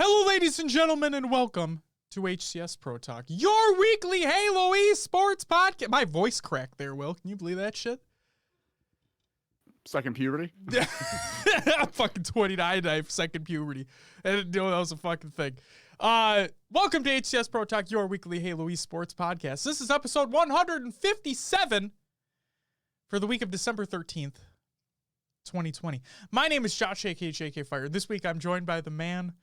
Hello, ladies and gentlemen, and welcome to HCS Pro Talk, your weekly Halo esports podcast. My voice cracked there, Will. Can you believe that shit? Second puberty? I'm fucking 29. I have second puberty. I didn't know that was a fucking thing. Welcome to HCS Pro Talk, your weekly Halo esports podcast. This is episode 157 for the week of December 13th, 2020. My name is Josh, aka JK Fire. This week I'm joined by the man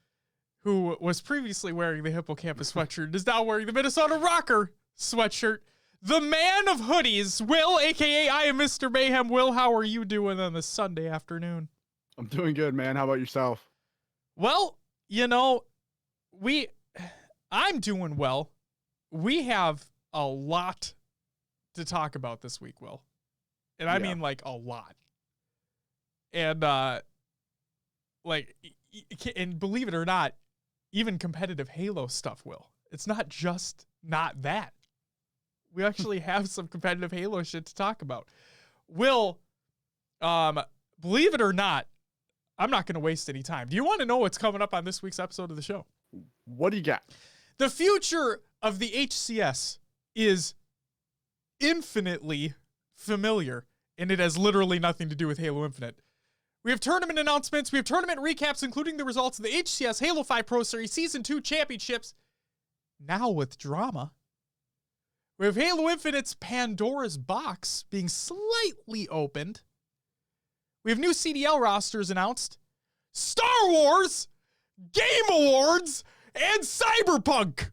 who was previously wearing the Hippocampus sweatshirt and is now wearing the Minnesota Rocker sweatshirt. The man of hoodies, Will, aka I am Mr. Mayhem. Will, how are you doing on this Sunday afternoon? I'm doing good, man. How about yourself? Well, you know, I'm doing well. We have a lot to talk about this week, Will. And I mean like a lot. And and believe it or not, even competitive Halo stuff, Will. It's not just not that. We actually have some competitive Halo shit to talk about. Will, believe it or not, I'm not going to waste any time. Do you want to know what's coming up on this week's episode of the show? What do you got? The future of the HCS is infinitely familiar, and it has literally nothing to do with Halo Infinite. We have tournament announcements. We have tournament recaps, including the results of the HCS Halo 5 Pro Series Season 2 Championships, now with drama. We have Halo Infinite's Pandora's Box being slightly opened. We have new CDL rosters announced, Star Wars, Game Awards, and Cyberpunk.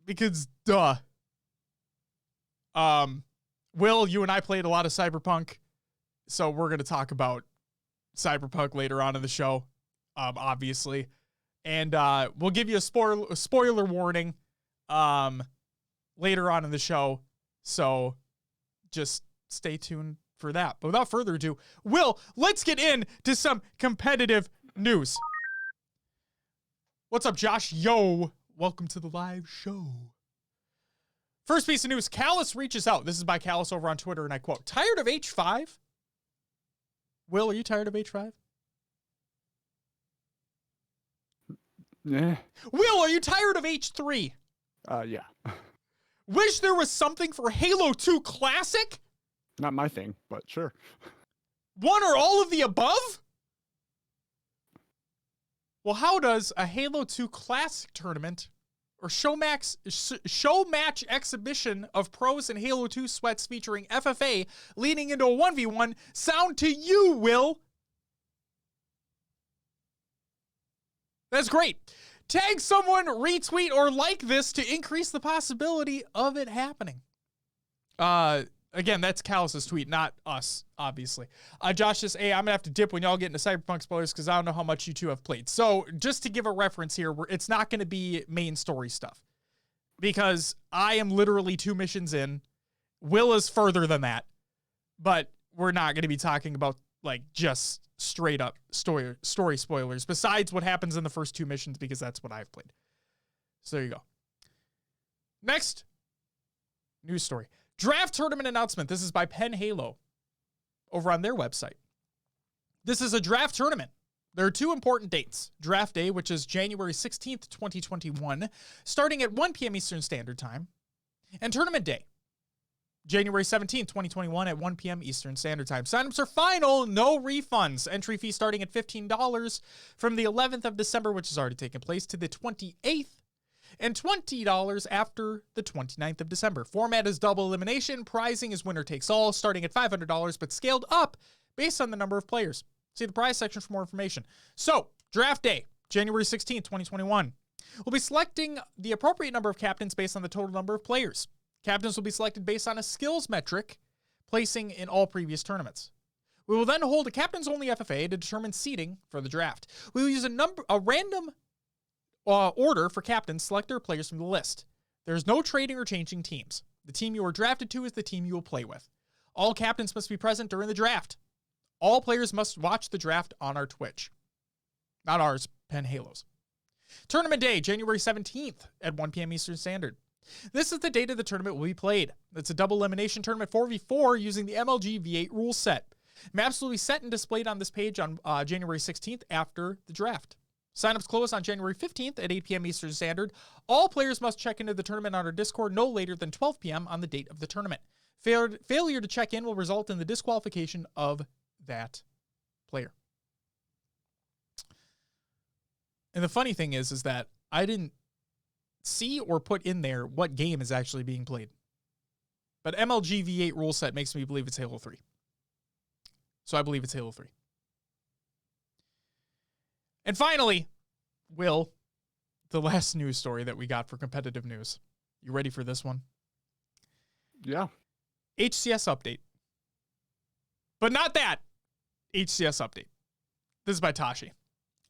Because, duh. Will, you and I played a lot of Cyberpunk, so we're going to talk about Cyberpunk later on in the show, obviously. And we'll give you a spoiler warning later on in the show, so just stay tuned for that. But without further ado, Will, let's get into some competitive news. What's up, Josh? Yo, welcome to the live show. First piece of news, Callus reaches out. This is by Callus over on Twitter, and I quote, "Tired of H5? Will, are you tired of H5? Yeah. Will, are you tired of H3? Yeah. Wish there was something for Halo 2 Classic? Not my thing, but sure. One or all of the above? Well, how does a Halo 2 Classic tournament or show match exhibition of pros in Halo 2 sweats featuring FFA leading into a 1v1 sound to you, Will? That's great. Tag someone, retweet, or like this to increase the possibility of it happening. Again, that's Callus's tweet, not us, obviously. Josh says, hey, I'm going to have to dip when y'all get into Cyberpunk spoilers because I don't know how much you two have played. So just to give a reference here, it's not going to be main story stuff because I am literally 2 missions in. Will is further than that, but we're not going to be talking about like just straight up story spoilers besides what happens in the first 2 missions because that's what I've played. So there you go. Next news story. Draft tournament announcement. This is by Penn Halo over on their website. This is a draft tournament. There are 2 important dates. Draft day, which is January 16th, 2021, starting at 1 p.m. Eastern Standard Time. And tournament day, January 17th, 2021 at 1 p.m. Eastern Standard Time. Signups are final, no refunds. Entry fee starting at $15 from the 11th of December, which has already taken place, to the 28th. And $20 after the 29th of December. Format is double elimination. Prizing is winner takes all, starting at $500, but scaled up based on the number of players. See the prize section for more information. So, draft day, January 16th, 2021. We'll be selecting the appropriate number of captains based on the total number of players. Captains will be selected based on a skills metric, placing in all previous tournaments. We will then hold a captains-only FFA to determine seeding for the draft. We will use a random order for captains, select their players from the list. There is no trading or changing teams. The team you are drafted to is the team you will play with. All captains must be present during the draft. All players must watch the draft on our Twitch. Not ours, Penn Halo's. Tournament day, January 17th at 1 p.m. Eastern Standard. This is the date of the tournament will be played. It's a double elimination tournament 4v4 using the MLG V8 rule set. Maps will be set and displayed on this page on January 16th after the draft. Signups close on January 15th at 8 p.m. Eastern Standard. All players must check into the tournament on our Discord no later than 12 p.m. on the date of the tournament. Failure to check in will result in the disqualification of that player. And the funny thing is that I didn't see or put in there what game is actually being played. But MLG V8 rule set makes me believe it's Halo 3. So I believe it's Halo 3. And finally, Will, the last news story that we got for competitive news. You ready for this one? Yeah. HCS update. But not that HCS update. This is by Tashi.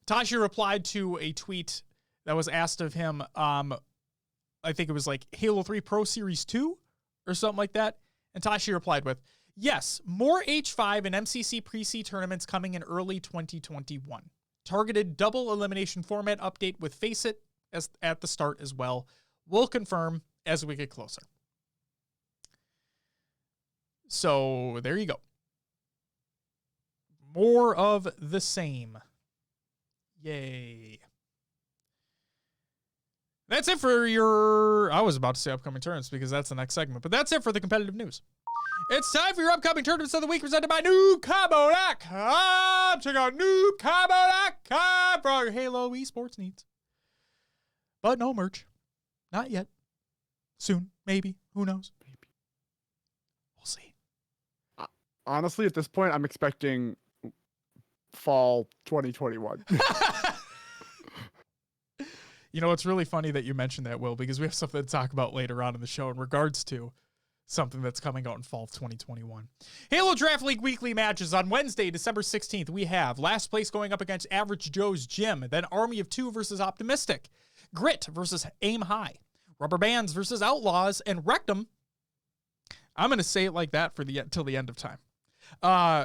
Tashi replied to a tweet that was asked of him. I think it was like Halo 3 Pro Series 2 or something like that. And Tashi replied with, yes, more H5 and MCC pre-C tournaments coming in early 2021. Targeted double elimination format update with Face It as at the start as well. We'll confirm as we get closer. So there you go. More of the same. Yay. That's it for your... I was about to say upcoming tournaments because that's the next segment. But that's it for the competitive news. It's time for your upcoming tournaments of the week presented by NoobCombo.com. Check out NoobCombo.com for all your Halo esports needs. But no merch. Not yet. Soon. Maybe. Who knows? Maybe. We'll see. Honestly, at this point, I'm expecting fall 2021. You know, it's really funny that you mentioned that, Will, because we have something to talk about later on in the show in regards to something that's coming out in fall of 2021. Halo Draft League weekly matches on Wednesday, December 16th. We have last place going up against Average Joe's Gym, then Army of Two versus Optimistic, Grit versus Aim High, Rubber Bands versus Outlaws, and Rectum, I'm going to say it like that for till the end of time,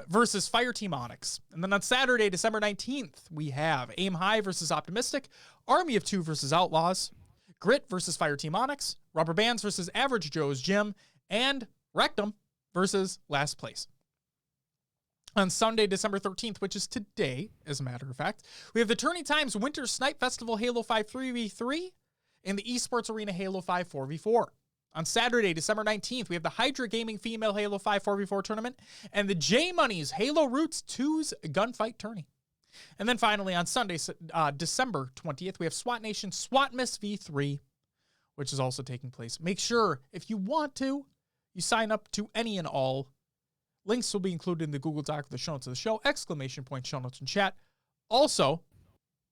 versus Fireteam Onyx. And then on Saturday, December 19th, we have Aim High versus Optimistic, Army of Two versus Outlaws, Grit versus Fireteam Onyx, Rubber Bands versus Average Joe's Gym, and Rectum versus Last Place. On Sunday, December 13th, which is today, as a matter of fact, we have the Tourney Times Winter Snipe Festival Halo 5 3v3 and the Esports Arena Halo 5 4v4. On Saturday, December 19th, we have the Hydra Gaming Female Halo 5 4v4 tournament and the J Money's Halo Roots 2's Gunfight Tourney. And then finally, on Sunday, December 20th, we have SWAT Nation SWATmas V3, which is also taking place. Make sure, if you want to, you sign up to any and all. Links will be included in the Google Doc with the show notes of the show, ! Show notes in chat. Also,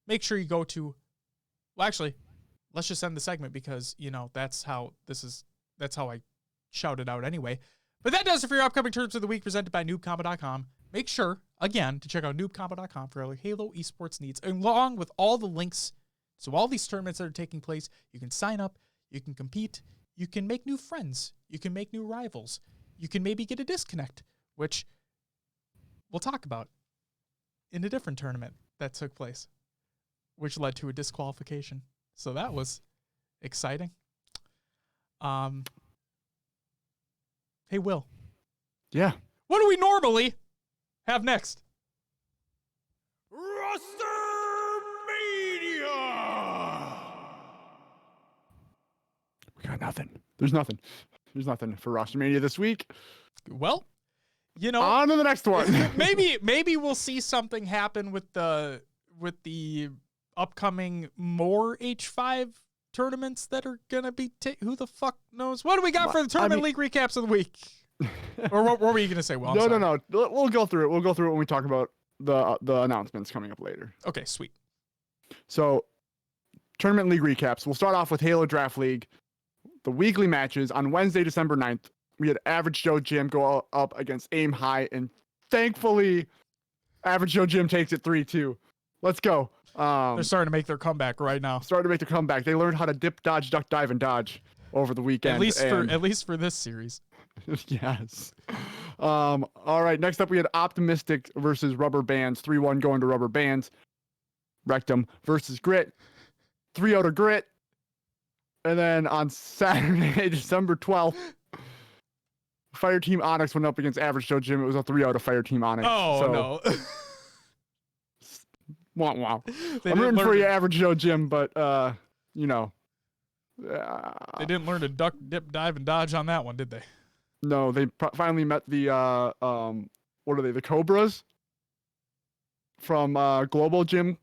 make sure you go to, well, actually, let's just end the segment because, you know, that's how I shout it out anyway. But that does it for your upcoming tournaments of the week presented by NoobCombo.com. Make sure, again, to check out NoobCombo.com for all your Halo esports needs, along with all the links to all these tournaments that are taking place. You can sign up, you can compete, you can make new friends, you can make new rivals, you can maybe get a disconnect, which we'll talk about in a different tournament that took place, which led to a disqualification. So that was exciting. Hey, Will. Yeah. What do we normally have next? Roster Mania! We got nothing. There's nothing. There's nothing for Roster Mania this week. Well, you know, on to the next one. maybe we'll see something happen with the upcoming more H5 tournaments that are gonna be. Who the fuck knows? What do we got for the tournament league recaps of the week? Or what were you gonna say? Well, no. We'll go through it. We'll go through it when we talk about the announcements coming up later. Okay, sweet. So, tournament league recaps. We'll start off with Halo Draft League. The weekly matches on Wednesday, December 9th. We had Average Joe Gym go up against Aim High, and thankfully, Average Joe Gym takes it 3-2. Let's go. They're starting to make their comeback right now. They learned how to dip, dodge, duck, dive, and dodge over the weekend. At least for this series. Yes. All right. Next up, we had Optimistic versus Rubber Bands. 3-1 going to Rubber Bands. Rectum versus Grit. 3-0 to Grit. And then on Saturday, December 12th, Fireteam Onyx went up against Average Joe Gym. It was a 3-0 to Fireteam Onyx. Oh, no. Wow, wow. They I'm didn't rooting for learn you, to- average Joe Jim, but you know, They didn't learn to duck, dip, dive, and dodge on that one, did they? no, they finally met the what are they? The Cobras from Global Gym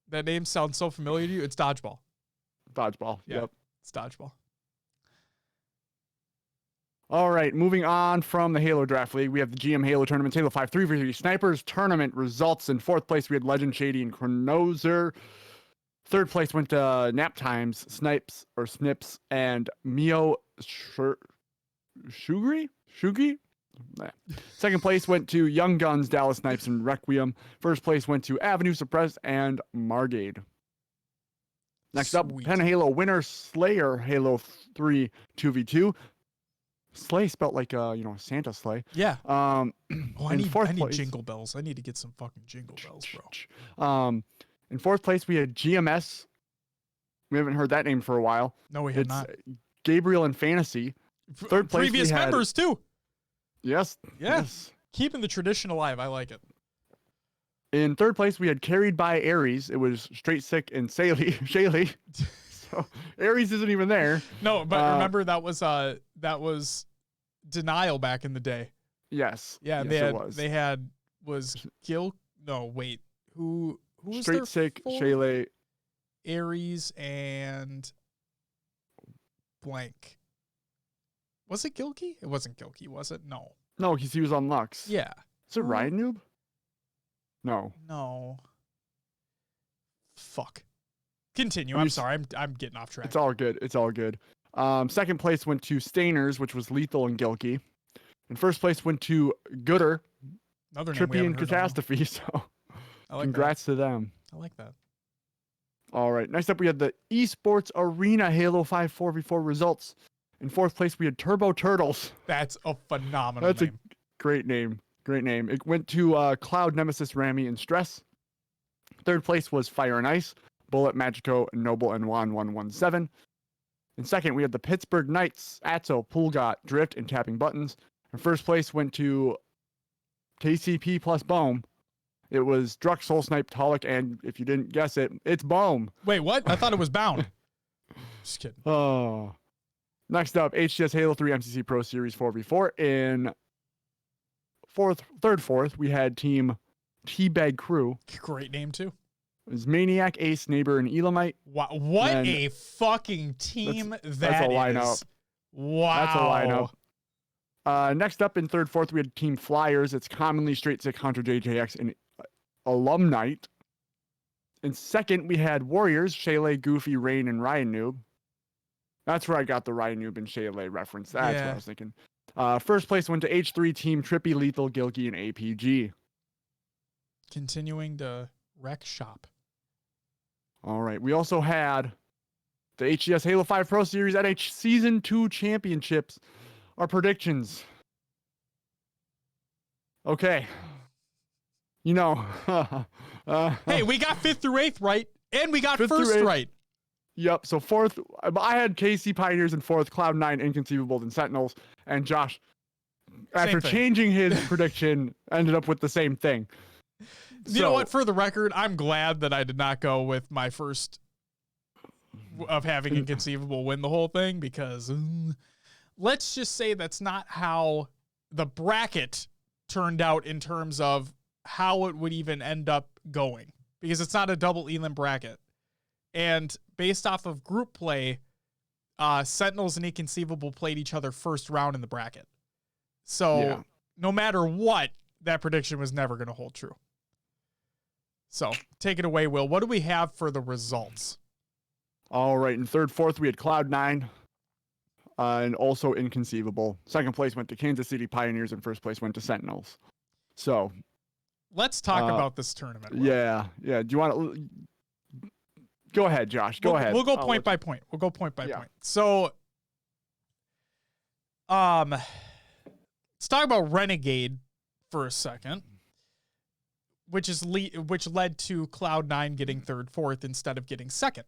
That name sounds so familiar to you. It's dodgeball. dodgeball. Yeah. Yep. It's dodgeball. All right, moving on from the Halo Draft League, we have the GM Halo Tournament, Halo 5 3v3 Snipers Tournament results. In fourth place, we had Legend Shady and Chronozer. Third place went to Nap Times, Snipes or Snips, and Mio Shugri? Nah. Second place went to Young Guns, Dallas Snipes, and Requiem. First place went to Avenue Suppressed and Margade. Next up, Sweet. Pen Halo winner Slayer Halo 3 2v2. Sleigh spelled like Santa sleigh. Yeah. Oh, I need place, jingle bells. I need to get some fucking jingle bells, bro. In fourth place, we had GMS. We haven't heard that name for a while. No, we had It's not. Gabriel and Fantasy. Third place, Previous we had, members too. Yes. Yeah. Yes. Keeping the tradition alive. I like it. In third place, we had Carried by Aries. It was Straight Sick and Shaylee. So Aries isn't even there. No, but remember that was Denial back in the day. Yes. Yeah, yes, they had Gil. No, wait. Who was Straight there Sick, for? Shaylee. Aries and blank. Was it Gilkey? It wasn't Gilkey, was it? No. No, he was on Lux. Yeah. Is it Ryan Noob? No. No. Fuck. Continue. I'm sorry. I'm getting off track. It's all good. It's all good. Second place went to Stainers, which was Lethal and Gilkey. And first place went to Gooder, Another name we Trippy haven't and heard of. Catastrophe. So I like congrats to them. that. I like that. All right. Next up, we had the Esports Arena Halo 5 4v4 results. In fourth place, we had Turbo Turtles. That's a phenomenal That's name. a great name. Great name. It went to Cloud, Nemesis, Rami, and Stress. Third place was Fire and Ice, Bullet, Magico, Noble, and Juan 117. And second, we had the Pittsburgh Knights, Atzo, Poolgot, Drift, and Tapping Buttons. And first place went to KCP plus Bohm. It was Druk, Soul Snipe, Tolic, and if you didn't guess it, it's Bohm. Wait, what? I thought it was Bound. Just kidding. Oh. Next up, HCS Halo 3 MCC Pro Series 4v4. In third, fourth, we had Team Teabag Crew. Great name too. It was Maniac, Ace, Neighbor, and Elamite. Wow, what a fucking team that's that a lineup. is. Wow. That's a lineup. Next up in third, fourth, we had Team Flyers. It's commonly Straight Sick, Hunter JJX, and Alumnite. In second, we had Warriors, Shaylee, Goofy, Rain, and Ryan Noob. That's where I got the Ryan Noob and Shaylee reference. That's what I was thinking. First place went to H3, Team Trippy, Lethal, Gilkey, and APG. Continuing to wreck shop. All right. We also had the HCS Halo 5 Pro Series NH Season 2 Championships. Our predictions. Okay. You know. Hey, we got 5th through 8th right, and we got 5th through first 8th. right. Yep. So fourth, I had KC Pioneers in fourth, Cloud9, Inconceivable, and Sentinels. And Josh, after thing. changing his prediction, ended up with the same thing. You know what? For the record, I'm glad that I did not go with my first of having Inconceivable win the whole thing, because let's just say that's not how the bracket turned out in terms of how it would even end up going, because it's not a double Elam bracket. And based off of group play, Sentinels and Inconceivable played each other first round in the bracket. So no matter what, that prediction was never going to hold true. So take it away, Will. What do we have for the results? All right. In third, fourth, we had Cloud9 and also Inconceivable. Second place went to Kansas City Pioneers, and first place went to Sentinels. So let's talk about this tournament. Will. Yeah. Do you want to go ahead, Josh? Go ahead. We'll go point by point. We'll go point by point. So, let's talk about Renegade for a second, which led to Cloud9 getting third, fourth instead of getting second.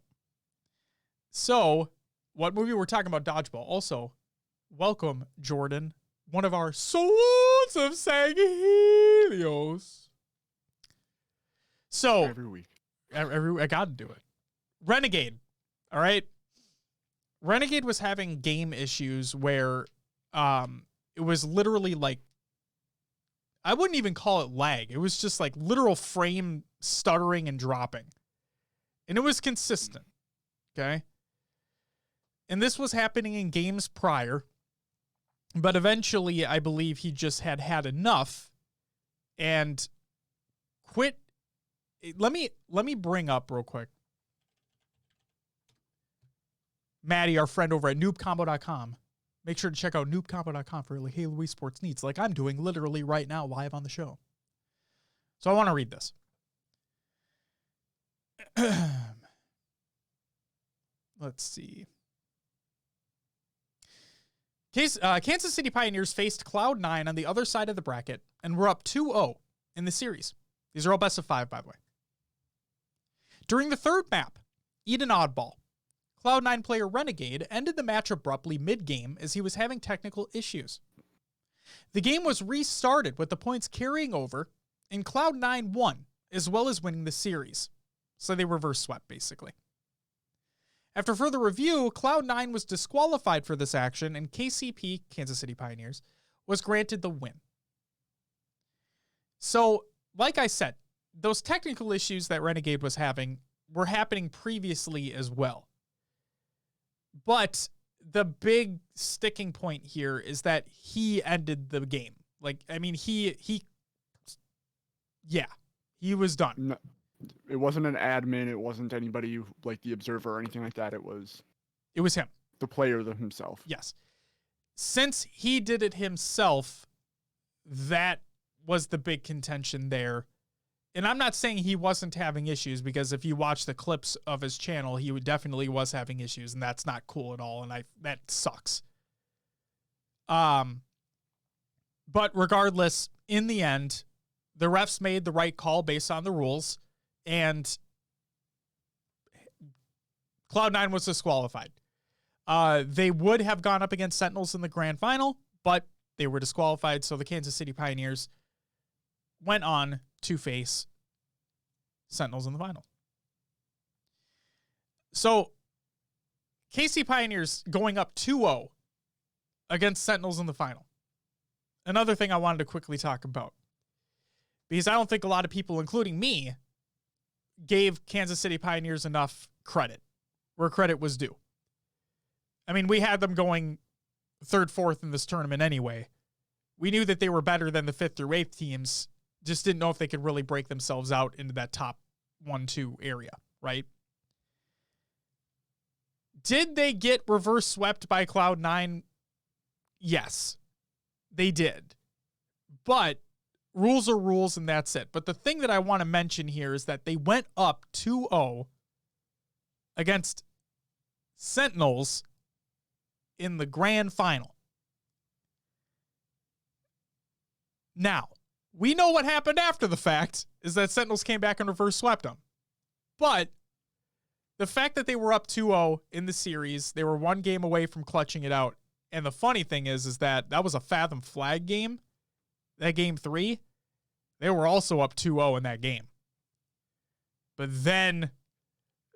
So, what movie we're talking about? Dodgeball. Also, welcome Jordan, one of our Sons of Sang Helios. So every week. I got to do it. Renegade. All right. Renegade was having game issues where it was literally like, I wouldn't even call it lag. It was just like literal frame stuttering and dropping. And it was consistent. Okay. And this was happening in games prior. But eventually, I believe he just had enough and quit. Let me bring up real quick Maddie, our friend over at noobcombo.com. Make sure to check out noobcombo.com for Halo esports needs, like I'm doing literally right now live on the show. So I want to read this. Let's see. Kansas City Pioneers faced Cloud9 on the other side of the bracket and were up 2-0 in the series. These are all best of 5, by the way. During the third map, Eden Oddball, Cloud9 player Renegade ended the match abruptly mid-game as he was having technical issues. The game was restarted with the points carrying over, and Cloud9 won, as well as winning the series. So they reverse swept, basically. After further review, Cloud9 was disqualified for this action, and KCP, Kansas City Pioneers, was granted the win. So, like I said, those technical issues that Renegade was having were happening previously as well. But the big sticking point here is that he ended the game. Like, I mean, he was done. No, it wasn't an admin. It wasn't anybody like the observer or anything like that. It was him. The player himself. Yes. Since he did it himself, that was the big contention there. And I'm not saying he wasn't having issues, because if you watch the clips of his channel, he definitely was having issues, and that's not cool at all. And that sucks. But regardless, in the end, the refs made the right call based on the rules, and Cloud9 was disqualified. They would have gone up against Sentinels in the grand final, but they were disqualified. So the Kansas City Pioneers went on to face Sentinels in the final. So KC Pioneers going up 2-0 against Sentinels in the final. Another thing I wanted to quickly talk about, because I don't think a lot of people, including me, gave Kansas City Pioneers enough credit where credit was due. I mean, we had them going 3rd, 4th in this tournament anyway. We knew that they were better than the 5th through 8th teams, just didn't know if they could really break themselves out into that top 1-2 area, right? Did they get reverse swept by Cloud9? Yes, they did. But rules are rules, and that's it. But the thing that I want to mention here is that they went up 2-0 against Sentinels in the grand final. Now, we know what happened after the fact is that Sentinels came back and reverse swept them. But the fact that they were up 2-0 in the series, they were one game away from clutching it out. And the funny thing is that was a Fathom Flag game. That game 3, they were also up 2-0 in that game. But then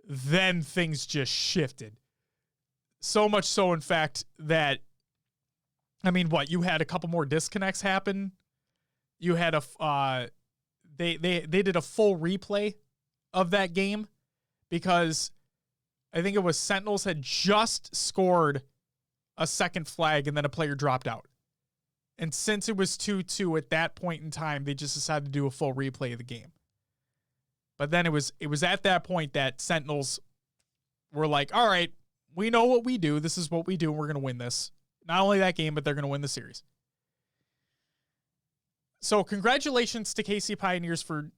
things just shifted. So much so, in fact, that, I mean, you had a couple more disconnects happen. You had they did a full replay of that game, because I think it was Sentinels had just scored a second flag and then a player dropped out. And since it was 2-2 at that point in time, they just decided to do a full replay of the game. But then it was at that point that Sentinels were like, all right, we know what we do. This is what we do, and we're going to win this. Not only that game, but they're going to win the series. So congratulations to KC Pioneers for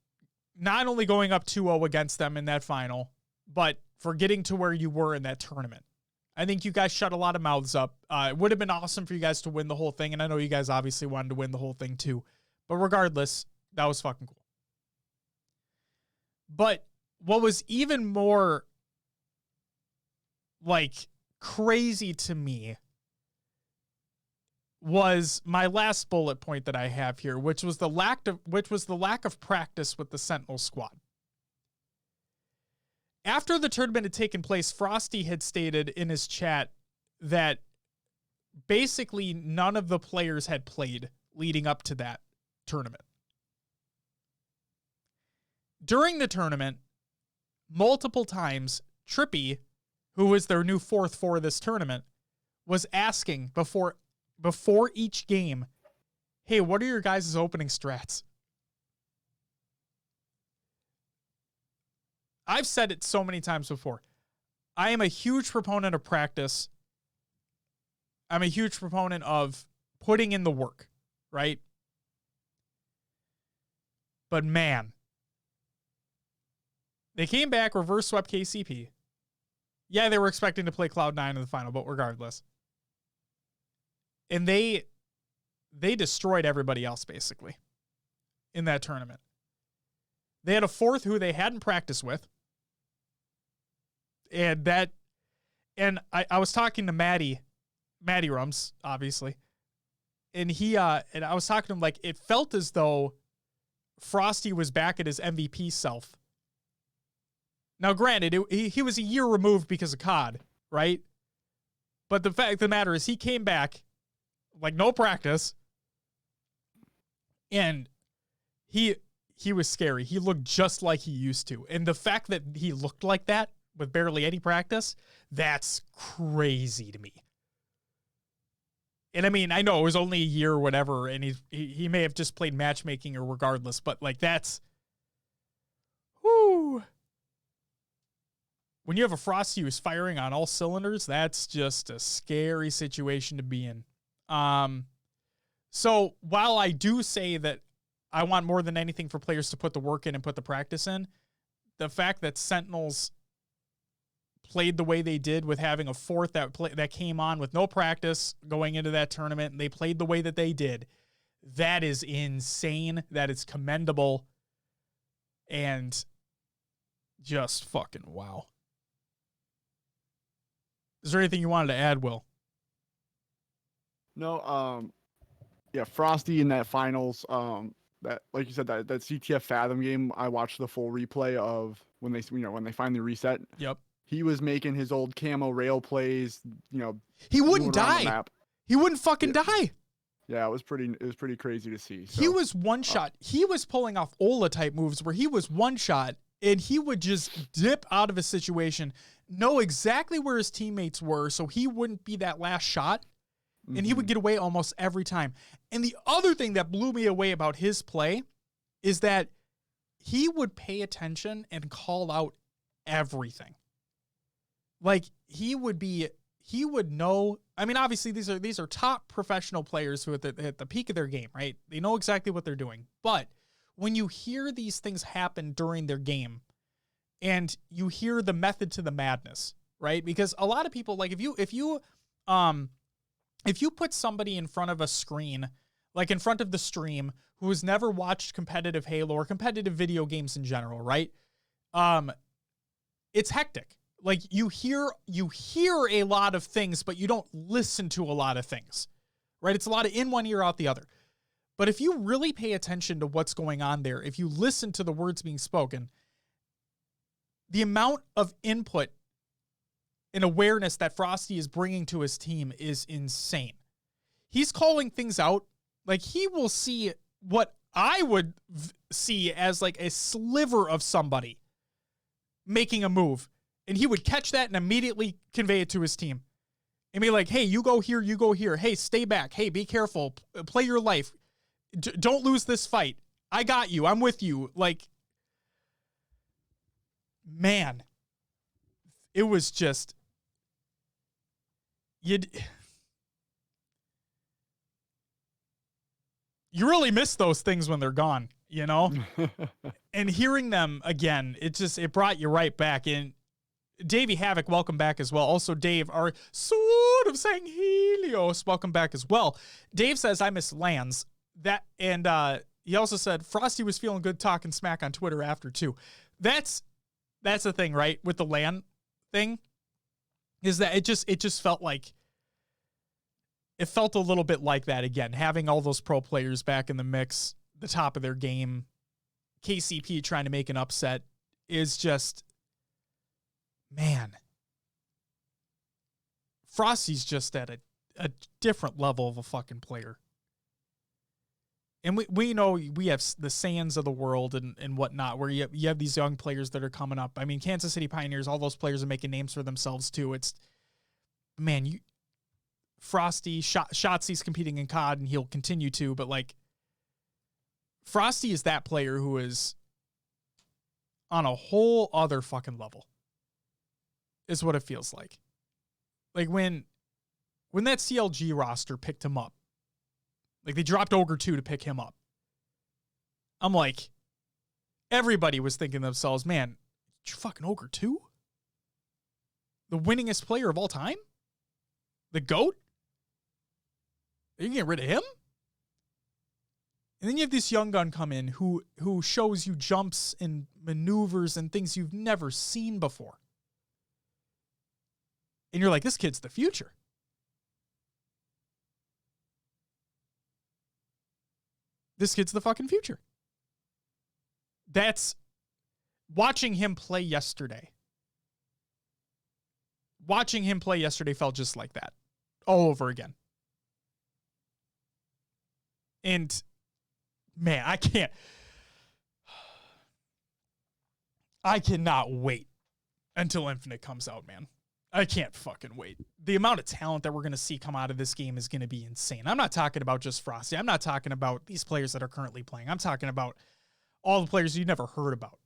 not only going up 2-0 against them in that final, but for getting to where you were in that tournament. I think you guys shut a lot of mouths up. It would have been awesome for you guys to win the whole thing, and I know you guys obviously wanted to win the whole thing too. But regardless, that was fucking cool. But what was even more crazy to me was my last bullet point that I have here, which was the lack of practice with the Sentinel squad. After the tournament had taken place, Frosty had stated in his chat that basically none of the players had played leading up to that tournament. During the tournament, multiple times, Trippy, who was their new fourth for this tournament, was asking before each game, hey, what are your guys' opening strats? I've said it so many times before. I am a huge proponent of practice. I'm a huge proponent of putting in the work, right? But man, they came back, reverse swept KCP. Yeah, they were expecting to play Cloud9 in the final, but regardless. And they destroyed everybody else, basically, in that tournament. They had a fourth who they hadn't practiced with. And I was talking to Matty Rums, obviously. And and I was talking to him, like, it felt as though Frosty was back at his MVP self. Now, granted, he was a year removed because of COD, right? But the fact of the matter is he came back, like, no practice. And he was scary. He looked just like he used to. And the fact that he looked like that with barely any practice, that's crazy to me. And I mean, I know it was only a year or whatever, and he may have just played matchmaking or regardless, but like that's, whoo. When you have a Frosty who's firing on all cylinders, that's just a scary situation to be in. So while I do say that I want more than anything for players to put the work in and put the practice in, the fact that Sentinels played the way they did with having a fourth that came on with no practice going into that tournament, and they played the way that they did, that is insane. That is commendable. And just fucking wow. Is there anything you wanted to add, Will? No, yeah, Frosty in that finals, that, like you said, that CTF Fathom game, I watched the full replay of when they finally reset. Yep. He was making his old camo rail plays, He wouldn't die. He wouldn't fucking die. Yeah, it was pretty crazy to see. So, he was one shot. He was pulling off Ola type moves where he was one shot and he would just dip out of a situation, know exactly where his teammates were so he wouldn't be that last shot, and he would get away almost every time. And the other thing that blew me away about his play is that he would pay attention and call out everything. Like he would know. I mean, obviously these are top professional players who are at the peak of their game, right? They know exactly what they're doing. But when you hear these things happen during their game and you hear the method to the madness, right? Because a lot of people, like if you put somebody in front of a screen, like in front of the stream, who has never watched competitive Halo or competitive video games in general, right? It's hectic. Like you hear a lot of things, but you don't listen to a lot of things, right? It's a lot of in one ear, out the other. But if you really pay attention to what's going on there, if you listen to the words being spoken, the amount of input and awareness that Frosty is bringing to his team is insane. He's calling things out. Like he will see what I would see as like a sliver of somebody making a move. And he would catch that and immediately convey it to his team. And be like, hey, you go here, you go here. Hey, stay back. Hey, be careful. Play your life. Don't lose this fight. I got you. I'm with you. Like, man, it was just, you really miss those things when they're gone, you know? And hearing them again, it brought you right back in. Davey Havoc, welcome back as well. Also, Dave, our sort of saying Helios, welcome back as well. Dave says, I miss Lands. He also said, Frosty was feeling good talking smack on Twitter after, too. That's the thing, right? With the LAN thing, is that it just felt like, it felt a little bit like that again. Having all those pro players back in the mix, the top of their game, KCP trying to make an upset is just, man, Frosty's just at a different level of a fucking player. And we know we have the Sands of the world and whatnot, where you have these young players that are coming up. I mean, Kansas City Pioneers, all those players are making names for themselves too. It's, man, Frosty, Shotzi's competing in COD and he'll continue to, but like, Frosty is that player who is on a whole other fucking level, is what it feels like. Like when that CLG roster picked him up, like they dropped Ogre 2 to pick him up. I'm like, everybody was thinking to themselves, man, you fucking Ogre 2? The winningest player of all time? The GOAT? Are you getting rid of him? And then you have this young gun come in who shows you jumps and maneuvers and things you've never seen before. And you're like, this kid's the future. This kid's the fucking future. That's watching him play yesterday. Watching him play yesterday felt just like that all over again. And man, I cannot wait until Infinite comes out, man. I can't fucking wait. The amount of talent that we're going to see come out of this game is going to be insane. I'm not talking about just Frosty. I'm not talking about these players that are currently playing. I'm talking about all the players you never heard about.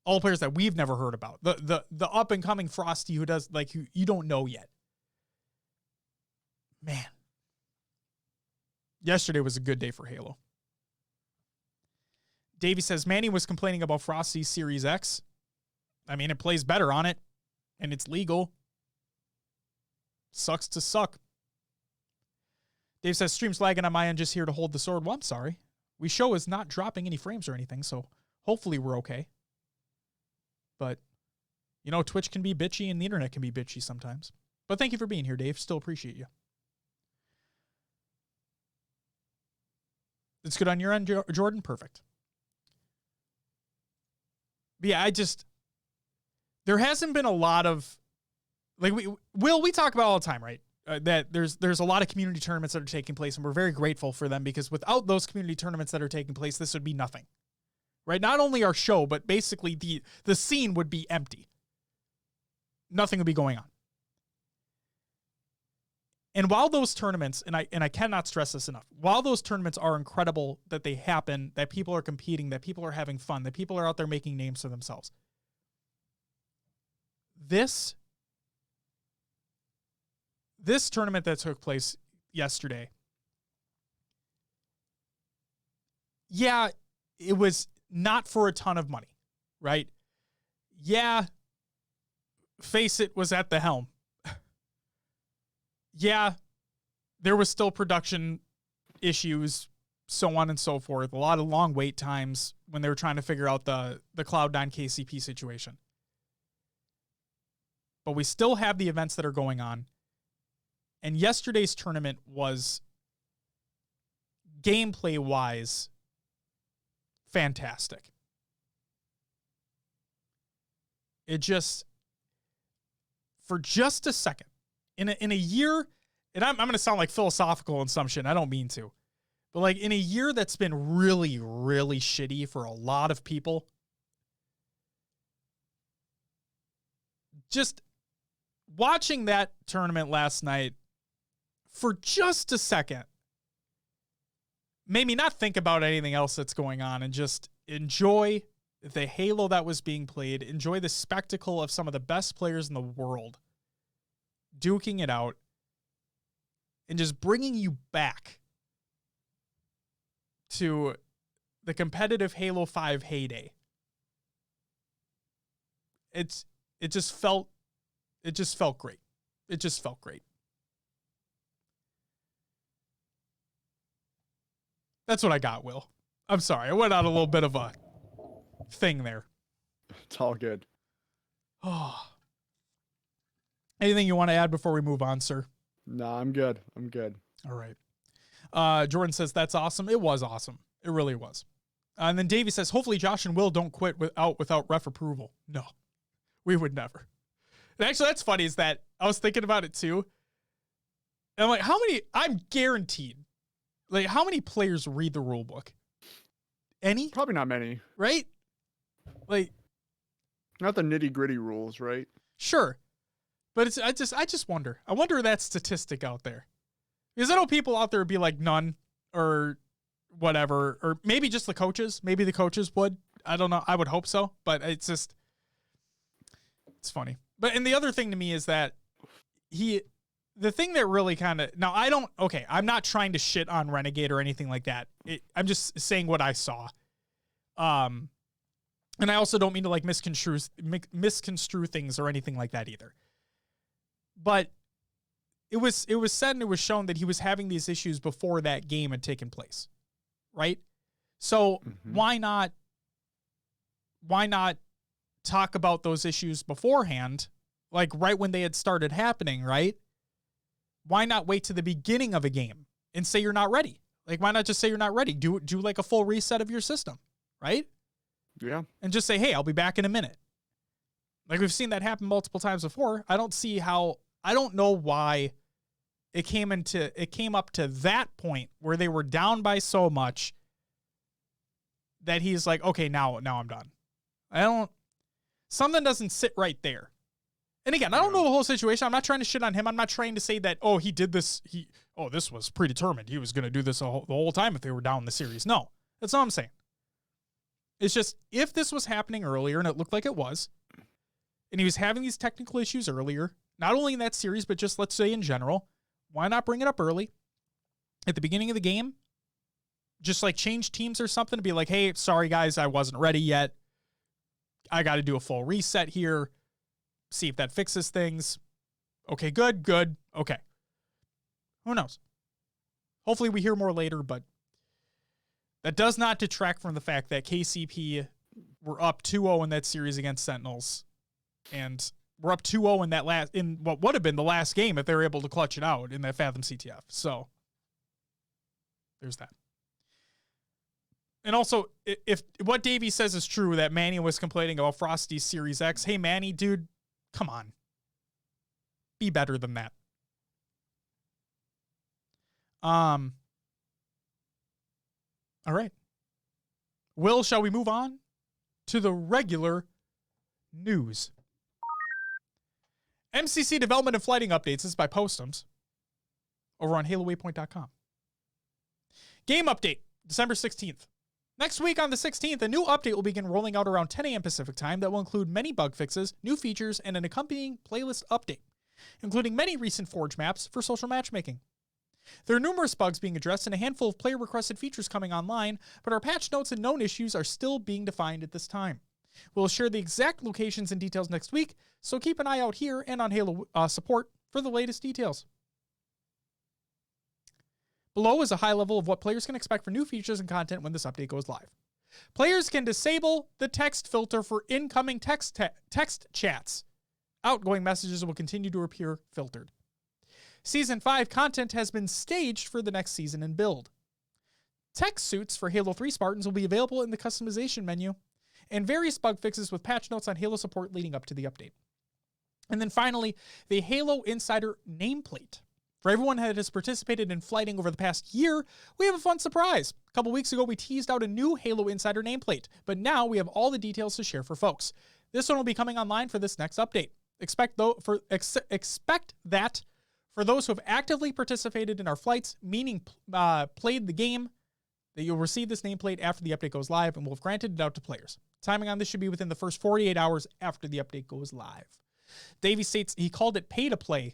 All the players that we've never heard about. The up and coming Frosty who does, like, who you don't know yet. Man. Yesterday was a good day for Halo. Davey says, Manny was complaining about Frosty's Series X. I mean, it plays better on it. And it's legal. Sucks to suck. Dave says, stream's lagging on my end, just here to hold the sword. Well, I'm sorry. We show is not dropping any frames or anything, so hopefully we're okay. But, you know, Twitch can be bitchy and the internet can be bitchy sometimes. But thank you for being here, Dave. Still appreciate you. It's good on your end, Jordan? Perfect. But yeah, there hasn't been a lot of, like, we talk about all the time, right? That there's a lot of community tournaments that are taking place, and we're very grateful for them, because without those community tournaments that are taking place, this would be nothing, right? Not only our show, but basically the scene would be empty. Nothing would be going on. And while those tournaments, and I cannot stress this enough, while those tournaments are incredible that they happen, that people are competing, that people are having fun, that people are out there making names for themselves, This tournament that took place yesterday, yeah, it was not for a ton of money, right? Yeah, Face It was at the helm. Yeah, there was still production issues, so on and so forth. A lot of long wait times when they were trying to figure out the Cloud9 KCP situation. But we still have the events that are going on. And yesterday's tournament was, gameplay-wise, fantastic. It just, for just a second, in a year, and I'm going to sound like philosophical in some shit, I don't mean to, but like in a year that's been really, really shitty for a lot of people, just watching that tournament last night for just a second made me not think about anything else that's going on and just enjoy the Halo that was being played, enjoy the spectacle of some of the best players in the world duking it out, and just bringing you back to the competitive Halo 5 heyday. It just felt great. It just felt great. That's what I got, Will. I'm sorry. I went on a little bit of a thing there. It's all good. Oh. Anything you want to add before we move on, sir? No, I'm good. All right. Jordan says, that's awesome. It was awesome. It really was. And then Davey says, hopefully Josh and Will don't quit without ref approval. No, we would never. Actually, that's funny is that I was thinking about it too. And I'm like, I'm guaranteed, like, how many players read the rule book? Any? Probably not many. Right? Like, not the nitty gritty rules, right? Sure. But I just wonder. I wonder that statistic out there. Because I know people out there would be like none or whatever, or maybe just the coaches. Maybe the coaches would. I don't know. I would hope so, but it's funny. But, and the other thing to me is that the thing that really kind of, now I'm not trying to shit on Renegade or anything like that. I'm just saying what I saw. And I also don't mean to like misconstrue things or anything like that either. But it was said and it was shown that he was having these issues before that game had taken place, right? So why not talk about those issues beforehand, like right when they had started happening, right? Why not wait to the beginning of a game and say you're not ready? Like, why not just say you're not ready? Do like a full reset of your system, right? Yeah. And just say, hey, I'll be back in a minute. Like, we've seen that happen multiple times before. I don't know why it came up to that point where they were down by so much that he's like, okay, now I'm done. Something doesn't sit right there. And again, I don't know the whole situation. I'm not trying to shit on him. I'm not trying to say that, oh, he did this. This was predetermined. He was going to do this the whole time if they were down in the series. No, that's not what I'm saying. It's just, if this was happening earlier, and it looked like it was, and he was having these technical issues earlier, not only in that series, but just let's say in general, why not bring it up early at the beginning of the game? Just like change teams or something to be like, hey, sorry guys, I wasn't ready yet. I got to do a full reset here. See if that fixes things. Okay, good. Okay. Who knows? Hopefully we hear more later, but that does not detract from the fact that KCP were up 2-0 in that series against Sentinels. And we're up 2-0 in what would have been the last game if they were able to clutch it out in that Fathom CTF. So there's that. And also, if what Davey says is true, that Mania was complaining about Frosty's Series X, hey, Manny, dude, come on. Be better than that. All right. Will, shall we move on to the regular news? MCC development and flighting updates. This is by Postums over on HaloWaypoint.com. Game update, December 16th. Next week on the 16th, a new update will begin rolling out around 10 a.m. Pacific time that will include many bug fixes, new features, and an accompanying playlist update, including many recent Forge maps for social matchmaking. There are numerous bugs being addressed and a handful of player-requested features coming online, but our patch notes and known issues are still being defined at this time. We'll share the exact locations and details next week, so keep an eye out here and on Halo support for the latest details. Below is a high level of what players can expect for new features and content when this update goes live. Players can disable the text filter for incoming text chats. Outgoing messages will continue to appear filtered. Season 5 content has been staged for the next season and build. Tech suits for Halo 3 Spartans will be available in the customization menu, and various bug fixes with patch notes on Halo support leading up to the update. And then finally, the Halo Insider nameplate. For everyone that has participated in flighting over the past year, we have a fun surprise. A couple weeks ago, we teased out a new Halo Insider nameplate, but now we have all the details to share for folks. This one will be coming online for this next update. Expect that for those who have actively participated in our flights, meaning played the game, that you'll receive this nameplate after the update goes live, and we'll have granted it out to players. Timing on this should be within the first 48 hours after the update goes live. Davey states he called it pay to play.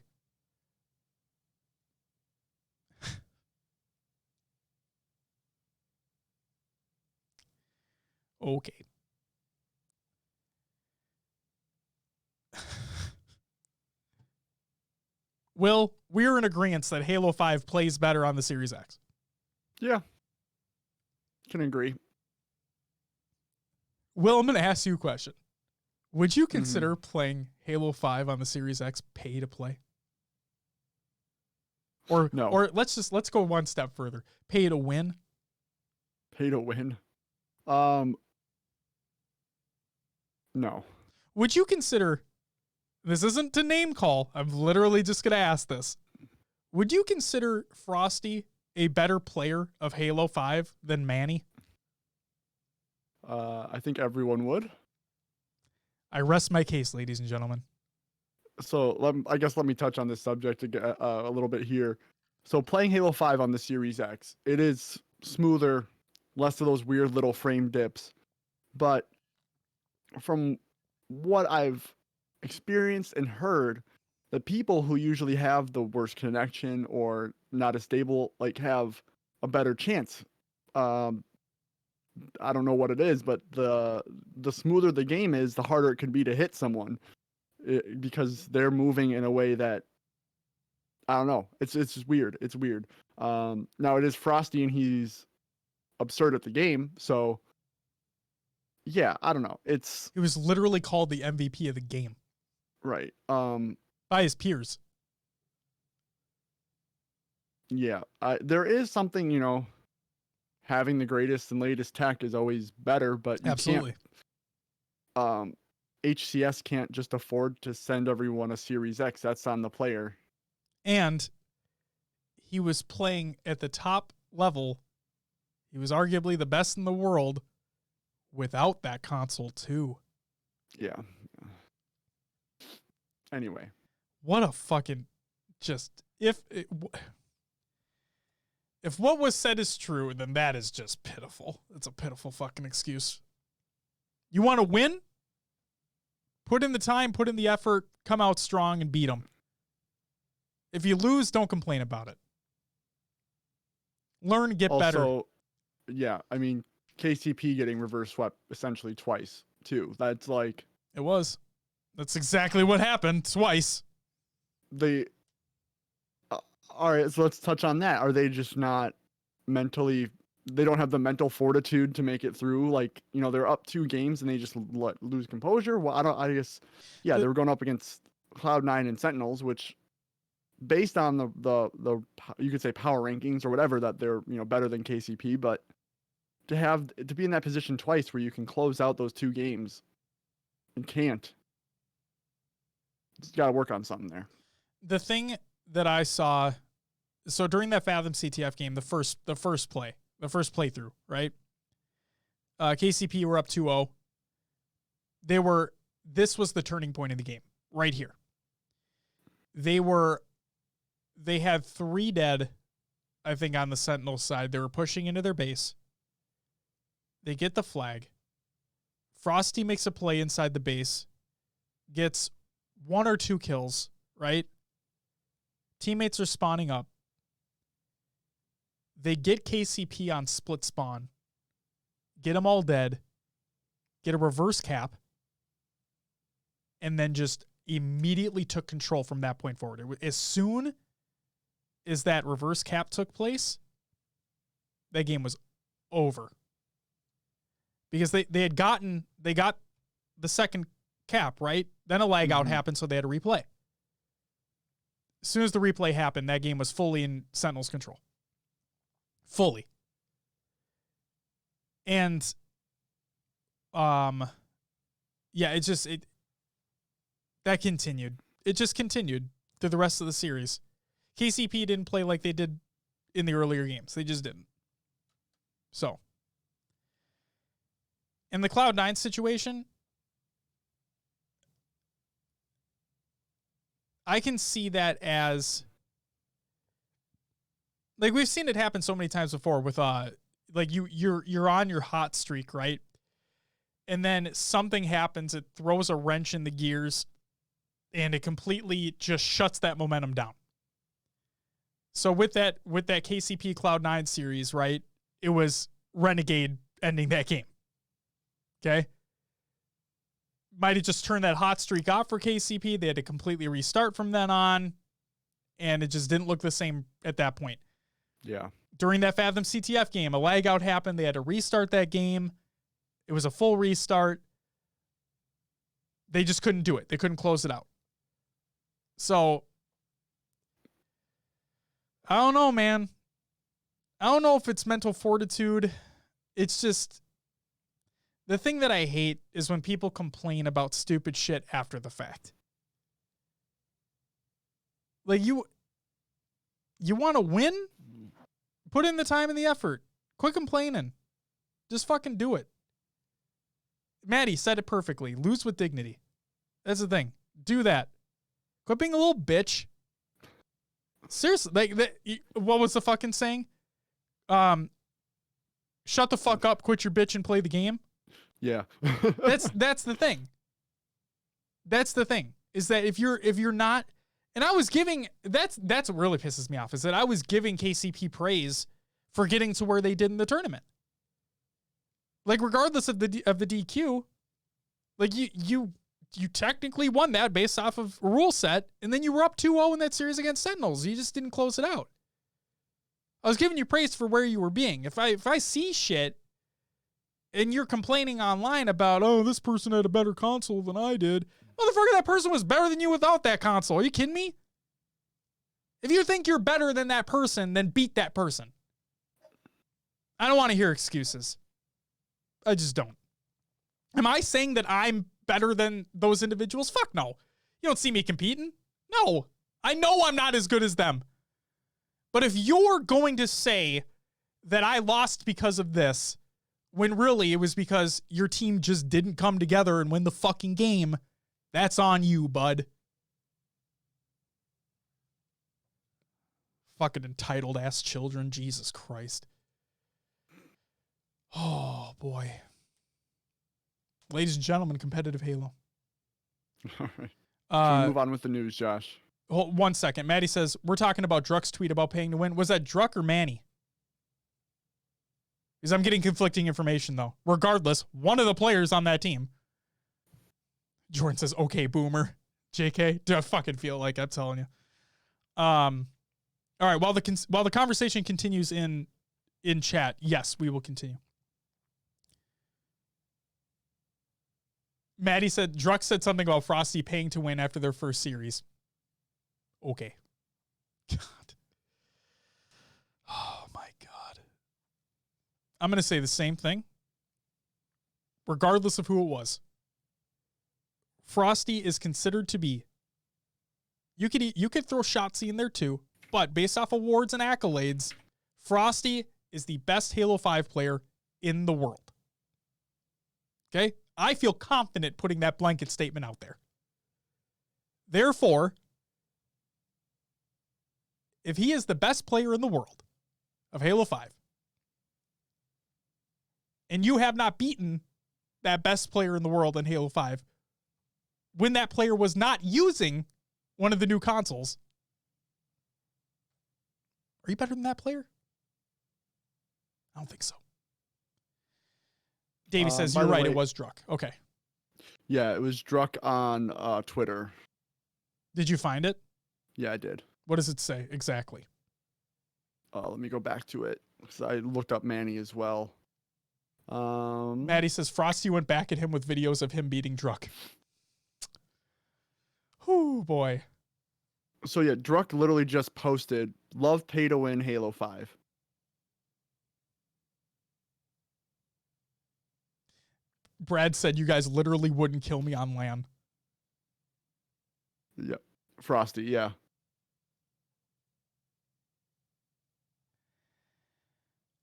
Okay. Will, we're in agreement that Halo 5 plays better on the Series X. Yeah. Can agree. Will, I'm going to ask you a question. Would you consider playing Halo 5 on the Series X pay to play? Or no. Or let's go one step further. Pay to win? Pay to win. No. Would you consider This isn't to name call. I'm literally just going to ask this. Would you consider Frosty a better player of Halo 5 than Manny? I think everyone would. I rest my case, ladies and gentlemen. So I guess let me touch on this subject a little bit here. So playing Halo 5 on the Series X, it is smoother, less of those weird little frame dips. But from what I've experienced and heard, the people who usually have the worst connection or not as stable, like, have a better chance. I don't know what it is, but the smoother the game is, the harder it can be to hit someone, because they're moving in a way that, I don't know. It's just weird. It's weird. Now it is Frosty and he's absurd at the game, so yeah, I don't know. He was literally called the MVP of the game. Right. By his peers. Yeah. There is something, having the greatest and latest tech is always better, but you Absolutely. can't. HCS can't just afford to send everyone a Series X. That's on the player. And he was playing at the top level. He was arguably the best in the world without that console too. Yeah. Anyway. What a fucking if what was said is true, then that is just pitiful. It's a pitiful fucking excuse. You want to win? Put in the time, put in the effort, come out strong and beat them. If you lose, don't complain about it. Learn, get better. Yeah, I mean, KCP getting reverse swept essentially twice, too. That's like... It was. That's exactly what happened twice. All right, so let's touch on that. Are they just not mentally... They don't have the mental fortitude to make it through? Like, they're up 2 games and they just lose composure? Well, I guess... Yeah, they were going up against Cloud9 and Sentinels, which... Based on the you could say power rankings or whatever, that they're better than KCP, but to be in that position twice where you can close out those 2 games and can't, got to work on something there. The thing that I saw, so during that Fathom CTF game, the first playthrough, right? KCP were up 2-0. This was the turning point in the game right here. They had 3 dead, I think, on the Sentinel side. They were pushing into their base. They get the flag. Frosty makes a play inside the base, gets 1 or 2 kills, right? Teammates are spawning up. They get KCP on split spawn, get them all dead, get a reverse cap, and then just immediately took control from that point forward. As soon as that reverse cap took place, that game was over. Because they got the second cap, right? Then a lag out happened, so they had to replay. As soon as the replay happened, that game was fully in Sentinel's control. Fully. And yeah, that continued. It just continued through the rest of the series. KCP didn't play like they did in the earlier games. They just didn't. So, in the Cloud9 situation, I can see that as, like, we've seen it happen so many times before with like you're on your hot streak, right? And then something happens, it throws a wrench in the gears, and it completely just shuts that momentum down. So with that KCP Cloud9 series, right, it was Renegade ending that game. Okay? Might have just turned that hot streak off for KCP. They had to completely restart from then on, and it just didn't look the same at that point. Yeah. During that Fathom CTF game, a lag out happened. They had to restart that game. It was a full restart. They just couldn't do it. They couldn't close it out. So, I don't know, man. I don't know if it's mental fortitude. It's just, the thing that I hate is when people complain about stupid shit after the fact. Like, you want to win? Put in the time and the effort. Quit complaining. Just fucking do it. Maddie said it perfectly. Lose with dignity. That's the thing. Do that. Quit being a little bitch. Seriously, like, what was the fucking saying? Shut the fuck up, quit your bitch, and play the game. Yeah. That's the thing. That's the thing. Is that if you're not, and I was giving, that's what really pisses me off, is that I was giving KCP praise for getting to where they did in the tournament. Like, regardless of the DQ, like, you technically won that based off of a rule set, and then you were up 2-0 in that series against Sentinels. You just didn't close it out. I was giving you praise for where you were being. If I see shit and you're complaining online about, oh, this person had a better console than I did, motherfucker, that person was better than you without that console. Are you kidding me? If you think you're better than that person, then beat that person. I don't want to hear excuses. I just don't. Am I saying that I'm better than those individuals? Fuck no. You don't see me competing? No. I know I'm not as good as them. But if you're going to say that I lost because of this, when really it was because your team just didn't come together and win the fucking game, that's on you, bud. Fucking entitled ass children. Jesus Christ. Oh, boy. Ladies and gentlemen, competitive Halo. All right. Can we move on with the news, Josh? Hold 1 second. Maddie says, we're talking about Druck's tweet about paying to win. Was that Druck or Manny? Because I'm getting conflicting information, though. Regardless, one of the players on that team. Jordan says, okay, boomer. JK, do I fucking feel like I'm telling you. All right, while the conversation continues in chat, yes, we will continue. Maddie said, Druck said something about Frosty paying to win after their first series. Okay. God. Oh, my God. I'm going to say the same thing, regardless of who it was. Frosty is considered to be, you could throw Shotzi in there too, but based off awards and accolades, Frosty is the best Halo 5 player in the world. Okay? I feel confident putting that blanket statement out there. Therefore, if he is the best player in the world of Halo 5, and you have not beaten that best player in the world in Halo 5, when that player was not using one of the new consoles, are you better than that player? I don't think so. Davey says, you're right, it was Druck. Okay. Yeah, it was Druck on Twitter. Did you find it? Yeah, I did. What does it say exactly? Let me go back to it, because I looked up Manny as well. Maddie says, Frosty went back at him with videos of him beating Druck. Whoo, boy. So yeah, Druck literally just posted, love pay to win Halo 5. Brad said you guys literally wouldn't kill me on LAN. Yep. Frosty, yeah.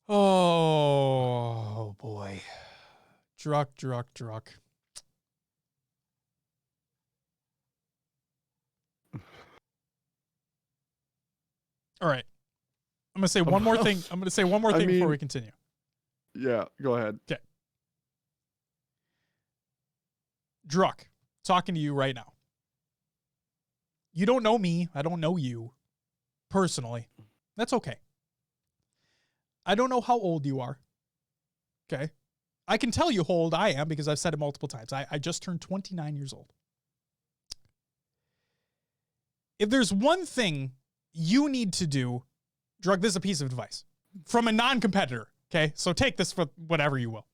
Oh, boy. Druck. All right. I'm going to say one more thing. I'm going to say one more thing before we continue. Yeah, go ahead. Okay. Druck, talking to you right now. You don't know me. I don't know you personally. That's okay. I don't know how old you are. Okay. I can tell you how old I am because I've said it multiple times. I just turned 29 years old. If there's one thing you need to do, Druck, this is a piece of advice from a non-competitor. Okay. So take this for whatever you will.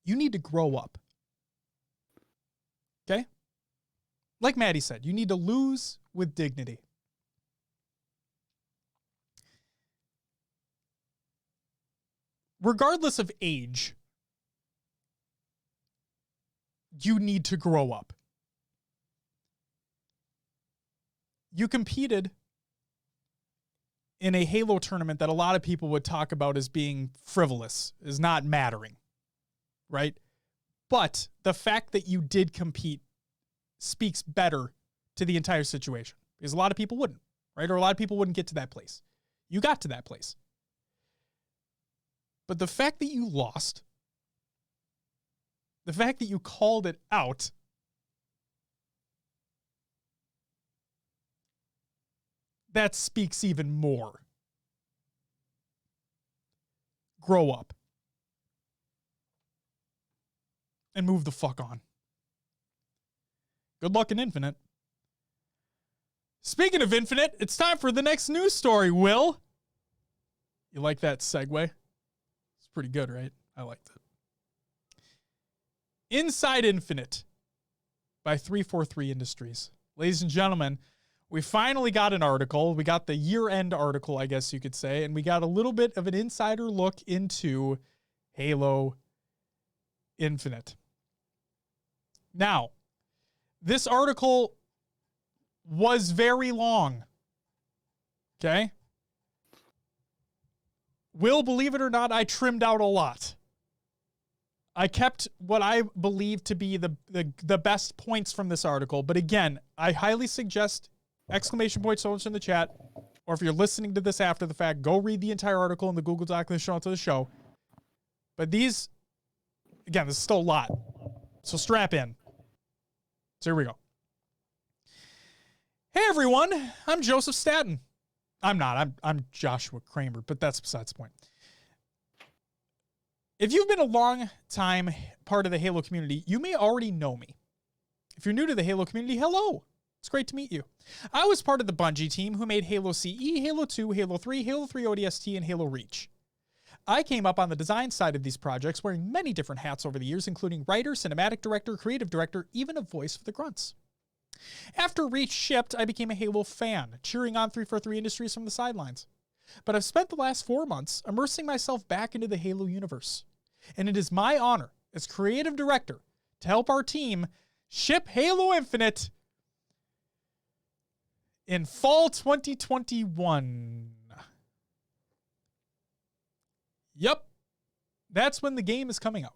You need to grow up. Okay? Like Maddie said, you need to lose with dignity. Regardless of age, you need to grow up. you competed in a Halo tournament that a lot of people would talk about as being frivolous, as not mattering, right? But the fact that you did compete speaks better to the entire situation, because a lot of people wouldn't, right? Or a lot of people wouldn't get to that place. You got to that place. But the fact that you lost, the fact that you called it out, that speaks even more. Grow up. And move the fuck on. Good luck in Infinite. Speaking of Infinite, it's time for the next news story, Will. You like that segue? It's pretty good, right? I liked it. Inside Infinite by 343 Industries. Ladies and gentlemen, we finally got an article. We got the year-end article, I guess you could say, and we got a little bit of an insider look into Halo Infinite. Now, this article was very long. Okay? Will, believe it or not, I trimmed out a lot. I kept what I believe to be the best points from this article. But again, I highly suggest exclamation point so much in the chat, or if you're listening to this after the fact, go read the entire article in the Google Doc and show it to the show. But these, again, this is still a lot. So strap in. So here we go. Hey everyone, I'm Joseph Staten. I'm not, I'm Joshua Kramer, but that's besides the point. If you've been a long time part of the Halo community, you may already know me. If you're new to the Halo community, hello. It's great to meet you. I was part of the Bungie team who made Halo CE, Halo 2, Halo 3, Halo 3 ODST, and Halo Reach. I came up on the design side of these projects wearing many different hats over the years, including writer, cinematic director, creative director, even a voice for the grunts. After Reach shipped, I became a Halo fan, cheering on 343 Industries from the sidelines. But I've spent the last 4 months immersing myself back into the Halo universe. And it is my honor as creative director to help our team ship Halo Infinite in fall 2021. Yep, that's when the game is coming out.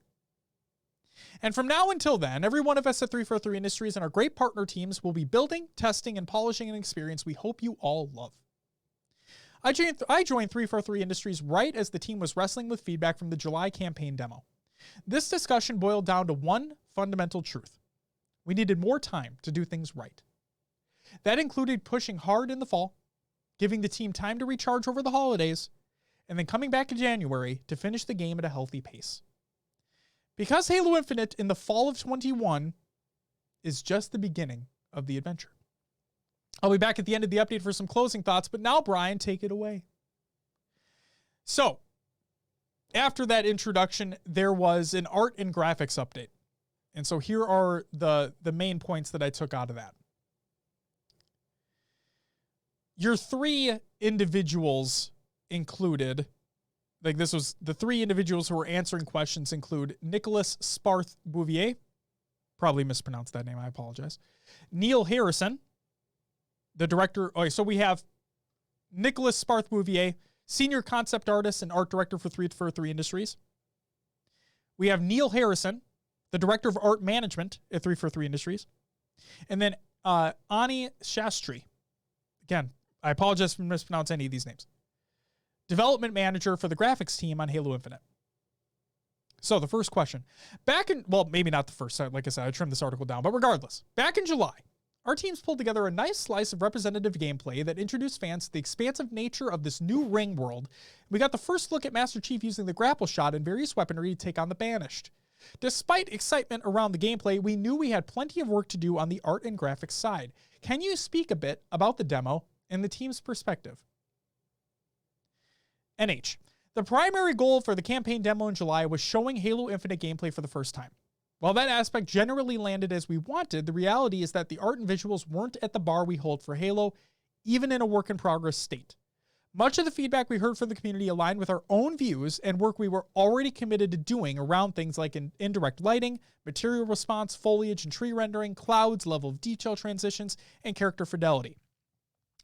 And from now until then, every one of us at 343 Industries and our great partner teams will be building, testing, and polishing an experience we hope you all love. I joined 343 Industries right as the team was wrestling with feedback from the July campaign demo. This discussion boiled down to one fundamental truth. We needed more time to do things right. That included pushing hard in the fall, giving the team time to recharge over the holidays, and then coming back in January to finish the game at a healthy pace. Because Halo Infinite in the fall of 21 is just the beginning of the adventure. I'll be back at the end of the update for some closing thoughts, but now, Brian, take it away. So, after that introduction, there was an art and graphics update. And so here are the main points that I took out of that. Your three individuals included, like this was the three individuals who were answering questions include Nicholas Sparth Bouvier, probably mispronounced that name, I apologize. Neil Harrison, the director. Okay, so we have Nicholas Sparth Bouvier, senior concept artist and art director for 343 Industries. We have Neil Harrison, the director of art management at 343 Industries. And then Ani Shastri. Again, I apologize for mispronouncing any of these names. Development manager for the graphics team on Halo Infinite. So the first question. Well, maybe not the first. Like I said, I trimmed this article down. But regardless, back in July, our teams pulled together a nice slice of representative gameplay that introduced fans to the expansive nature of this new ring world. We got the first look at Master Chief using the grapple shot and various weaponry to take on the Banished. Despite excitement around the gameplay, we knew we had plenty of work to do on the art and graphics side. Can you speak a bit about the demo and the team's perspective? NH. The primary goal for the campaign demo in July was showing Halo Infinite gameplay for the first time. While that aspect generally landed as we wanted, the reality is that the art and visuals weren't at the bar we hold for Halo, even in a work-in-progress state. Much of the feedback we heard from the community aligned with our own views and work we were already committed to doing around things like indirect lighting, material response, foliage and tree rendering, clouds, level of detail transitions, and character fidelity.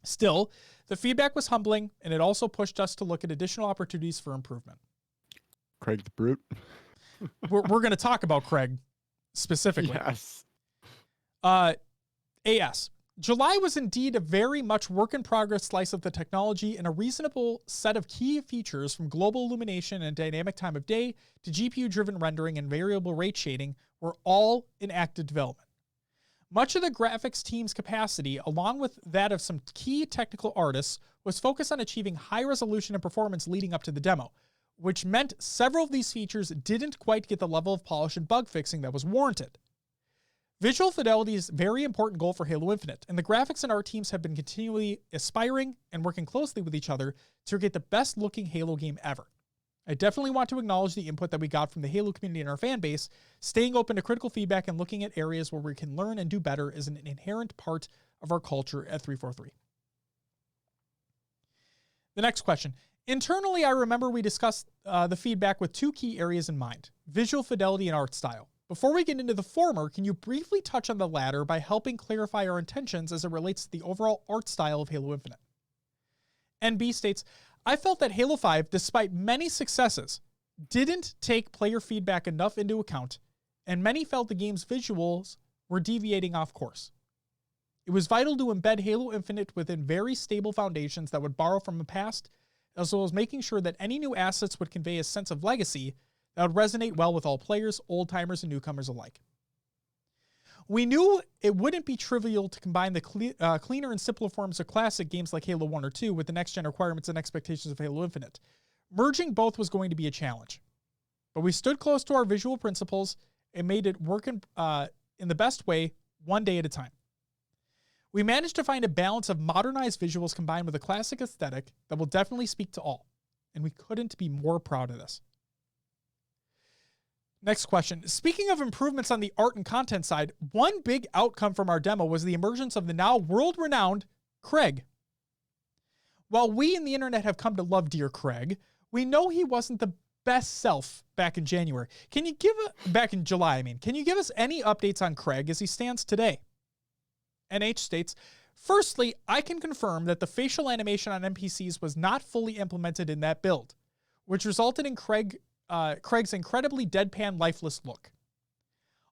Still, the feedback was humbling, and it also pushed us to look at additional opportunities for improvement. Craig the Brute. We're going to talk about Craig specifically. Yes. AS. July was indeed a very much work-in-progress slice of the technology, and a reasonable set of key features from global illumination and dynamic time of day to GPU-driven rendering and variable rate shading were all in active development. Much of the graphics team's capacity, along with that of some key technical artists, was focused on achieving high resolution and performance leading up to the demo, which meant several of these features didn't quite get the level of polish and bug fixing that was warranted. Visual fidelity is a very important goal for Halo Infinite, and the graphics and art teams have been continually aspiring and working closely with each other to get the best looking Halo game ever. I definitely want to acknowledge the input that we got from the Halo community and our fan base. Staying open to critical feedback and looking at areas where we can learn and do better is an inherent part of our culture at 343. The next question. Internally, I remember we discussed the feedback with two key areas in mind: visual fidelity and art style. Before we get into the former, can you briefly touch on the latter by helping clarify our intentions as it relates to the overall art style of Halo Infinite? NB states, I felt that Halo 5, despite many successes, didn't take player feedback enough into account, and many felt the game's visuals were deviating off course. It was vital to embed Halo Infinite within very stable foundations that would borrow from the past, as well as making sure that any new assets would convey a sense of legacy that would resonate well with all players, old-timers, and newcomers alike. We knew it wouldn't be trivial to combine the cleaner and simpler forms of classic games like Halo 1 or 2 with the next-gen requirements and expectations of Halo Infinite. Merging both was going to be a challenge. But we stood close to our visual principles and made it work in the best way, one day at a time. We managed to find a balance of modernized visuals combined with a classic aesthetic that will definitely speak to all, and we couldn't be more proud of this. Next question. Speaking of improvements on the art and content side, one big outcome from our demo was the emergence of the now world-renowned Craig. While we in the internet have come to love dear Craig, we know he wasn't the best self back in January. Back in July, Can you give us any updates on Craig as he stands today? NH states, firstly, I can confirm that the facial animation on NPCs was not fully implemented in that build, which resulted in Craig's incredibly deadpan, lifeless look.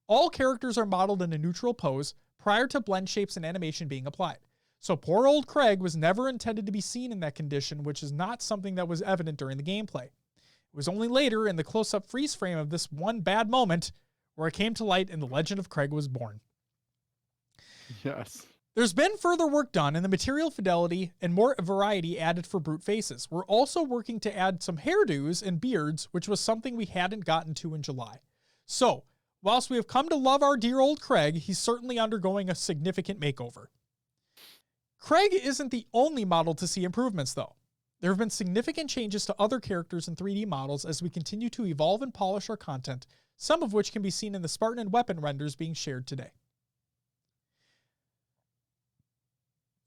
All characters are modeled in a neutral pose prior to blend shapes and animation being applied. So poor old Craig was never intended to be seen in that condition, which is not something that was evident during the gameplay. It was only later in the close-up freeze frame of this one bad moment where it came to light and the legend of Craig was born. Yes. There's been further work done in the material fidelity and more variety added for brute faces. We're also working to add some hairdos and beards, which was something we hadn't gotten to in July. So, whilst we have come to love our dear old Craig, he's certainly undergoing a significant makeover. Craig isn't the only model to see improvements, though. There have been significant changes to other characters and 3D models as we continue to evolve and polish our content, some of which can be seen in the Spartan and weapon renders being shared today.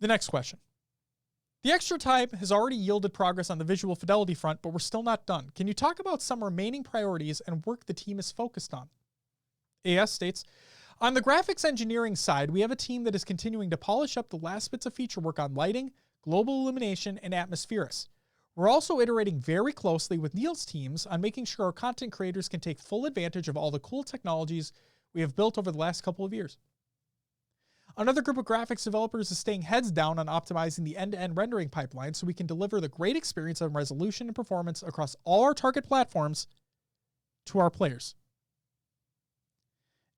The next question. The extra time has already yielded progress on the visual fidelity front, but we're still not done. Can you talk about some remaining priorities and work the team is focused on? AS states, on the graphics engineering side, we have a team that is continuing to polish up the last bits of feature work on lighting, global illumination, and atmospheres. We're also iterating very closely with Neil's teams on making sure our content creators can take full advantage of all the cool technologies we have built over the last couple of years. Another group of graphics developers is staying heads down on optimizing the end-to-end rendering pipeline so we can deliver the great experience of resolution and performance across all our target platforms to our players.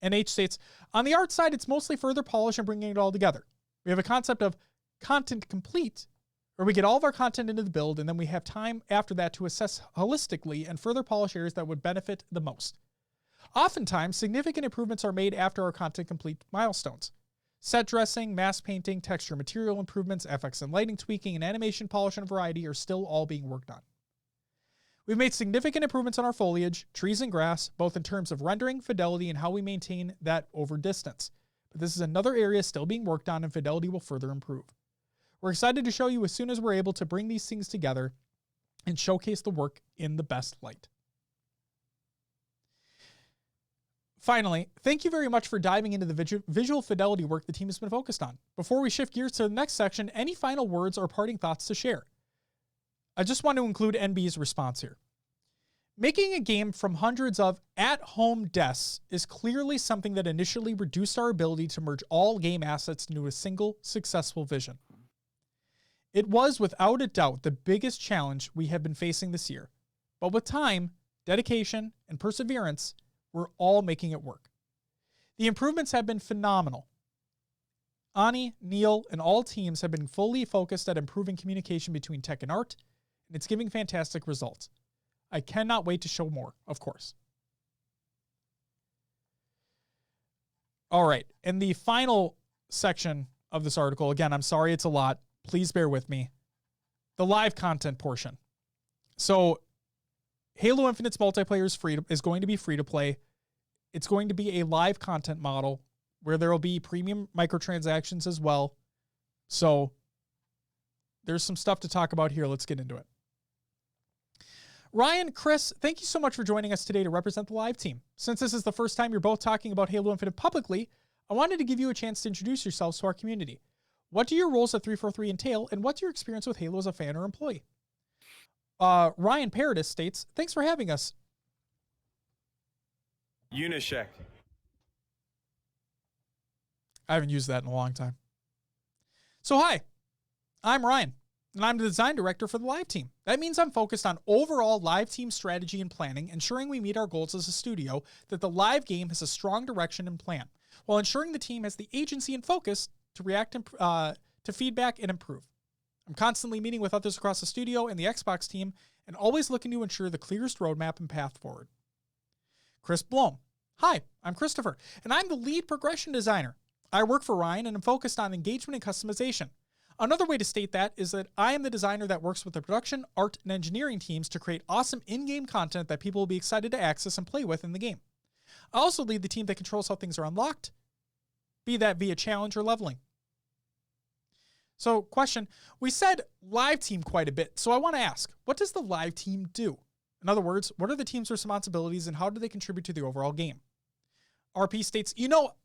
NH states, on the art side, it's mostly further polish and bringing it all together. We have a concept of content complete, where we get all of our content into the build, and then we have time after that to assess holistically and further polish areas that would benefit the most. Oftentimes, significant improvements are made after our content complete milestones. Set dressing, mask painting, texture material improvements, FX and lighting tweaking, and animation polish and variety are still all being worked on. We've made significant improvements on our foliage, trees, and grass, both in terms of rendering, fidelity, and how we maintain that over distance. But this is another area still being worked on, and fidelity will further improve. We're excited to show you as soon as we're able to bring these things together and showcase the work in the best light. Finally, thank you very much for diving into the visual fidelity work the team has been focused on. Before we shift gears to the next section, any final words or parting thoughts to share? I just want to include NB's response here. Making a game from hundreds of at-home deaths is clearly something that initially reduced our ability to merge all game assets into a single successful vision. It was without a doubt the biggest challenge we have been facing this year, but with time, dedication, and perseverance, we're all making it work. The improvements have been phenomenal. Ani, Neil, and all teams have been fully focused at improving communication between tech and art, and it's giving fantastic results. I cannot wait to show more, of course. All right, in the final section of this article, again, I'm sorry it's a lot. Please bear with me. The live content portion. So, Halo Infinite's multiplayer is going to be free to play. It's going to be a live content model where there will be premium microtransactions as well. So, there's some stuff to talk about here. Let's get into it. Ryan, Chris, thank you so much for joining us today to represent the live team. Since this is the first time you're both talking about Halo Infinite publicly, I wanted to give you a chance to introduce yourselves to our community. What do your roles at 343 entail, and what's your experience with Halo as a fan or employee? Ryan Paradis states, thanks for having us. Unicheck. I haven't used that in a long time. So hi, I'm Ryan, and I'm the design director for the live team. That means I'm focused on overall live team strategy and planning, ensuring we meet our goals as a studio, that the live game has a strong direction and plan, while ensuring the team has the agency and focus to react to feedback and improve. I'm constantly meeting with others across the studio and the Xbox team, and always looking to ensure the clearest roadmap and path forward. Chris Blom. Hi, I'm Christopher, and I'm the lead progression designer. I work for Ryan and am focused on engagement and customization. Another way to state that is that I am the designer that works with the production, art, and engineering teams to create awesome in-game content that people will be excited to access and play with in the game. I also lead the team that controls how things are unlocked, be that via challenge or leveling. So, question, we said live team quite a bit, so I want to ask, what does the live team do? In other words, what are the team's responsibilities and how do they contribute to the overall game? RP states,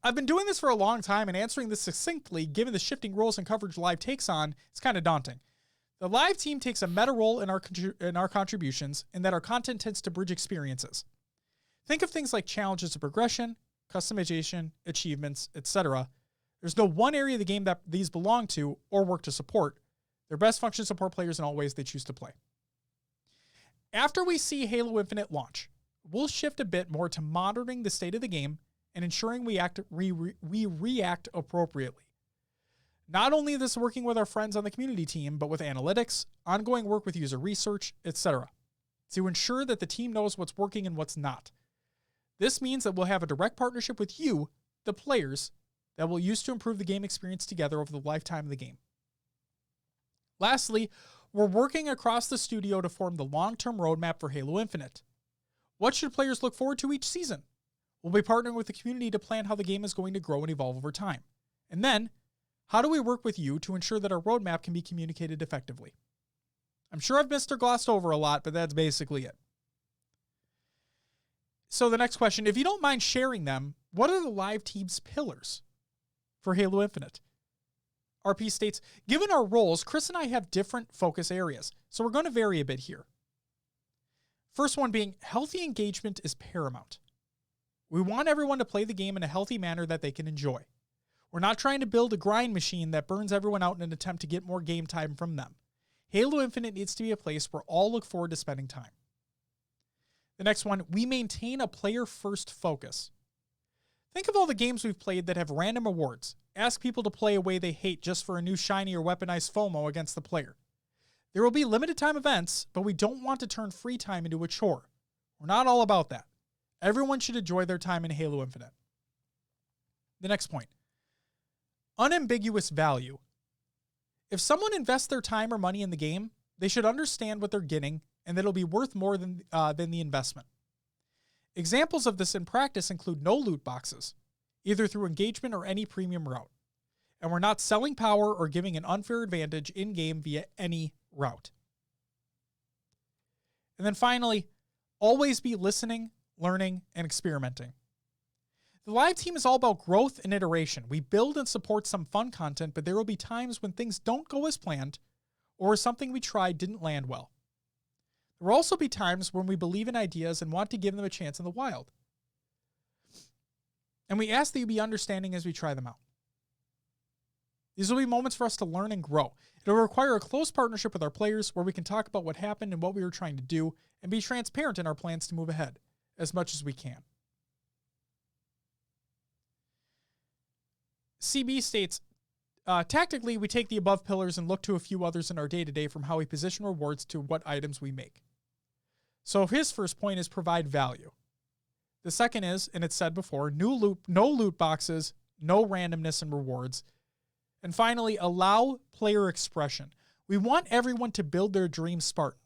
I've been doing this for a long time, and answering this succinctly, given the shifting roles and coverage live takes on, is kind of daunting. The live team takes a meta role in our contributions, in that our content tends to bridge experiences. Think of things like challenges of progression, customization, achievements, etc. There's no one area of the game that these belong to or work to support. They're best function support players in all ways they choose to play. After we see Halo Infinite launch, we'll shift a bit more to monitoring the state of the game and ensuring we react appropriately. Not only is this working with our friends on the community team, but with analytics, ongoing work with user research, etc., to ensure that the team knows what's working and what's not. This means that we'll have a direct partnership with you, the players, that we'll use to improve the game experience together over the lifetime of the game. Lastly, we're working across the studio to form the long-term roadmap for Halo Infinite. What should players look forward to each season? We'll be partnering with the community to plan how the game is going to grow and evolve over time. And then, how do we work with you to ensure that our roadmap can be communicated effectively? I'm sure I've missed or glossed over a lot, but that's basically it. So the next question, if you don't mind sharing them, what are the live team's pillars for Halo Infinite? RP states, given our roles, Chris and I have different focus areas, so we're going to vary a bit here. First one being, healthy engagement is paramount. We want everyone to play the game in a healthy manner that they can enjoy. We're not trying to build a grind machine that burns everyone out in an attempt to get more game time from them. Halo Infinite needs to be a place where all look forward to spending time. The next one, we maintain a player-first focus. Think of all the games we've played that have random awards. Ask people to play a way they hate just for a new shiny or weaponized FOMO against the player. There will be limited time events, but we don't want to turn free time into a chore. We're not all about that. Everyone should enjoy their time in Halo Infinite. The next point, unambiguous value. If someone invests their time or money in the game, they should understand what they're getting and that it'll be worth more than the investment. Examples of this in practice include no loot boxes, either through engagement or any premium route. And we're not selling power or giving an unfair advantage in-game via any route. And then finally, always be listening, learning, and experimenting. The live team is all about growth and iteration. We build and support some fun content, but there will be times when things don't go as planned or something we tried didn't land well. There will also be times when we believe in ideas and want to give them a chance in the wild. And we ask that you be understanding as we try them out. These will be moments for us to learn and grow. It will require a close partnership with our players where we can talk about what happened and what we were trying to do and be transparent in our plans to move ahead as much as we can. CB states, tactically, we take the above pillars and look to a few others in our day-to-day from how we position rewards to what items we make. So his first point is provide value. The second is, and it's said before, no loot boxes, no randomness in rewards. And finally, allow player expression. We want everyone to build their dream Spartan.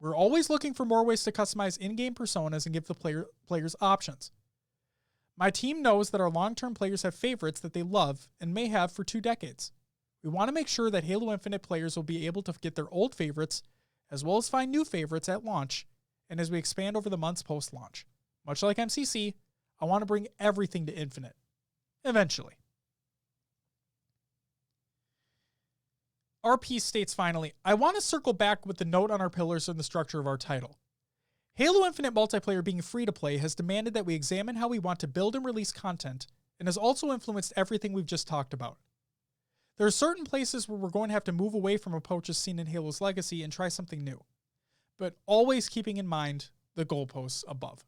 We're always looking for more ways to customize in-game personas and give the players options. My team knows that our long-term players have favorites that they love and may have for 2 decades. We want to make sure that Halo Infinite players will be able to get their old favorites, as well as find new favorites at launch, and as we expand over the months post-launch. Much like MCC, I want to bring everything to Infinite. Eventually. RP states finally, I want to circle back with the note on our pillars and the structure of our title. Halo Infinite multiplayer being free to play has demanded that we examine how we want to build and release content, and has also influenced everything we've just talked about. There are certain places where we're going to have to move away from approaches seen in Halo's legacy and try something new, but always keeping in mind the goalposts above.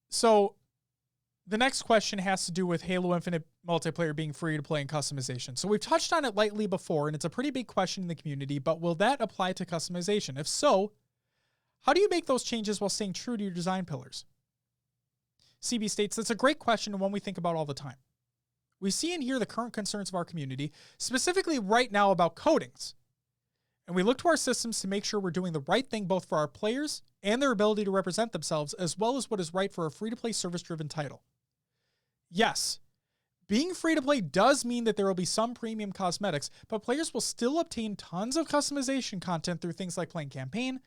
So, the next question has to do with Halo Infinite multiplayer being free to play and customization. So we've touched on it lightly before, and it's a pretty big question in the community, but will that apply to customization? If so, how do you make those changes while staying true to your design pillars? CB states, that's a great question and one we think about all the time. We see and hear the current concerns of our community, specifically right now about codings. And we look to our systems to make sure we're doing the right thing both for our players and their ability to represent themselves, as well as what is right for a free-to-play service-driven title. Yes, being free-to-play does mean that there will be some premium cosmetics, but players will still obtain tons of customization content through things like playing campaign,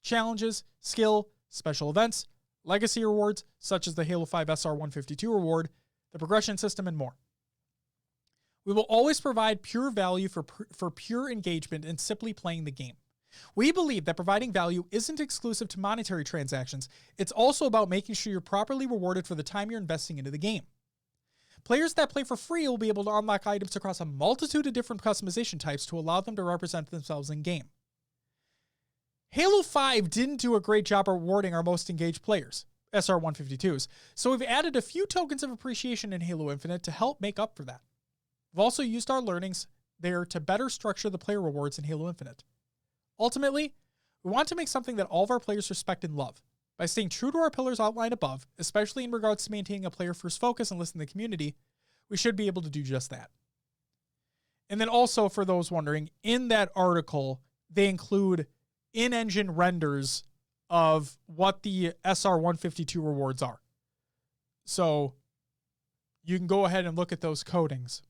challenges, skill, special events, legacy rewards, such as the Halo 5 SR-152 reward, the progression system, and more. We will always provide pure value for pure engagement in simply playing the game. We believe that providing value isn't exclusive to monetary transactions. It's also about making sure you're properly rewarded for the time you're investing into the game. Players that play for free will be able to unlock items across a multitude of different customization types to allow them to represent themselves in-game. Halo 5 didn't do a great job rewarding our most engaged players, SR-152s, so we've added a few tokens of appreciation in Halo Infinite to help make up for that. We've also used our learnings there to better structure the player rewards in Halo Infinite. Ultimately, we want to make something that all of our players respect and love. By staying true to our pillars outlined above, especially in regards to maintaining a player-first focus and listening to the community, we should be able to do just that. And then also, for those wondering, in that article, they include in-engine renders of what the SR-152 rewards are. So you can go ahead and look at those codings.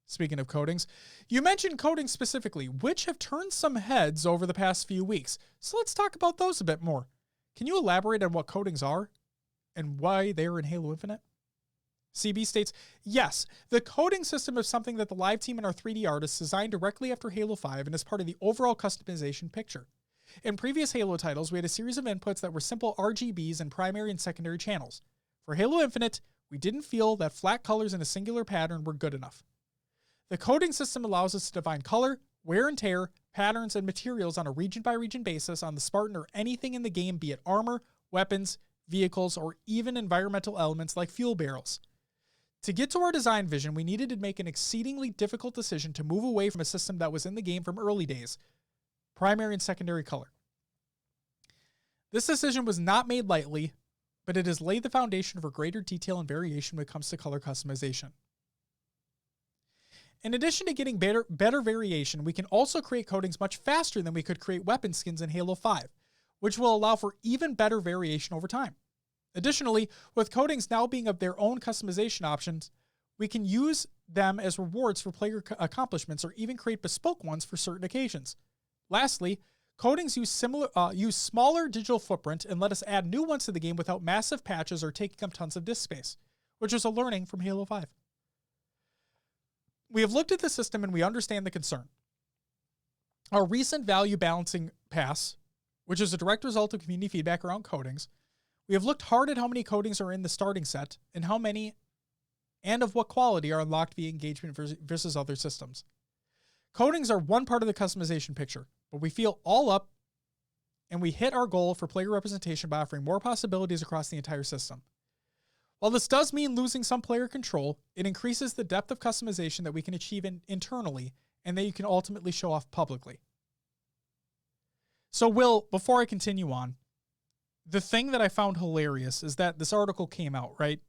Speaking of codings, you mentioned codings specifically, which have turned some heads over the past few weeks. So let's talk about those a bit more. Can you elaborate on what codings are and why they're in Halo Infinite? CB states, yes, the coding system is something that the live team and our 3D artists designed directly after Halo 5 and is part of the overall customization picture. In previous Halo titles, we had a series of inputs that were simple RGBs and primary and secondary channels. For Halo Infinite, we didn't feel that flat colors in a singular pattern were good enough. The coding system allows us to define color, wear and tear, patterns, and materials on a region-by-region basis on the Spartan or anything in the game, be it armor, weapons, vehicles, or even environmental elements like fuel barrels. To get to our design vision, we needed to make an exceedingly difficult decision to move away from a system that was in the game from early days, primary and secondary color. This decision was not made lightly, but it has laid the foundation for greater detail and variation when it comes to color customization. In addition to getting better variation, we can also create coatings much faster than we could create weapon skins in Halo 5, which will allow for even better variation over time. Additionally, with coatings now being of their own customization options, we can use them as rewards for player accomplishments or even create bespoke ones for certain occasions. Lastly, Coatings use smaller digital footprint and let us add new ones to the game without massive patches or taking up tons of disk space, which is a learning from Halo 5. We have looked at the system and we understand the concern. Our recent value balancing pass, which is a direct result of community feedback around coatings, we have looked hard at how many coatings are in the starting set and how many and of what quality are unlocked via engagement versus other systems. Coatings are one part of the customization picture, but we feel all up and we hit our goal for player representation by offering more possibilities across the entire system. While this does mean losing some player control, it increases the depth of customization that we can achieve internally and that you can ultimately show off publicly. So Will, before I continue on, the thing that I found hilarious is that this article came out, right?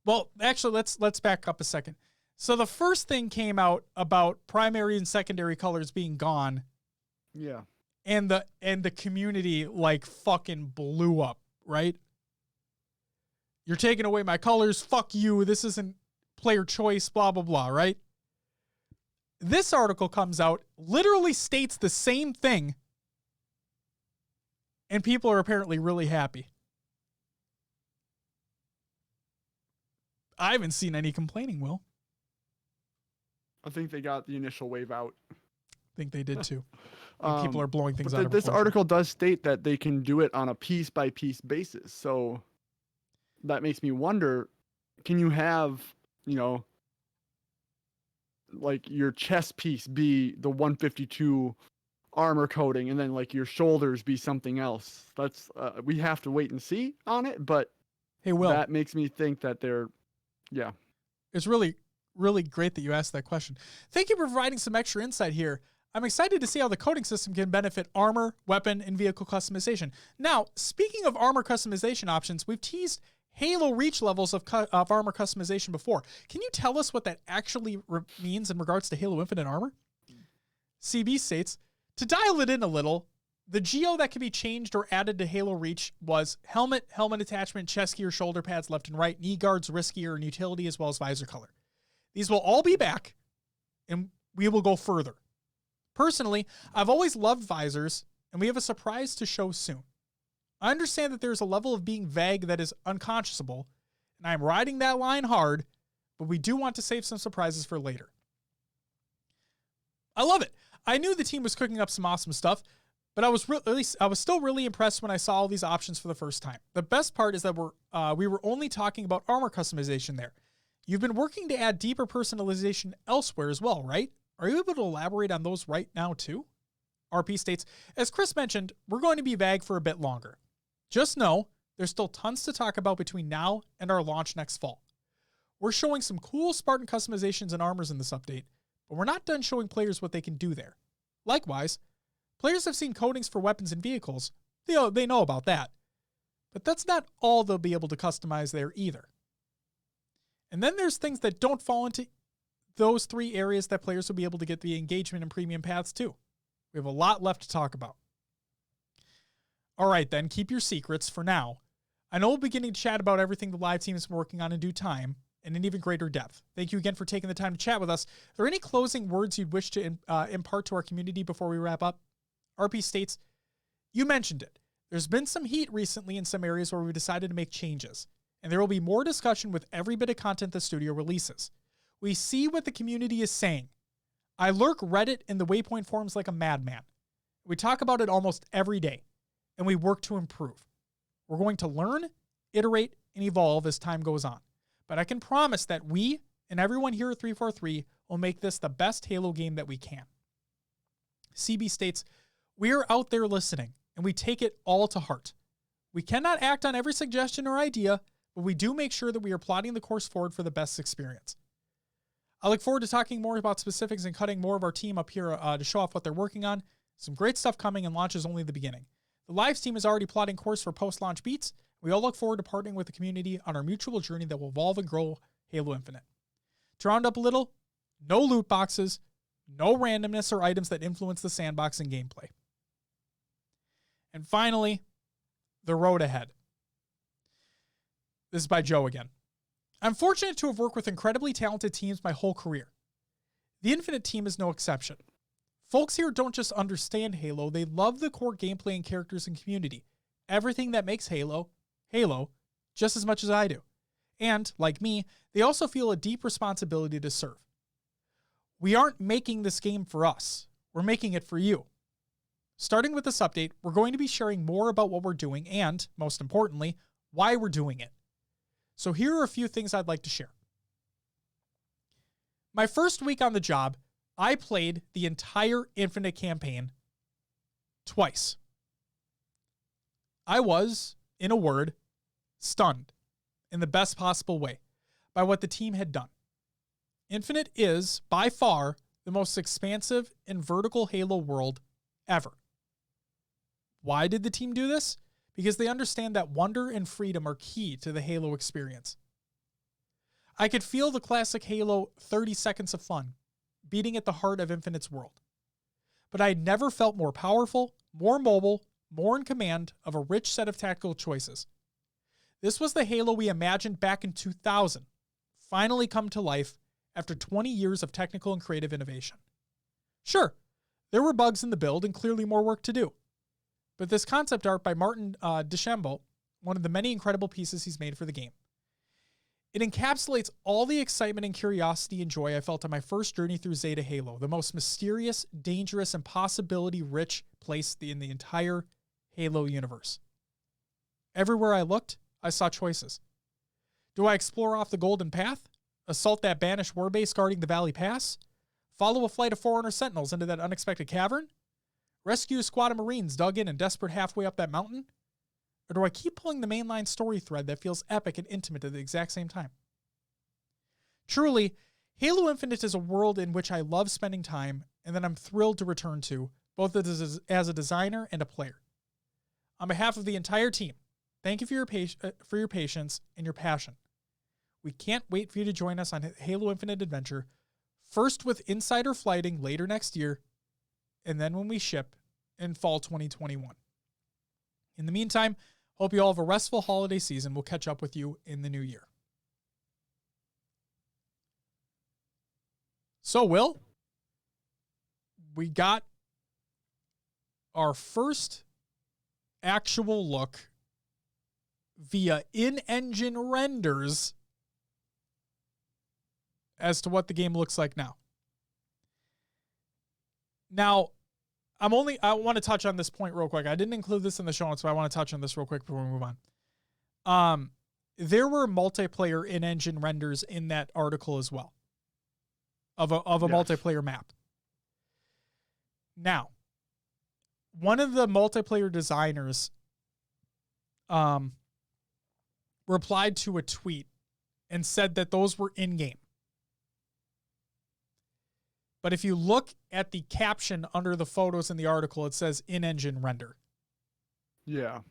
Well, actually, let's back up a second. So the first thing came out about primary and secondary colors being gone. Yeah. And the community like fucking blew up, right? You're taking away my colors, fuck you, this isn't player choice, blah, blah, blah, right? This article comes out, literally states the same thing, and people are apparently really happy. I haven't seen any complaining, Will. I think they got the initial wave out. I think they did too. People are blowing things out of this proportion. article does state that they can do it on a piece-by-piece basis. So that makes me wonder, can you have, like your chest piece be the 152 armor coating and then like your shoulders be something else? That's we have to wait and see on it, but hey, Will, that makes me think that it's really, really great that you asked that question. Thank you for providing some extra insight here. I'm excited to see how the coating system can benefit armor, weapon, and vehicle customization. Now, speaking of armor customization options, we've teased Halo Reach levels of armor customization before. Can you tell us what that actually means in regards to Halo Infinite armor? CB states, to dial it in a little, the geo that can be changed or added to Halo Reach was helmet attachment, chest gear, shoulder pads left and right, knee guards, wrist gear, and utility, as well as visor color. These will all be back, and we will go further. Personally, I've always loved visors, and we have a surprise to show soon. I understand that there's a level of being vague that is unconscionable, and I'm riding that line hard, but we do want to save some surprises for later. I love it. I knew the team was cooking up some awesome stuff, but I was still really impressed when I saw all these options for the first time. The best part is that we were only talking about armor customization there. You've been working to add deeper personalization elsewhere as well, right? Are you able to elaborate on those right now too? RP states, as Chris mentioned, we're going to be vague for a bit longer. Just know there's still tons to talk about between now and our launch next fall. We're showing some cool Spartan customizations and armors in this update, but we're not done showing players what they can do there. Likewise, players have seen coatings for weapons and vehicles. They know about that. But that's not all they'll be able to customize there either. And then there's things that don't fall into those three areas that players will be able to get the engagement and premium paths too. We have a lot left to talk about. All right, then, keep your secrets for now. I know we'll be getting to chat about everything the live team is working on in due time and in even greater depth. Thank you again for taking the time to chat with us. Are there any closing words you'd wish to impart to our community before we wrap up? RP states, you mentioned it. There's been some heat recently in some areas where we've decided to make changes, and there will be more discussion with every bit of content the studio releases. We see what the community is saying. I lurk Reddit and the Waypoint forums like a madman. We talk about it almost every day, and we work to improve. We're going to learn, iterate, and evolve as time goes on. But I can promise that we and everyone here at 343 will make this the best Halo game that we can. CB states, we are out there listening, and we take it all to heart. We cannot act on every suggestion or idea, but we do make sure that we are plotting the course forward for the best experience. I look forward to talking more about specifics and cutting more of our team up here to show off what they're working on. Some great stuff coming, and launch is only the beginning. The Lives team is already plotting course for post-launch beats. We all look forward to partnering with the community on our mutual journey that will evolve and grow Halo Infinite. To round up a little, no loot boxes, no randomness or items that influence the sandbox and gameplay. And finally, the road ahead. This is by Joe again. I'm fortunate to have worked with incredibly talented teams my whole career. The Infinite team is no exception. Folks here don't just understand Halo, they love the core gameplay and characters and community. Everything that makes Halo, Halo, just as much as I do. And, like me, they also feel a deep responsibility to serve. We aren't making this game for us. We're making it for you. Starting with this update, we're going to be sharing more about what we're doing and, most importantly, why we're doing it. So here are a few things I'd like to share. My first week on the job, I played the entire Infinite campaign twice. I was, in a word, stunned in the best possible way by what the team had done. Infinite is, by far, the most expansive and vertical Halo world ever. Why did the team do this? Because they understand that wonder and freedom are key to the Halo experience. I could feel the classic Halo 30 seconds of fun beating at the heart of Infinite's world. But I had never felt more powerful, more mobile, more in command of a rich set of tactical choices. This was the Halo we imagined back in 2000, finally come to life after 20 years of technical and creative innovation. Sure, there were bugs in the build and clearly more work to do. But this concept art by Martin Deschambault, one of the many incredible pieces he's made for the game. It encapsulates all the excitement and curiosity and joy I felt on my first journey through Zeta Halo, the most mysterious, dangerous, and possibility-rich place in the entire Halo universe. Everywhere I looked, I saw choices. Do I explore off the Golden Path? Assault that banished warbase guarding the Valley Pass? Follow a flight of Forerunner Sentinels into that unexpected cavern? Rescue a squad of Marines dug in and desperate halfway up that mountain? Or do I keep pulling the mainline story thread that feels epic and intimate at the exact same time? Truly, Halo Infinite is a world in which I love spending time and that I'm thrilled to return to, both as a designer and a player. On behalf of the entire team, thank you for your patience and your passion. We can't wait for you to join us on Halo Infinite Adventure, first with Insider Flighting later next year, and then when we ship in fall 2021. In the meantime, hope you all have a restful holiday season. We'll catch up with you in the new year. So, Will, we got our first actual look via in-engine renders as to what the game looks like now. Now, I want to touch on this point real quick. I didn't include this in the show notes, so I want to touch on this real quick before we move on. There were multiplayer in-engine renders in that article as well of a yes. multiplayer map. Now, one of the multiplayer designers replied to a tweet and said that those were in-game. But if you look at the caption under the photos in the article, it says in-engine render. Yeah.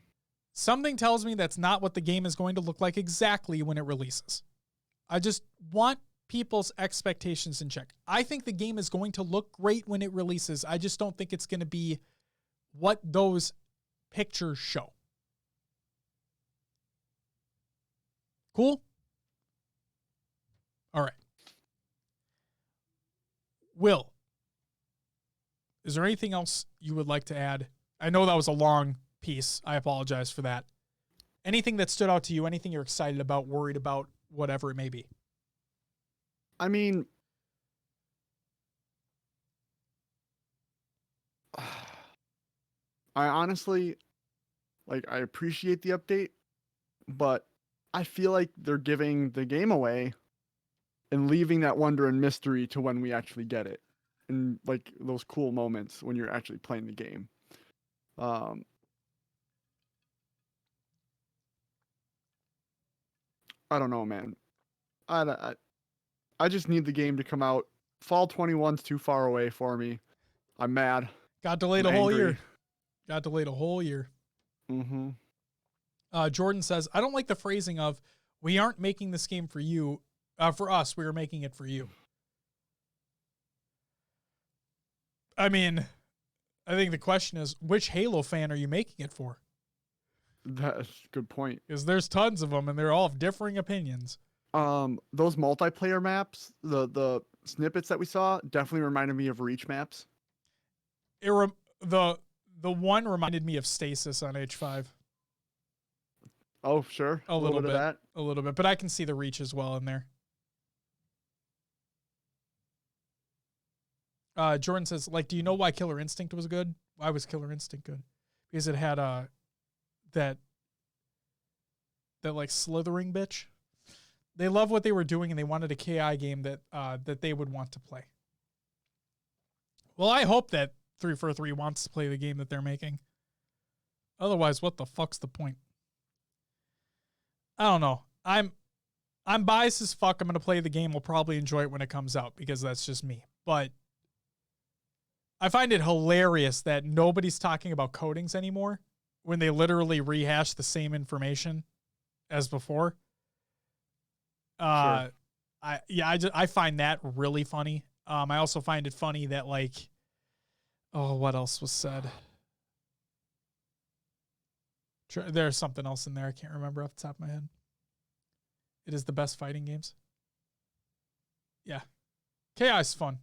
Something tells me that's not what the game is going to look like exactly when it releases. I just want people's expectations in check. I think the game is going to look great when it releases. I just don't think it's going to be what those pictures show. Cool? All right. Will, is there anything else you would like to add? I know that was a long piece. I apologize for that. Anything that stood out to you, anything you're excited about, worried about, whatever it may be? I mean, I honestly, I appreciate the update, but I feel like they're giving the game away and leaving that wonder and mystery to when we actually get it. And those cool moments when you're actually playing the game. I don't know, man. I just need the game to come out. Fall 21's too far away for me. I'm mad. Got delayed a whole year. Got delayed a whole year. Mm-hmm. Jordan says, I don't like the phrasing of, we aren't making this game for you. For us, we are making it for you. I mean, I think the question is, which Halo fan are you making it for? That's a good point. Because there's tons of them, and they're all of differing opinions. Those multiplayer maps, the snippets that we saw, definitely reminded me of Reach maps. the one reminded me of Stasis on H5. Oh, sure. A little bit of that. A little bit, but I can see the reach as well in there. Jordan says, like, do you know why Killer Instinct was good? Why was Killer Instinct good? Because it had that like slithering bitch. They love what they were doing, and they wanted a KI game that they would want to play. Well, I hope that 343 wants to play the game that they're making. Otherwise, what the fuck's the point? I don't know. I'm biased as fuck. I'm gonna play the game. We'll probably enjoy it when it comes out because that's just me. But I find it hilarious that nobody's talking about coatings anymore when they literally rehash the same information as before. Sure. I find that really funny. I also find it funny that, like, oh, what else was said? There's something else in there. I can't remember off the top of my head. It is the best fighting games. Yeah. KI is fun.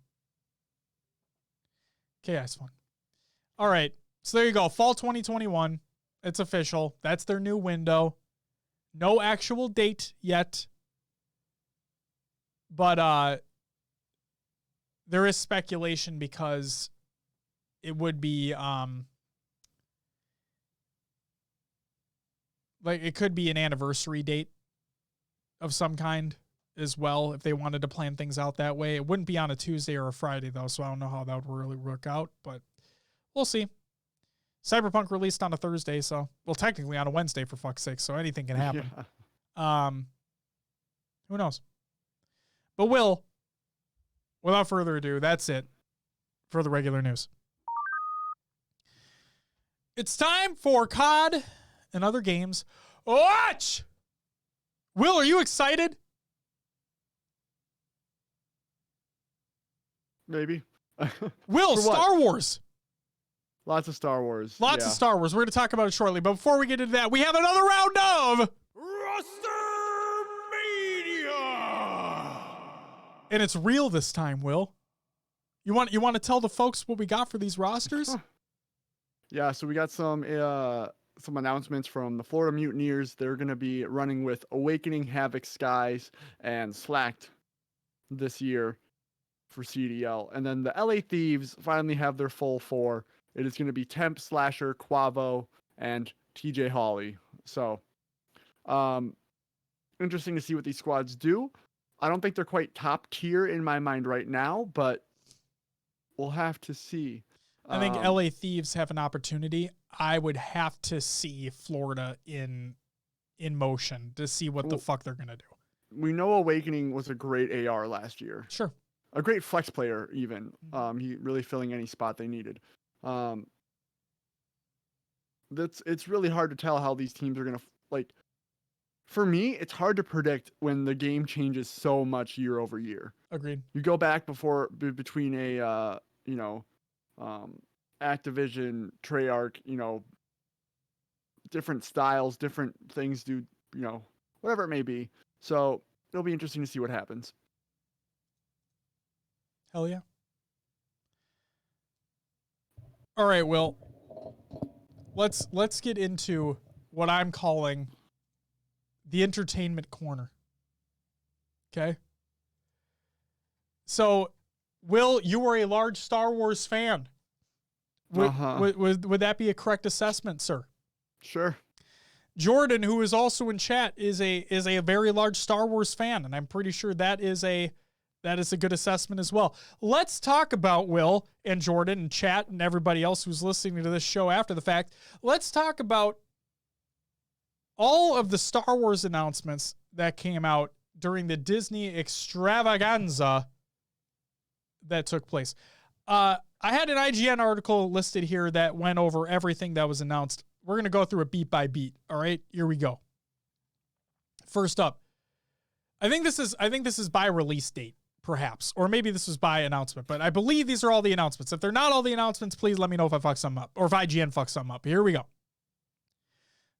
KI is fun. All right. So there you go. Fall 2021. It's official. That's their new window. No actual date yet. But there is speculation because it would be like it could be an anniversary date of some kind as well if they wanted to plan things out that way. It wouldn't be on a Tuesday or a Friday though, so I don't know how that would really work out, but we'll see. Cyberpunk released on a Thursday, so well technically on a Wednesday for fuck's sake, so anything can happen. Yeah. Who knows? But without further ado, that's it for the regular news. It's time for COD and other games. Watch! Will, are you excited? Maybe. Will, Star Wars. Lots of Star Wars. Lots of Star Wars. We're going to talk about it shortly. But before we get into that, we have another round of Roster Mania. And it's real this time, Will. You want to tell the folks what we got for these rosters? Yeah, so we got some announcements from the Florida Mutineers. They're going to be running with Awakening, Havoc, Skies, and Slacked this year for CDL. And then the LA Thieves finally have their full four. It is going to be Temp, Slasher, Quavo, and TJ Hawley. So, interesting to see what these squads do. I don't think they're quite top tier in my mind right now, but we'll have to see. I think LA Thieves have an opportunity. I would have to see Florida in motion to see what the fuck they're going to do. We know Awakening was a great AR last year. Sure. A great flex player even. He really filling any spot they needed. It's really hard to tell how these teams are going to like. For me, it's hard to predict when the game changes so much year over year. Agreed. You go back between a Activision, Treyarch, different styles, different things do, whatever it may be. So it'll be interesting to see what happens. Hell yeah. All right, Will. Let's get into what I'm calling the entertainment corner. Okay? So, Will, you are a large Star Wars fan. Would that be a correct assessment, sir? Sure. Jordan, who is also in chat, is a very large Star Wars fan, and I'm pretty sure that is a good assessment as well. Let's talk about Will and Jordan and chat and everybody else who's listening to this show after the fact. Let's talk about all of the Star Wars announcements that came out during the Disney extravaganza that took place. I had an IGN article listed here that went over everything that was announced. We're going to go through it beat by beat. All right, here we go. First up, I think this is by release date, perhaps, or maybe this was by announcement, but I believe these are all the announcements. If they're not all the announcements, please let me know if I fuck something up or if IGN fucks something up. Here we go.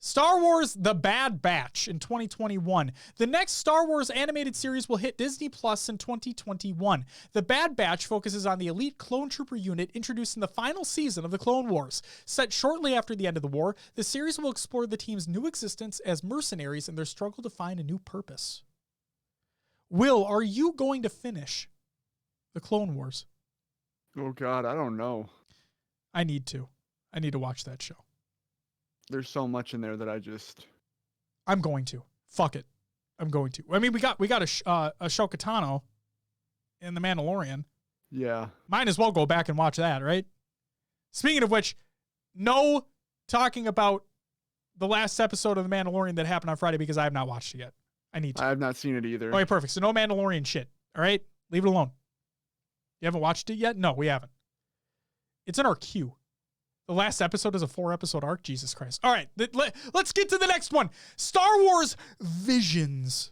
Star Wars The Bad Batch in 2021. The next Star Wars animated series will hit Disney Plus in 2021. The Bad Batch focuses on the elite clone trooper unit introduced in the final season of the Clone Wars. Set shortly after the end of the war, the series will explore the team's new existence as mercenaries and their struggle to find a new purpose. Will, are you going to finish the Clone Wars? Oh, God, I don't know. I need to. I need to watch that show. There's so much in there that I'm going to. Fuck it. I'm going to. I mean, we got a Ahsoka Tano in The Mandalorian. Yeah. Might as well go back and watch that, right? Speaking of which, no talking about the last episode of The Mandalorian that happened on Friday because I have not watched it yet. I need to. I have not seen it either. Okay, perfect. So no Mandalorian shit. All right? Leave it alone. You haven't watched it yet? No, we haven't. It's in our queue. The last episode is a 4-episode arc. Jesus Christ. All right, let's get to the next one. Star Wars Visions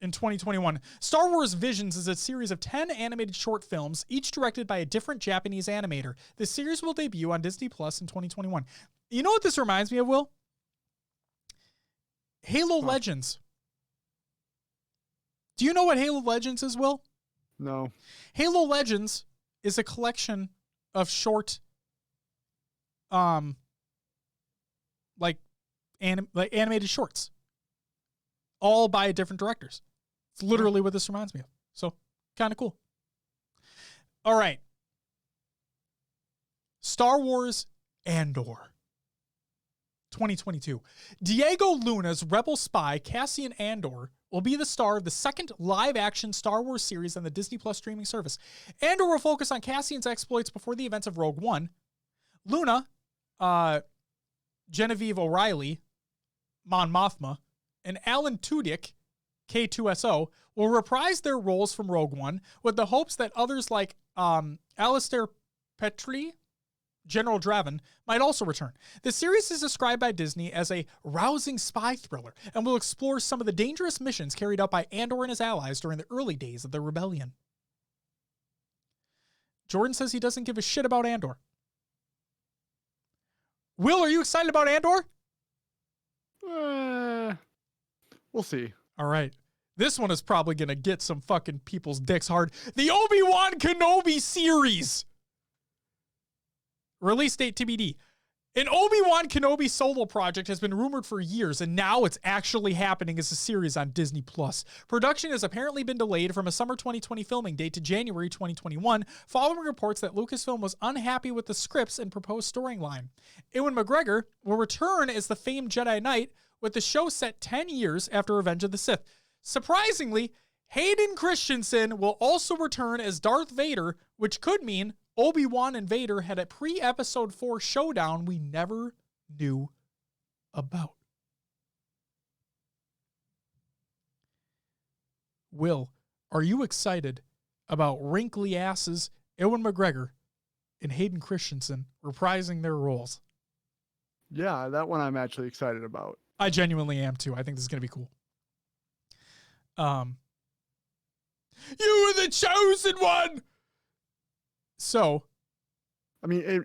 in 2021. Star Wars Visions is a series of 10 animated short films, each directed by a different Japanese animator. The series will debut on Disney Plus in 2021. You know what this reminds me of, Will? Halo Legends. Do you know what Halo Legends is, Will? No. Halo Legends is a collection of short animated shorts, all by different directors. It's literally what this reminds me of. So kind of cool. All right. Star Wars Andor 2022. Diego Luna's rebel spy Cassian Andor will be the star of the second live-action Star Wars series on the Disney Plus streaming service. Andor will focus on Cassian's exploits before the events of Rogue One. Luna, Genevieve O'Reilly, Mon Mothma, and Alan Tudyk, K2SO, will reprise their roles from Rogue One with the hopes that others like Alistair Petrie, General Draven, might also return. The series is described by Disney as a rousing spy thriller and will explore some of the dangerous missions carried out by Andor and his allies during the early days of the rebellion. Jordan says he doesn't give a shit about Andor. Will, are you excited about Andor? We'll see. All right. This one is probably going to get some fucking people's dicks hard. The Obi-Wan Kenobi series. Release date TBD. An Obi-Wan Kenobi solo project has been rumored for years, and now it's actually happening as a series on Disney+. Production has apparently been delayed from a summer 2020 filming date to January 2021, following reports that Lucasfilm was unhappy with the scripts and proposed storyline. Ewan McGregor will return as the famed Jedi Knight, with the show set 10 years after Revenge of the Sith. Surprisingly, Hayden Christensen will also return as Darth Vader, which could mean Obi-Wan and Vader had a pre-episode 4 showdown we never knew about. Will, are you excited about wrinkly asses Ewan McGregor and Hayden Christensen reprising their roles? Yeah, that one I'm actually excited about. I genuinely am too. I think this is going to be cool. You were the chosen one! So, I mean,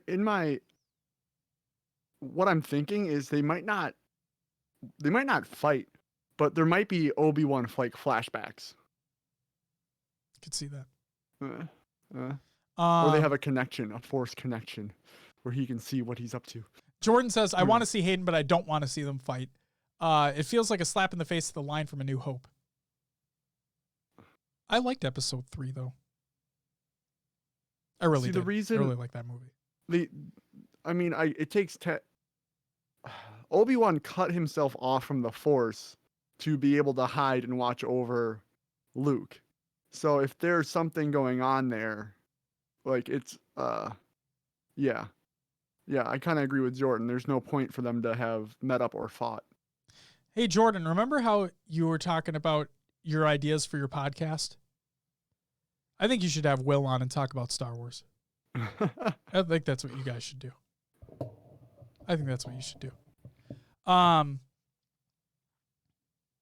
what I'm thinking is they might not fight, but there might be Obi-Wan like flashbacks. I could see that. Or they have a connection, a force connection, where he can see what he's up to. Jordan says, I want to see Hayden, but I don't want to see them fight. It feels like a slap in the face to the line from A New Hope. I liked episode 3, though. I really did. I really like that movie. It takes Obi-Wan cut himself off from the Force to be able to hide and watch over Luke. So if there's something going on there, like it's yeah, I kind of agree with Jordan. There's no point for them to have met up or fought. Hey Jordan, remember how you were talking about your ideas for your podcast? I think you should have Will on and talk about Star Wars. I think that's what you guys should do.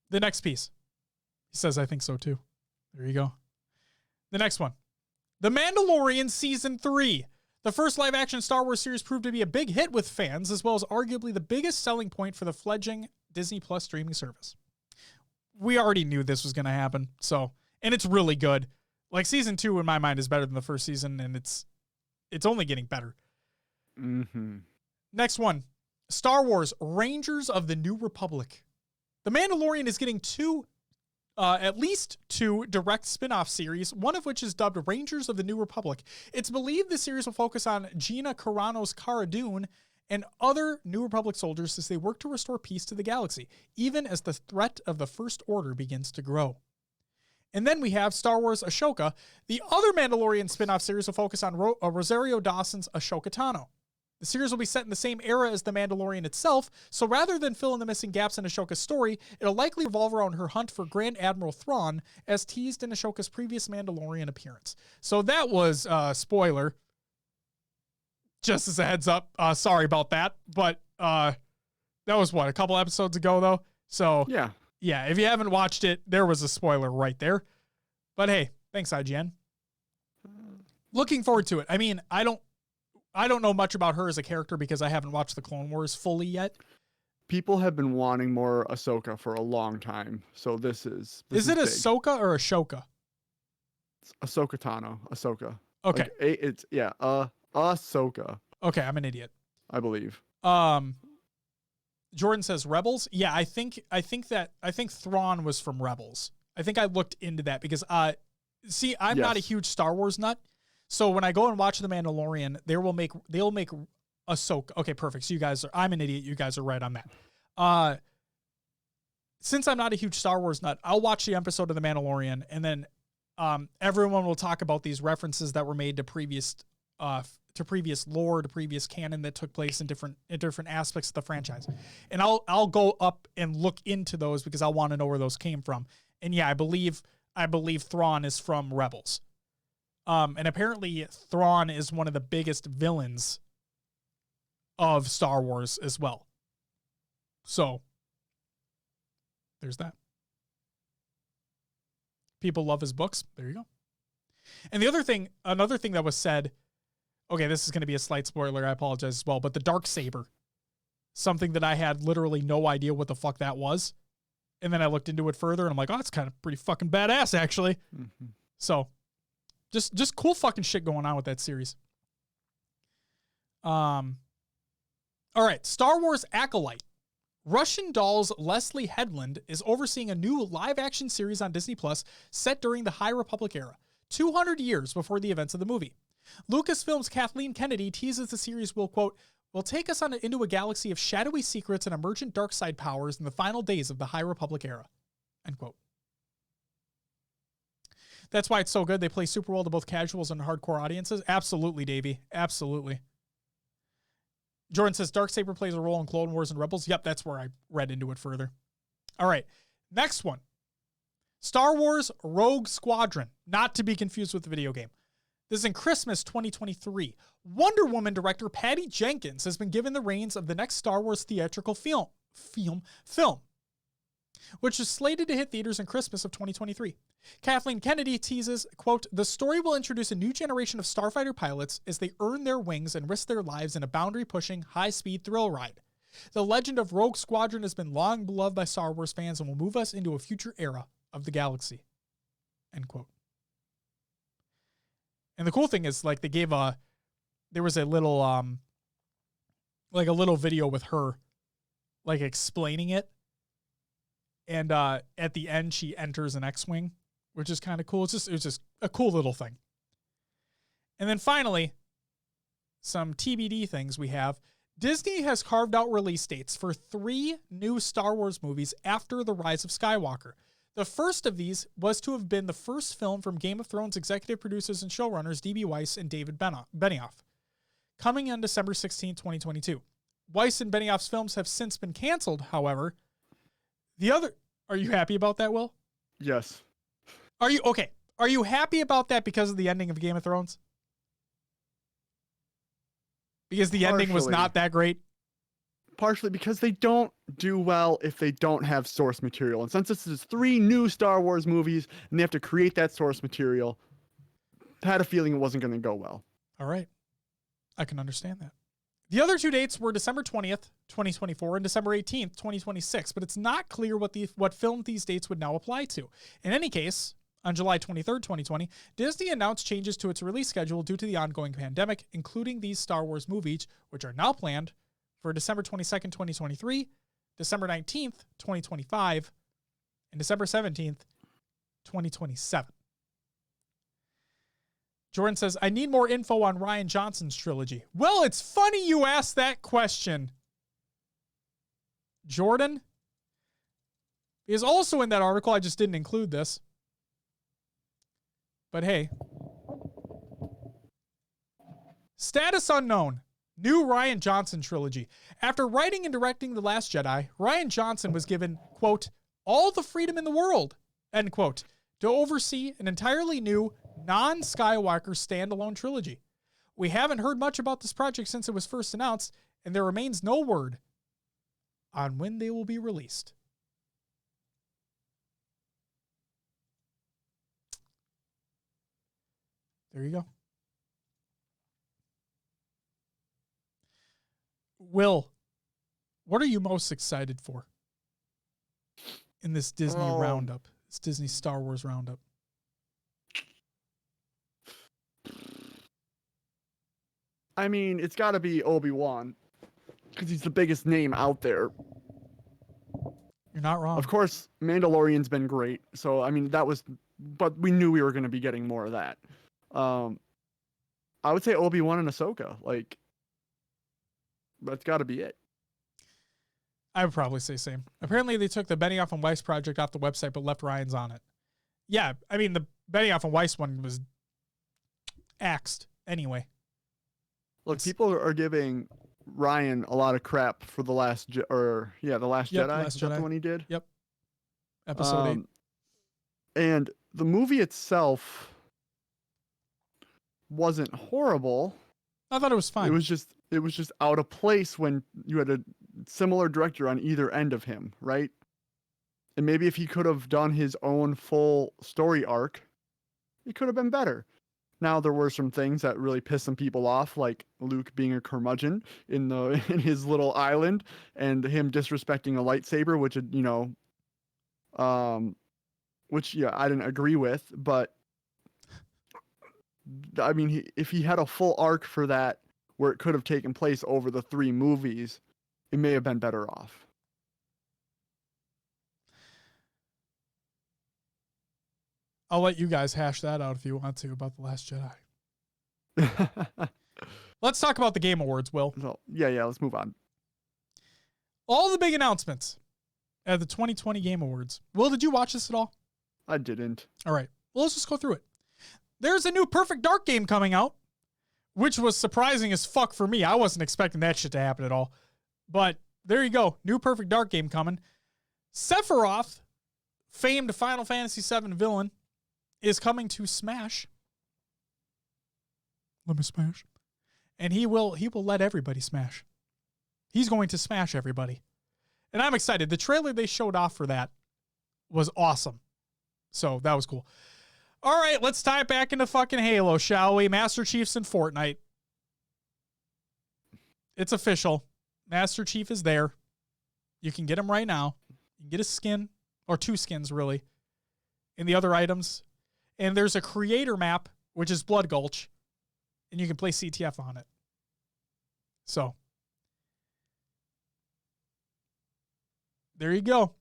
The next piece. He says, I think so too. There you go. The next one. The Mandalorian Season 3. The first live-action Star Wars series proved to be a big hit with fans, as well as arguably the biggest selling point for the fledgling Disney Plus streaming service. We already knew this was going to happen, and it's really good. Like, season 2, in my mind, is better than the first season, and it's only getting better. Mm-hmm. Next one, Star Wars Rangers of the New Republic. The Mandalorian is getting at least two direct spin-off series, one of which is dubbed Rangers of the New Republic. It's believed the series will focus on Gina Carano's Cara Dune and other New Republic soldiers as they work to restore peace to the galaxy, even as the threat of the First Order begins to grow. And then we have Star Wars Ahsoka. The other Mandalorian spin-off series will focus on Rosario Dawson's Ahsoka Tano. The series will be set in the same era as The Mandalorian itself, so rather than fill in the missing gaps in Ahsoka's story, it'll likely revolve around her hunt for Grand Admiral Thrawn, as teased in Ahsoka's previous Mandalorian appearance. So that was a spoiler. Just as a heads up, sorry about that, but that was a couple episodes ago, though? So yeah, if you haven't watched it, there was a spoiler right there. But hey, thanks, IGN. Looking forward to it. I mean, I don't know much about her as a character because I haven't watched the Clone Wars fully yet. People have been wanting more Ahsoka for a long time, so this is Is it Ahsoka or Ashoka? It's Ahsoka Tano. Ahsoka. Okay. Like, Ahsoka. Okay, I'm an idiot. I believe. Jordan says Rebels. Yeah, I think Thrawn was from Rebels. I think I looked into that because I'm not a huge Star Wars nut. So when I go and watch The Mandalorian, they'll make Ahsoka. Okay, perfect. So I'm an idiot. You guys are right on that. Since I'm not a huge Star Wars nut, I'll watch the episode of The Mandalorian, and then everyone will talk about these references that were made to previous lore, to previous canon that took place in different aspects of the franchise. And I'll go up and look into those because I want to know where those came from. And yeah, I believe Thrawn is from Rebels. And apparently Thrawn is one of the biggest villains of Star Wars as well. So there's that. People love his books. There you go. And another thing that was said, okay, this is going to be a slight spoiler. I apologize as well, but the Darksaber, something that I had literally no idea what the fuck that was. And then I looked into it further and I'm like, oh, it's kind of pretty fucking badass actually. Mm-hmm. So just cool fucking shit going on with that series. All right, Star Wars Acolyte. Russian Doll's Leslie Headland is overseeing a new live-action series on Disney Plus set during the High Republic era, 200 years before the events of the movie. Lucasfilm's Kathleen Kennedy teases the series will, quote, will take us into a galaxy of shadowy secrets and emergent dark side powers in the final days of the High Republic era, end quote. That's why it's so good. They play super well to both casuals and hardcore audiences. Absolutely, Davey. Absolutely. Jordan says Darksaber plays a role in Clone Wars and Rebels. Yep, that's where I read into it further. All right, next one. Star Wars Rogue Squadron, not to be confused with the video game. This is in Christmas 2023. Wonder Woman director Patty Jenkins has been given the reins of the next Star Wars theatrical film, which is slated to hit theaters in Christmas of 2023. Kathleen Kennedy teases, quote, the story will introduce a new generation of starfighter pilots as they earn their wings and risk their lives in a boundary-pushing, high-speed thrill ride. The legend of Rogue Squadron has been long beloved by Star Wars fans and will move us into a future era of the galaxy, end quote. And the cool thing is, like, there was a little, like a little video with her, like, explaining it. And at the end, she enters an X-Wing, which is kind of cool. It's just a cool little thing. And then finally, some TBD things we have. Disney has carved out release dates for 3 new Star Wars movies after The Rise of Skywalker. The first of these was to have been the first film from Game of Thrones executive producers and showrunners D.B. Weiss and David Benioff, coming on December 16, 2022. Weiss and Benioff's films have since been canceled, however. Are you happy about that, Will? Yes. Are you happy about that because of the ending of Game of Thrones? Because the ending was not that great? Partially because they don't do well if they don't have source material. And since this is 3 new Star Wars movies and they have to create that source material, I had a feeling it wasn't going to go well. All right. I can understand that. The other two dates were December 20th, 2024 and December 18th, 2026, but it's not clear what film these dates would now apply to. In any case, on July 23rd, 2020, Disney announced changes to its release schedule due to the ongoing pandemic, including these Star Wars movies, which are now planned for December 22nd, 2023, December 19th, 2025, and December 17th, 2027. Jordan says, I need more info on Rian Johnson's trilogy. Well, it's funny you asked that question, Jordan. Is also in that article. I just didn't include this. But hey. Status unknown. New Rian Johnson trilogy. After writing and directing The Last Jedi, Rian Johnson was given, quote, all the freedom in the world, end quote, to oversee an entirely new, non-Skywalker standalone trilogy. We haven't heard much about this project since it was first announced, and there remains no word on when they will be released. There you go. Will, what are you most excited for in this Disney roundup, this Disney Star Wars roundup? I mean, it's got to be Obi-Wan because he's the biggest name out there. You're not wrong. Of course, Mandalorian's been great. So, I mean, but we knew we were going to be getting more of that. I would say Obi-Wan and Ahsoka. Like, that's got to be it. I would probably say same. Apparently, they took the Benioff and Weiss project off the website, but left Ryan's on it. Yeah, I mean, the Benioff and Weiss one was axed anyway. Look, people are giving Ryan a lot of crap for the last Jedi. Last Is that Jedi. the one he did? Yep. Episode 8. And the movie itself wasn't horrible. I thought it was fine. It was just out of place when you had a similar director on either end of him, right? And maybe if he could have done his own full story arc, it could have been better. Now there were some things that really pissed some people off, like Luke being a curmudgeon in his little island, and him disrespecting a lightsaber, which I didn't agree with. But I mean, if he had a full arc for that, where it could have taken place over the 3 movies, it may have been better off. I'll let you guys hash that out if you want to about The Last Jedi. Let's talk about the Game Awards, Will. So, yeah, let's move on. All the big announcements at the 2020 Game Awards. Will, did you watch this at all? I didn't. All right. Well, let's just go through it. There's a new Perfect Dark game coming out, which was surprising as fuck for me. I wasn't expecting that shit to happen at all. But there you go. New Perfect Dark game coming. Sephiroth, famed Final Fantasy VII villain, is coming to Smash. Let me smash. And he will let everybody smash. He's going to smash everybody. And I'm excited. The trailer they showed off for that was awesome. So that was cool. All right, let's tie it back into fucking Halo, shall we? Master Chief's in Fortnite. It's official. Master Chief is there. You can get him right now. You can get a skin, or 2 skins, really, in the other items. And there's a creator map, which is Blood Gulch, and you can play CTF on it. So, there you go.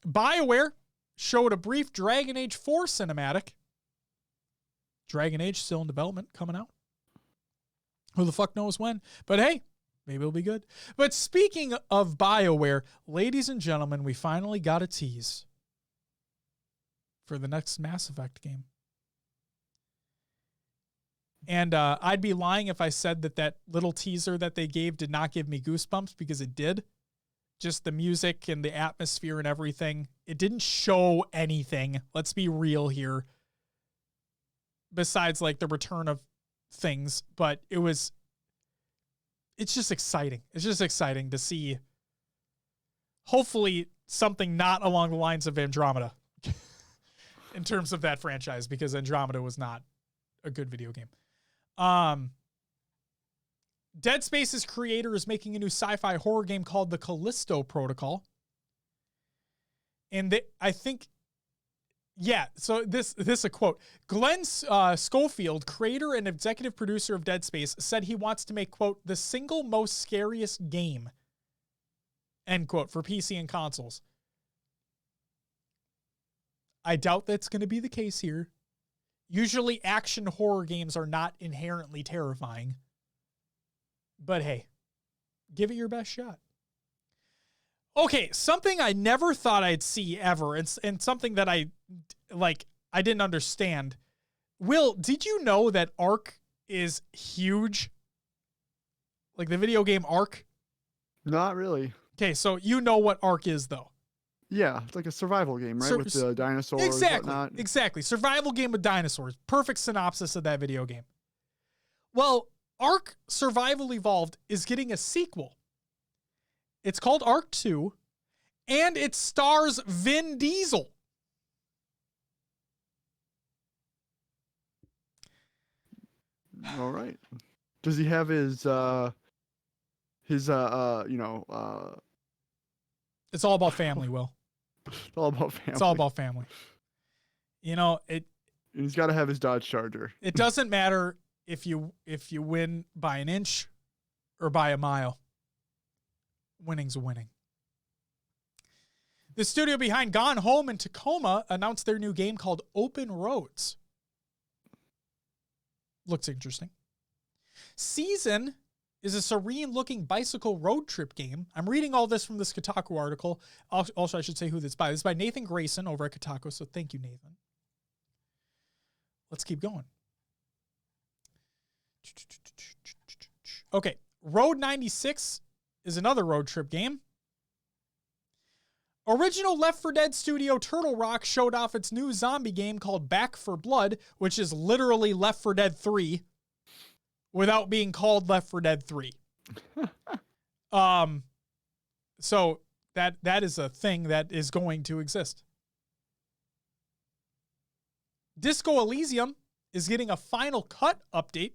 BioWare showed a brief Dragon Age 4 cinematic. Dragon Age still in development, coming out. Who the fuck knows when? But hey, maybe it'll be good. But speaking of BioWare, ladies and gentlemen, we finally got a tease for the next Mass Effect game. And I'd be lying if I said that little teaser that they gave did not give me goosebumps, because it did. Just the music and the atmosphere and everything. It didn't show anything. Let's be real here. Besides like the return of things. But it's just exciting. It's just exciting to see, hopefully, something not along the lines of Andromeda in terms of that franchise, because Andromeda was not a good video game. Dead Space's creator is making a new sci-fi horror game called The Callisto Protocol. And I think, so this is a quote. Glenn Schofield, creator and executive producer of Dead Space, said he wants to make, quote, the single most scariest game, end quote, for PC and consoles. I doubt that's going to be the case here. Usually action horror games are not inherently terrifying. But hey, give it your best shot. Okay, something I never thought I'd see ever, and something that I didn't understand. Will, did you know that Ark is huge? Like the video game Ark? Not really. Okay, so you know what Ark is, though. Yeah, it's like a survival game, right? With the dinosaurs and whatnot. Exactly. Survival game with dinosaurs. Perfect synopsis of that video game. Well, Ark Survival Evolved is getting a sequel. It's called Ark 2, and it stars Vin Diesel. All right. Does he have his It's all about family, Will. It's all about family. It's all about family. And he's got to have his Dodge Charger. It doesn't matter if you win by an inch or by a mile. Winning's winning. The studio behind Gone Home and Tacoma announced their new game called Open Roads. Looks interesting. Season is a serene-looking bicycle road trip game. I'm reading all this from this Kotaku article. Also, I should say who this is by. This is by Nathan Grayson over at Kotaku, so thank you, Nathan. Let's keep going. Okay, Road 96 is another road trip game. Original Left 4 Dead studio Turtle Rock showed off its new zombie game called Back 4 Blood, which is literally Left 4 Dead 3 without being called Left 4 Dead 3. So that is a thing that is going to exist. Disco Elysium is getting a Final Cut update,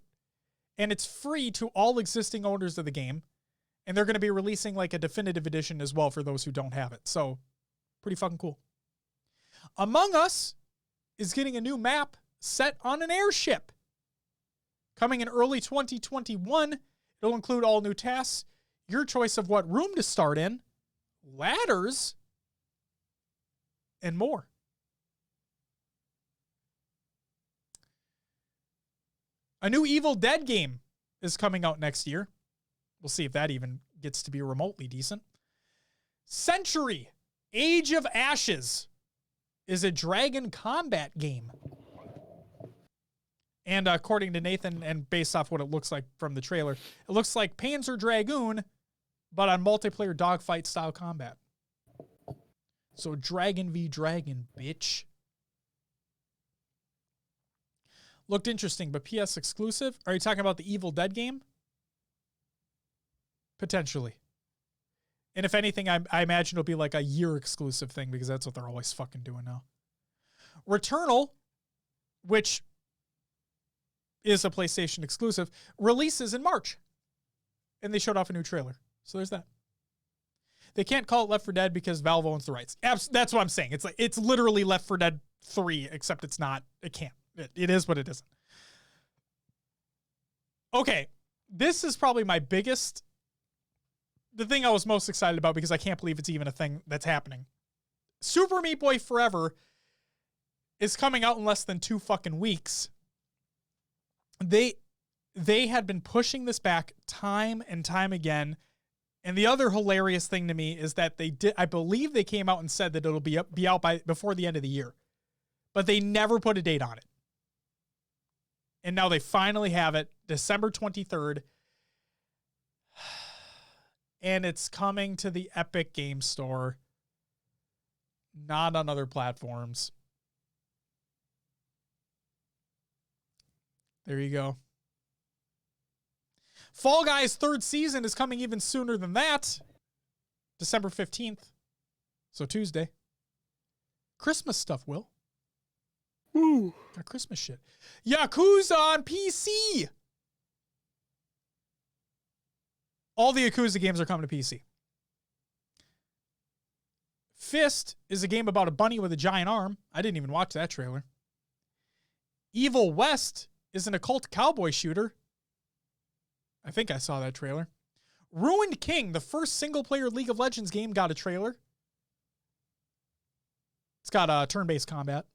and it's free to all existing owners of the game. And they're going to be releasing like a definitive edition as well for those who don't have it. So pretty fucking cool. Among Us is getting a new map set on an airship. Coming in early 2021, it'll include all new tasks, your choice of what room to start in, ladders, and more. A new Evil Dead game is coming out next year. We'll see if that even gets to be remotely decent. Century, Age of Ashes is a dragon combat game. And according to Nathan, and based off what it looks like from the trailer, it looks like Panzer Dragoon, but on multiplayer dogfight style combat. So dragon v dragon, bitch. Looked interesting, but PS exclusive? Are you talking about the Evil Dead game? Potentially. And if anything, I imagine it'll be like a year exclusive thing because that's what they're always fucking doing now. Returnal, which is a PlayStation exclusive, releases in March. And they showed off a new trailer. So there's that. They can't call it Left 4 Dead because Valve owns the rights. That's what I'm saying. It's literally Left 4 Dead 3, except it's not. It can't. It is what it isn't. Okay. This is probably my biggest... The thing I was most excited about because I can't believe it's even a thing that's happening. Super Meat Boy Forever is coming out in less than 2 fucking weeks. They had been pushing this back time and time again. And the other hilarious thing to me is that I believe they came out and said that it'll be out before the end of the year. But they never put a date on it. And now they finally have it, December 23rd. And it's coming to the Epic Game Store, not on other platforms. There you go. Fall Guys' 3rd season is coming even sooner than that. December 15th. So Tuesday. Christmas stuff, Will. Woo. Got Christmas shit. Yakuza on PC. All the Yakuza games are coming to PC. Fist is a game about a bunny with a giant arm. I didn't even watch that trailer. Evil West is an occult cowboy shooter. I think I saw that trailer. Ruined King, the first single-player League of Legends game, got a trailer. It's got turn-based combat,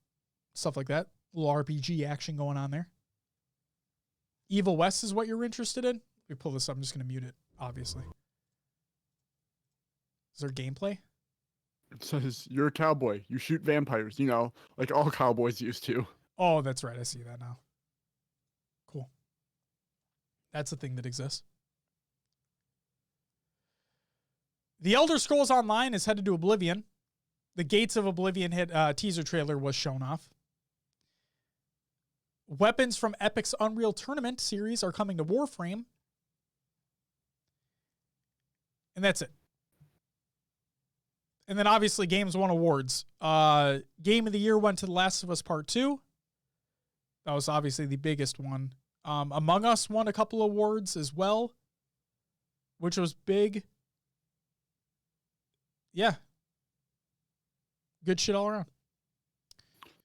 stuff like that. A little RPG action going on there. Evil West is what you're interested in? Let me pull this up. I'm just going to mute it, obviously. Is there gameplay? It says, you're a cowboy. You shoot vampires, like all cowboys used to. Oh, that's right. I see that now. Cool. That's a thing that exists. The Elder Scrolls Online is headed to Oblivion. The Gates of Oblivion teaser trailer was shown off. Weapons from Epic's Unreal Tournament series are coming to Warframe. And that's it. And then obviously games won awards. Game of the Year went to The Last of Us Part 2. That was obviously the biggest one. Among Us won a couple awards as well, which was big. Yeah. Good shit all around.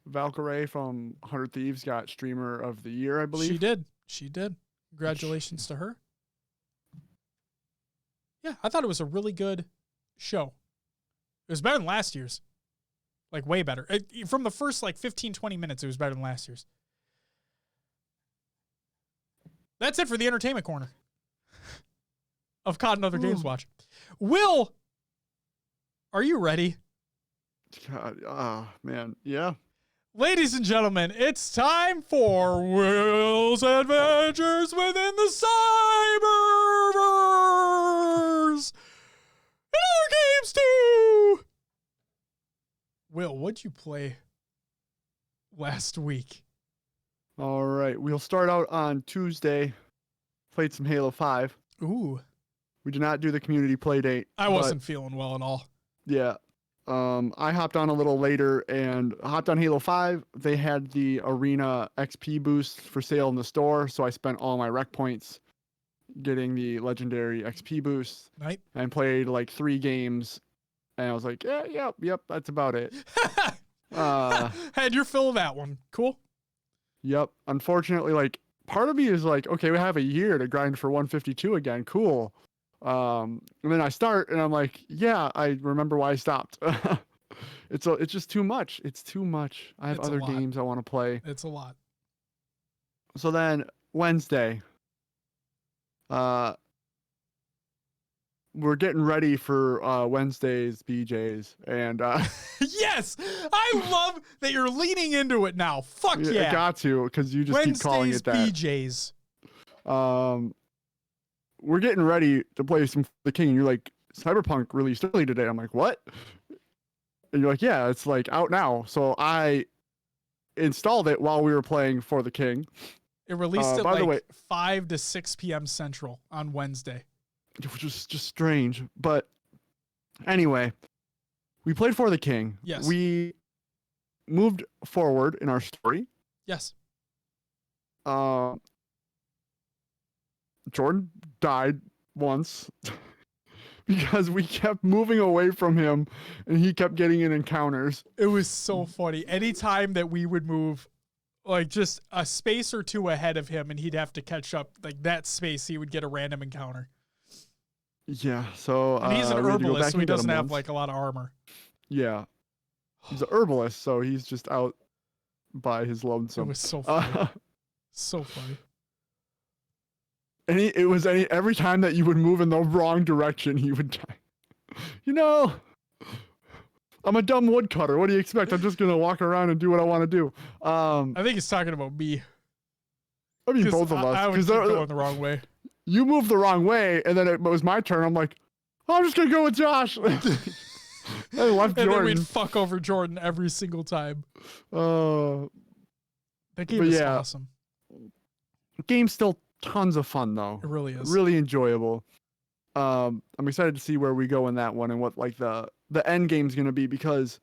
Valkyrie from 100 Thieves got Streamer of the Year, I believe. She did. Congratulations to her. Yeah, I thought it was a really good show. It was better than last year's. Like, way better. From the first, 15, 20 minutes, it was better than last year's. That's it for the entertainment corner of COD and Other Games Watch. Will, are you ready? God, man, yeah. Ladies and gentlemen, it's time for Will's Adventures Within the Cyberverse and Other Games too. Will, what'd you play last week? All right, we'll start out on Tuesday. Played some Halo 5. Ooh. We did not do the community play date. I wasn't feeling well at all. Yeah. I hopped on a little later and hopped on Halo 5. They had the Arena XP boost for sale in the store, so I spent all my rec points getting the legendary XP boost. Right. And played 3 games, and I was like, yep, that's about it. Had your fill of that one. Cool. Yep. Unfortunately, part of me is okay, we have a year to grind for 152 again. Cool. And then I start and I'm like, yeah, I remember why I stopped. It's just too much. It's too much. I have other games I want to play. It's a lot. So then Wednesday, we're getting ready for Wednesday's BJ's, and yes, I love that you're leaning into it now. Fuck yeah, I got to, because you just keep calling it that. BJ's. We're getting ready to play some The King, and you're like, Cyberpunk released early today. I'm like, what? And you're like, yeah, it's out now. So I installed it while we were playing For the King. It released at 5 to 6 p.m. Central on Wednesday. Which was just strange. But anyway, we played For the King. Yes. We moved forward in our story. Yes. Jordan died once because we kept moving away from him and he kept getting in encounters. It was so funny. Anytime that we would move just a space or two ahead of him and he'd have to catch up, that space, he would get a random encounter. Yeah, so and he's an herbalist, so he doesn't have a lot of armor. Yeah. He's an herbalist, so he's just out by his lonesome. It was so funny. So funny. And every time that you would move in the wrong direction, he would die. I'm a dumb woodcutter. What do you expect? I'm just gonna walk around and do what I want to do. I think he's talking about me. I mean, both of us. I would keep going the wrong way. You moved the wrong way, and then it was my turn. I'm like, I'm just gonna go with Josh. I left Jordan. And then we'd fuck over Jordan every single time. That game is awesome. The game's still tons of fun though. It really is. Really enjoyable. I'm excited to see where we go in that one and what the end game's gonna be, because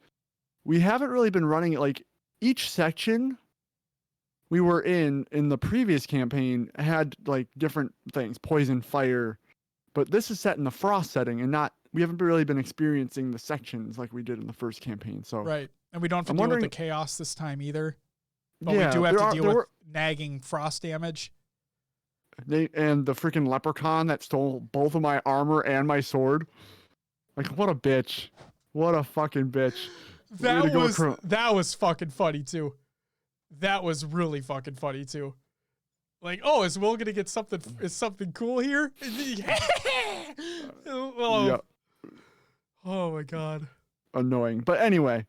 we haven't really been running it. Each section we were in the previous campaign had different things: poison, fire, but this is set in the frost setting and we haven't really been experiencing the sections like we did in the first campaign. So right. And we don't have to deal with the chaos this time either. But we do have to deal with nagging frost damage. And the freaking leprechaun that stole both of my armor and my sword. Like, what a bitch. What a fucking bitch. That was fucking funny too. That was really fucking funny too. Like, oh, is Will gonna get something? Is something cool here? Oh. Yeah. Oh my god. Annoying. But anyway,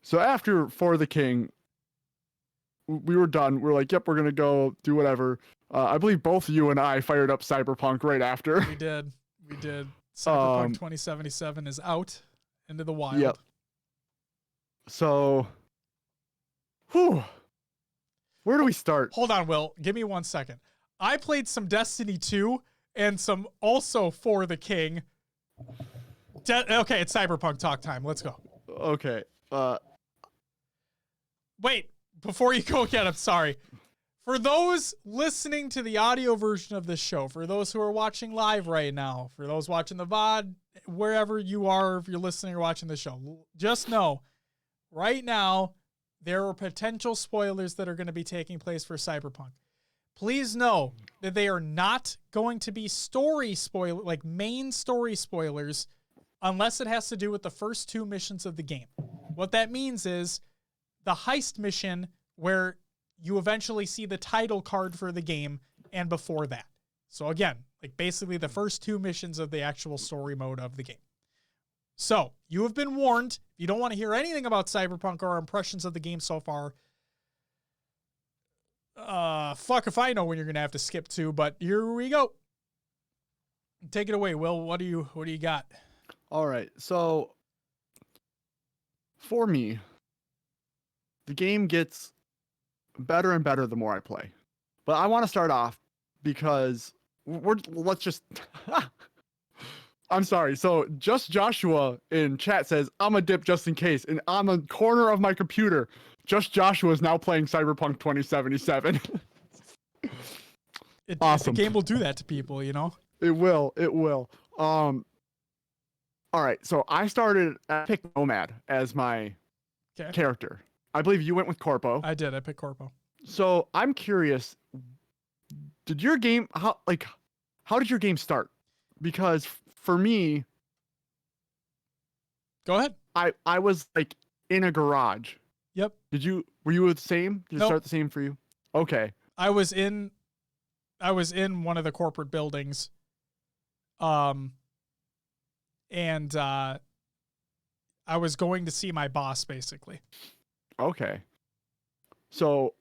so after For the King, we were done. We're like, yep, we're gonna go do whatever. I believe both you and I fired up Cyberpunk right after. We did. Cyberpunk 2077 is out into the wild. Yep. So, whew. Where do we start? Hold on, Will. Give me 1 second. I played some Destiny 2 and some also For the King. Okay, it's Cyberpunk talk time. Let's go. Okay. Wait, before you go again, I'm sorry. For those listening to the audio version of this show, for those who are watching live right now, for those watching the VOD, wherever you are, if you're listening or watching the show, just know right now there are potential spoilers that are going to be taking place for Cyberpunk. Please know that they are not going to be main story spoilers unless it has to do with the first 2 missions of the game. What that means is the heist mission where you eventually see the title card for the game and before that. So again, like basically the first 2 missions of the actual story mode of the game. So you have been warned. If you don't want to hear anything about Cyberpunk or our impressions of the game so far, fuck if I know when you're going to have to skip to, but here we go. Take it away, Will. What do you got? All right. So for me, the game gets better and better the more I play. But I want to start off because let's just I'm sorry. So Just Joshua in chat says, I'm a dip just in case. And on the corner of my computer, Just Joshua is now playing Cyberpunk 2077. Awesome. The game will do that to people, you know? It will. All right. So I picked Nomad as my character. I believe you went with Corpo. I did. I picked Corpo. So I'm curious, did your game, how did your game start? Because for me, go ahead. I was like in a garage. Yep. Were you the same? Did it start the same for you? Okay. I was in one of the corporate buildings. And I was going to see my boss basically. Okay. So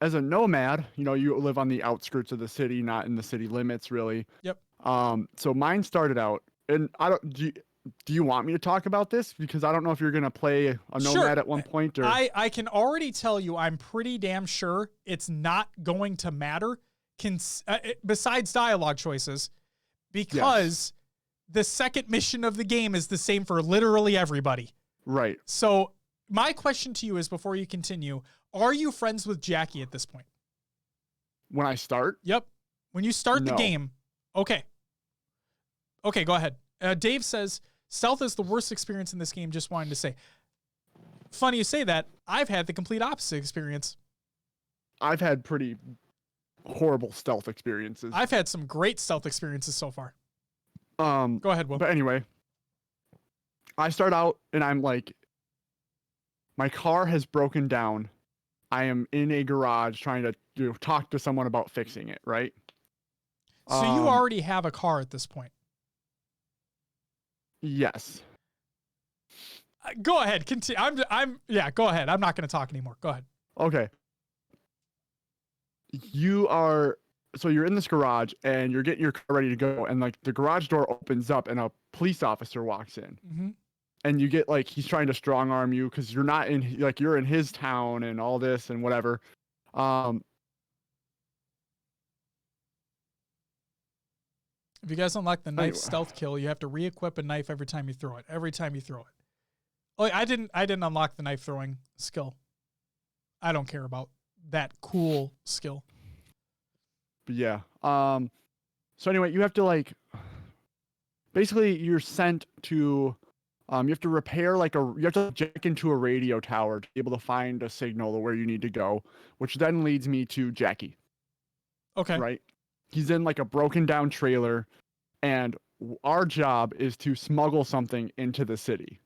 as a nomad, you live on the outskirts of the city, not in the city limits really. Yep. So mine started out, and do you want me to talk about this? Because I don't know if you're going to play a nomad at one point or I can already tell you, I'm pretty damn sure it's not going to matter besides dialogue choices, because the second mission of the game is the same for literally everybody. Right. So my question to you is, before you continue, are you friends with Jackie at this point? When I start? Yep. When you start the game. Okay. Okay, go ahead. Dave says, stealth is the worst experience in this game, just wanting to say. Funny you say that. I've had the complete opposite experience. I've had pretty horrible stealth experiences. I've had some great stealth experiences so far. Go ahead, Will. But anyway, I start out and I'm like, my car has broken down. I am in a garage trying to talk to someone about fixing it, right? So you already have a car at this point? Yes. Go ahead. Continue. Go ahead. I'm not going to talk anymore. Go ahead. Okay. So you're in this garage and you're getting your car ready to go, and like the garage door opens up and a police officer walks in. Mm-hmm. And you get like, he's trying to strong arm you because you're not you're in his town and all this and whatever. If you guys don't like the knife stealth kill, you have to re-equip a knife every time you throw it. Oh, I didn't unlock the knife throwing skill. I don't care about that cool skill. But yeah. So anyway, you have to basically you're sent to you have to repair you have to jack into a radio tower to be able to find a signal of where you need to go, which then leads me to Jackie. Okay. Right? He's in like a broken down trailer, and our job is to smuggle something into the city.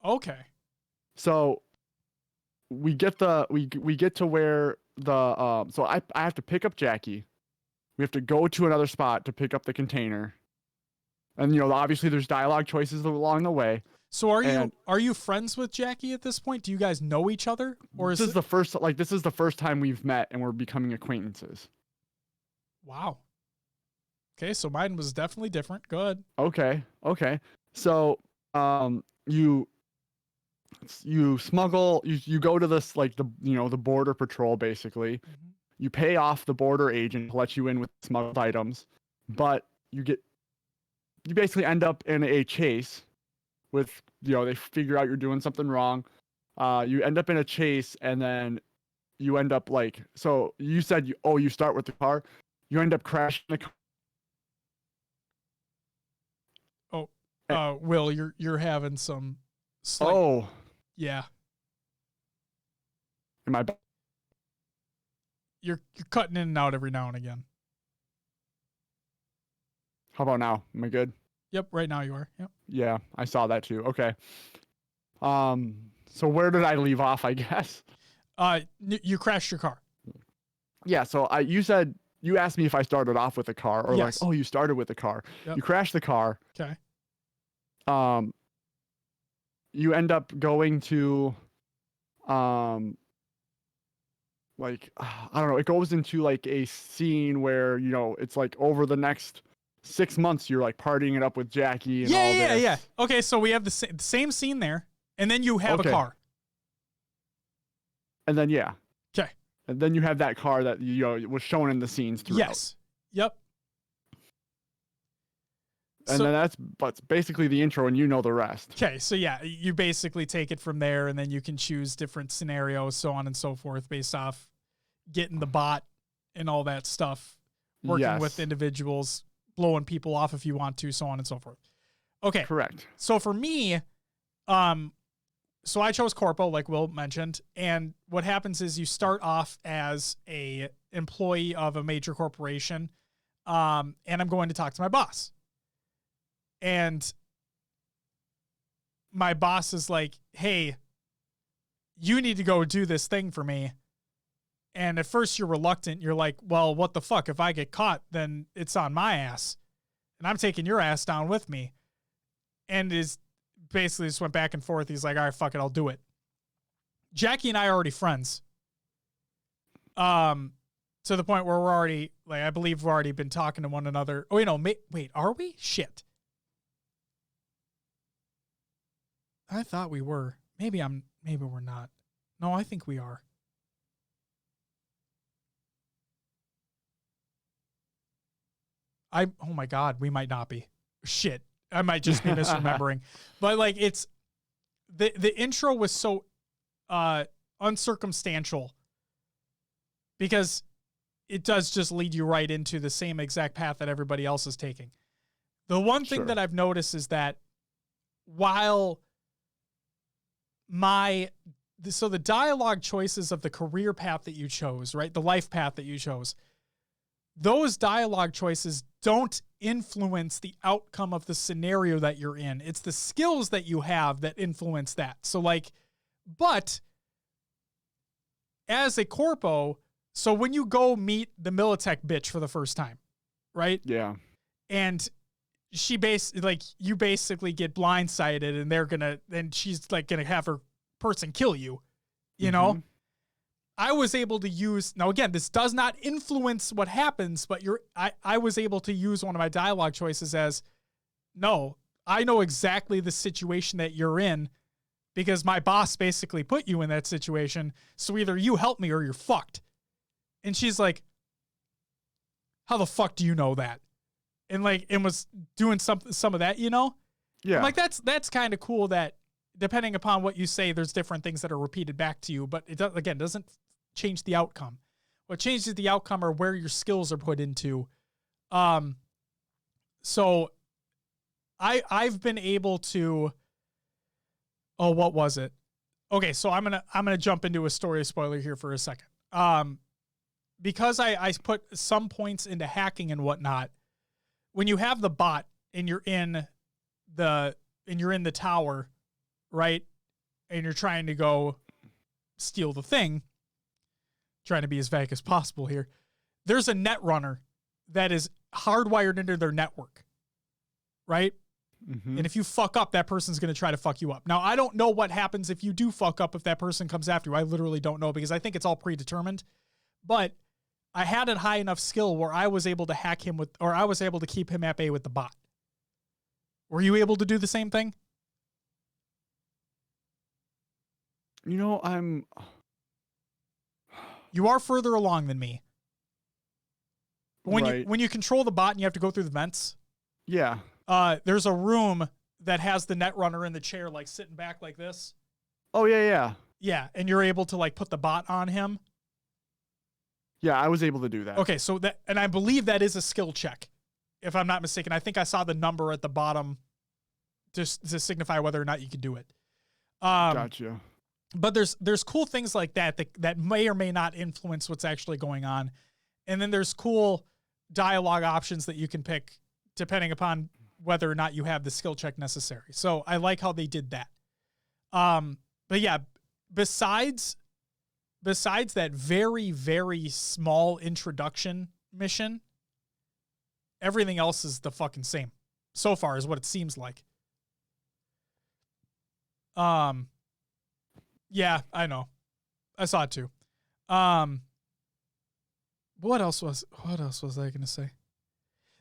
Okay. So we get to where the so I have to pick up Jackie. We have to go to another spot to pick up the container. And obviously there's dialogue choices along the way. So are you friends with Jackie at this point? Do you guys know each other? Or this is the first time we've met and we're becoming acquaintances. Wow. Okay, so mine was definitely different. Good. Okay. So you smuggle you go to this like the border patrol basically. Mm-hmm. You pay off the border agent to let you in with smuggled items, but you basically end up in a chase with, they figure out you're doing something wrong. You end up in a chase, and then you end up so you said you start with the car. You end up crashing the car. Oh, Will, you're having some slight... Oh. Yeah. Am I... You're cutting in and out every now and again. How about now? Am I good? Yep, right now you are. Yep. Yeah, I saw that too. Okay. So where did I leave off, I guess? You crashed your car. Yeah, so you asked me if I started off with a car, or yes. you started with a car. Yep. You crashed the car. Okay. You end up going to I don't know, it goes into like a scene where, it's like over the next 6 months you're like partying it up with Jackie and all this. Yeah. Okay, so we have the same scene there, and then you have a car. And then Okay. And then you have that car that was shown in the scenes throughout. Yes. Yep. And then that's basically the intro, and the rest. Okay, so yeah, you basically take it from there, and then you can choose different scenarios, so on and so forth, based off getting the bot and all that stuff, working with individuals, blowing people off if you want to, so on and so forth. Okay. Correct. So for me, so I chose Corpo, like Will mentioned, and what happens is you start off as a employee of a major corporation, and I'm going to talk to my boss. And my boss is like, hey, you need to go do this thing for me. And at first you're reluctant. You're like, well, what the fuck? If I get caught, then it's on my ass. And I'm taking your ass down with me. And is basically just went back and forth. He's like, all right, fuck it, I'll do it. Jackie and I are already friends. To the point where we're already, I believe we've already been talking to one another. Oh, wait, are we? Shit. I thought we were. Maybe we're not. No, I think we are. Oh my God, we might not be. Shit. I might just be misremembering. But it's the intro was so uncircumstantial because it does just lead you right into the same exact path that everybody else is taking. The one thing that I've noticed is that while the dialogue choices of the career path that you chose, right? The life path that you chose, those dialogue choices don't influence the outcome of the scenario that you're in. It's the skills that you have that influence that. So but as a corpo, so when you go meet the Militech bitch for the first time, right? Yeah. And you basically get blindsided, and she's gonna have her person kill you, know? I was able to use, now again, this does not influence what happens, but I was able to use one of my dialogue choices as, no, I know exactly the situation that you're in because my boss basically put you in that situation. So either you help me or you're fucked. And she's like, how the fuck do you know that? And and was doing some of that, Yeah. I'm like, that's kind of cool that depending upon what you say, there's different things that are repeated back to you, but it doesn't change the outcome. What changes the outcome are where your skills are put into. So I've been able to. Oh, what was it? Okay, so I'm gonna jump into a story spoiler here for a second. Because I put some points into hacking and whatnot. When you have the bot and you're in the tower, right? And you're trying to go steal the thing, trying to be as vague as possible here. There's a net runner that is hardwired into their network, right? Mm-hmm. And if you fuck up, that person's going to try to fuck you up. Now, I don't know what happens if you do fuck up, if that person comes after you. I literally don't know because I think it's all predetermined. But I had a high enough skill where I was able to hack him I was able to keep him at bay with the bot. Were you able to do the same thing? You know, You are further along than me. When you control the bot and you have to go through the vents. Yeah. There's a room that has the net runner in the chair, like sitting back like this. Oh yeah. Yeah, and you're able to like put the bot on him. Yeah, I was able to do that. Okay, so and I believe that is a skill check, if I'm not mistaken. I think I saw the number at the bottom just to signify whether or not you could do it. Gotcha. But there's cool things like that may or may not influence what's actually going on. And then there's cool dialogue options that you can pick depending upon whether or not you have the skill check necessary. So I like how they did that. But yeah, besides that very, very small introduction mission, everything else is the fucking same. So far is what it seems like. Yeah, I know. I saw it too. What else was I going to say?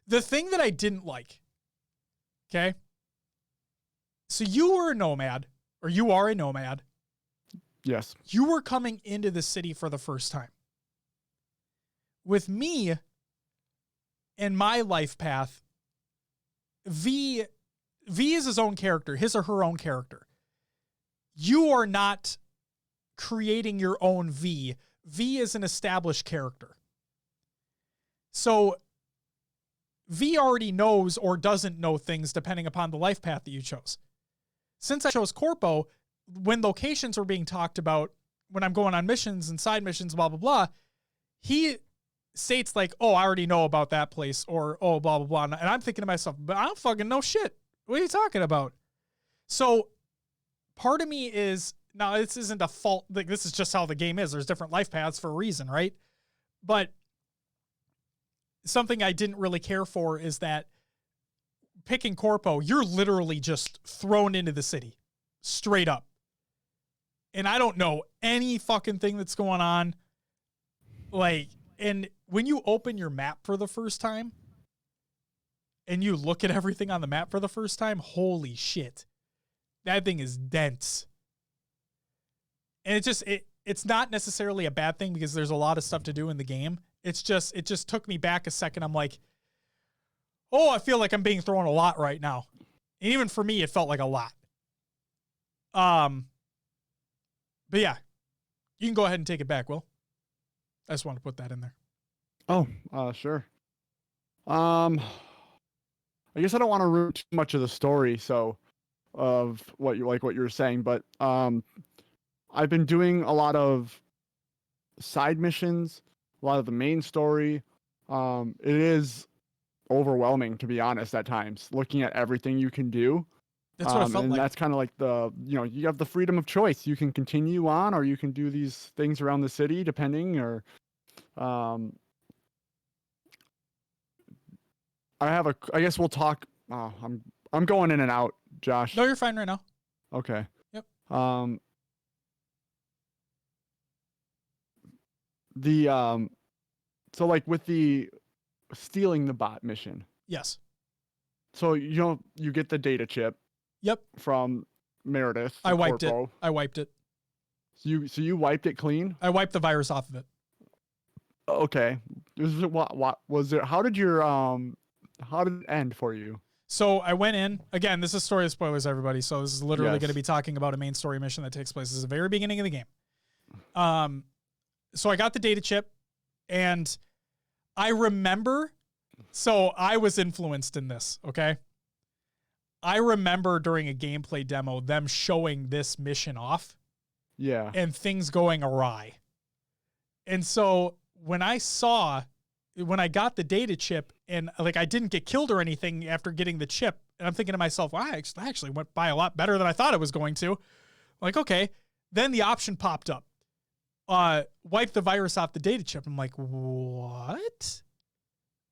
The thing that I didn't like. Okay. So you were a nomad, or you are a nomad. Yes. You were coming into the city for the first time. With me and my life path, V is his own character, his or her own character. You are not creating your own V. V is an established character. So V already knows or doesn't know things depending upon the life path that you chose. Since I chose Corpo, when locations were being talked about, when I'm going on missions and side missions, blah, blah, blah, he states like, oh, I already know about that place, or, oh, blah, blah, blah. And I'm thinking to myself, but I don't fucking know shit. What are you talking about? So part of me is, now this isn't a fault. Like, this is just how the game is. There's different life paths for a reason, right? But something I didn't really care for is that picking Corpo, you're literally just thrown into the city straight up. And I don't know any fucking thing that's going on. Like, and when you open your map for the first time and you look at everything on the map for the first time, holy shit. That thing is dense. And it's not necessarily a bad thing because there's a lot of stuff to do in the game. It just took me back a second. I'm like, oh, I feel like I'm being thrown a lot right now. And even for me, it felt like a lot. But yeah, you can go ahead and take it back, Will. I just want to put that in there. Oh, sure. I guess I don't want to ruin too much of the story, so of what you were saying, but I've been doing a lot of side missions, a lot of the main story. It is overwhelming, to be honest, at times, looking at everything you can do. That's what I felt like. That's kind of like you have the freedom of choice. You can continue on, or you can do these things around the city, depending, or I guess we'll talk. I'm going in and out, Josh. No, you're fine right now. Okay. Yep. So like with the stealing the bot mission. Yes. So you get the data chip. Yep. From Meredith. I wiped Corpo. it. I wiped it. So you wiped it clean? I wiped the virus off of it. Okay. What was it? How did it end for you? So I went in, again, this is story spoilers, everybody. So this is literally Yes. going to be talking about a main story mission that takes place. This is the very beginning of the game. So I got the data chip and I remember, so I was influenced in this. Okay. I remember during a gameplay demo them showing this mission off. Yeah. And things going awry. And so when I got the data chip and like I didn't get killed or anything after getting the chip, and I'm thinking to myself, wow, I actually went by a lot better than I thought it was going to. Like, okay. Then the option popped up. Wipe the virus off the data chip. I'm like, what?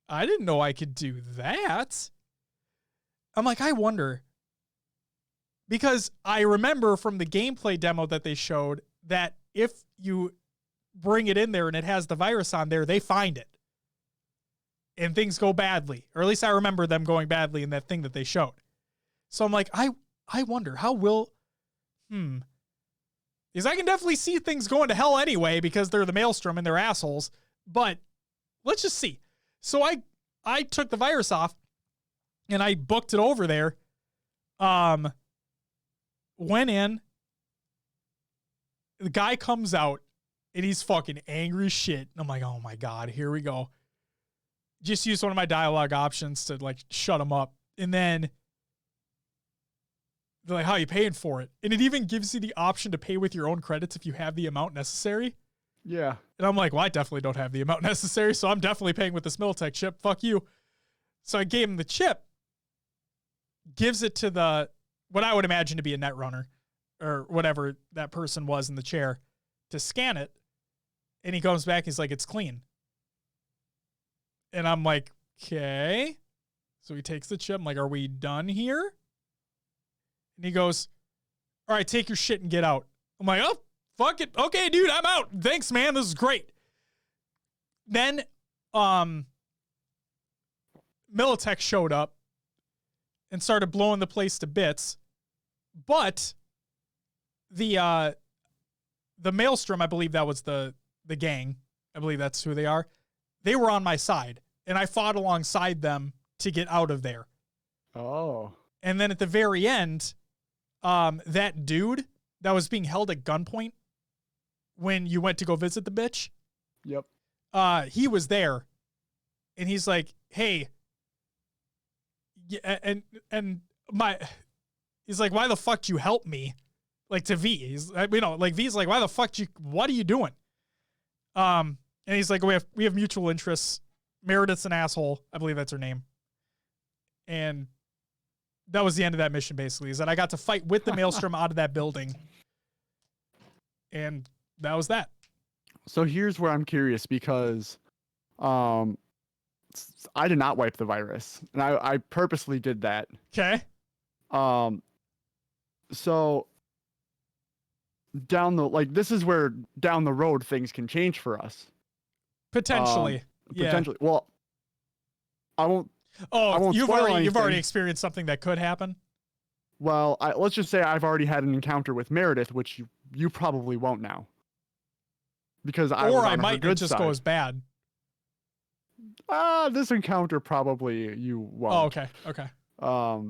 I didn't know I could do that. I'm like, I wonder. Because I remember from the gameplay demo that they showed that if you bring it in there and it has the virus on there, they find it. And things go badly. Or at least I remember them going badly in that thing that they showed. So I'm like, I wonder, how will... Because I can definitely see things going to hell anyway because they're the Maelstrom and they're assholes. But let's just see. So I took the virus off and I booked it over there. Went in, the guy comes out and he's fucking angry as shit. And I'm like, oh my God, here we go. Just used one of my dialogue options to like shut him up. And then they're like, how are you paying for it? And it even gives you the option to pay with your own credits if you have the amount necessary. Yeah. And I'm like, well, I definitely don't have the amount necessary, so I'm definitely paying with this Militech chip. Fuck you. So I gave him the chip, gives it to what I would imagine to be a net runner or whatever that person was in the chair to scan it. And he comes back. He's like, it's clean. And I'm like, okay. So he takes the chip. I'm like, are we done here? And he goes, all right, take your shit and get out. I'm like, oh, fuck it. Okay, dude, I'm out. Thanks, man. This is great. Then, Militech showed up and started blowing the place to bits. But the Maelstrom, I believe that was the gang. I believe that's who they are. They were on my side, and I fought alongside them to get out of there. Oh. And then at the very end, that dude that was being held at gunpoint when you went to go visit the bitch. Yep. He was there, and he's like, "Hey," he's like, "Why the fuck you help me?" Like to V, he's like V's like, "Why the fuck what are you doing?" And he's like, "We have mutual interests. Meredith's an asshole. I believe that's her name." And that was the end of that mission, basically, is that I got to fight with the Maelstrom out of that building. And that was that. So here's where I'm curious because I did not wipe the virus. And I purposely did that. Okay. So this is where down the road things can change for us. Potentially. Potentially. Well, I won't. Oh, you've already anything. experienced something that could happen? Well, let's just say I've already had an encounter with Meredith, which you probably won't now. Because I might it just goes bad. This encounter probably you won't. Oh, okay.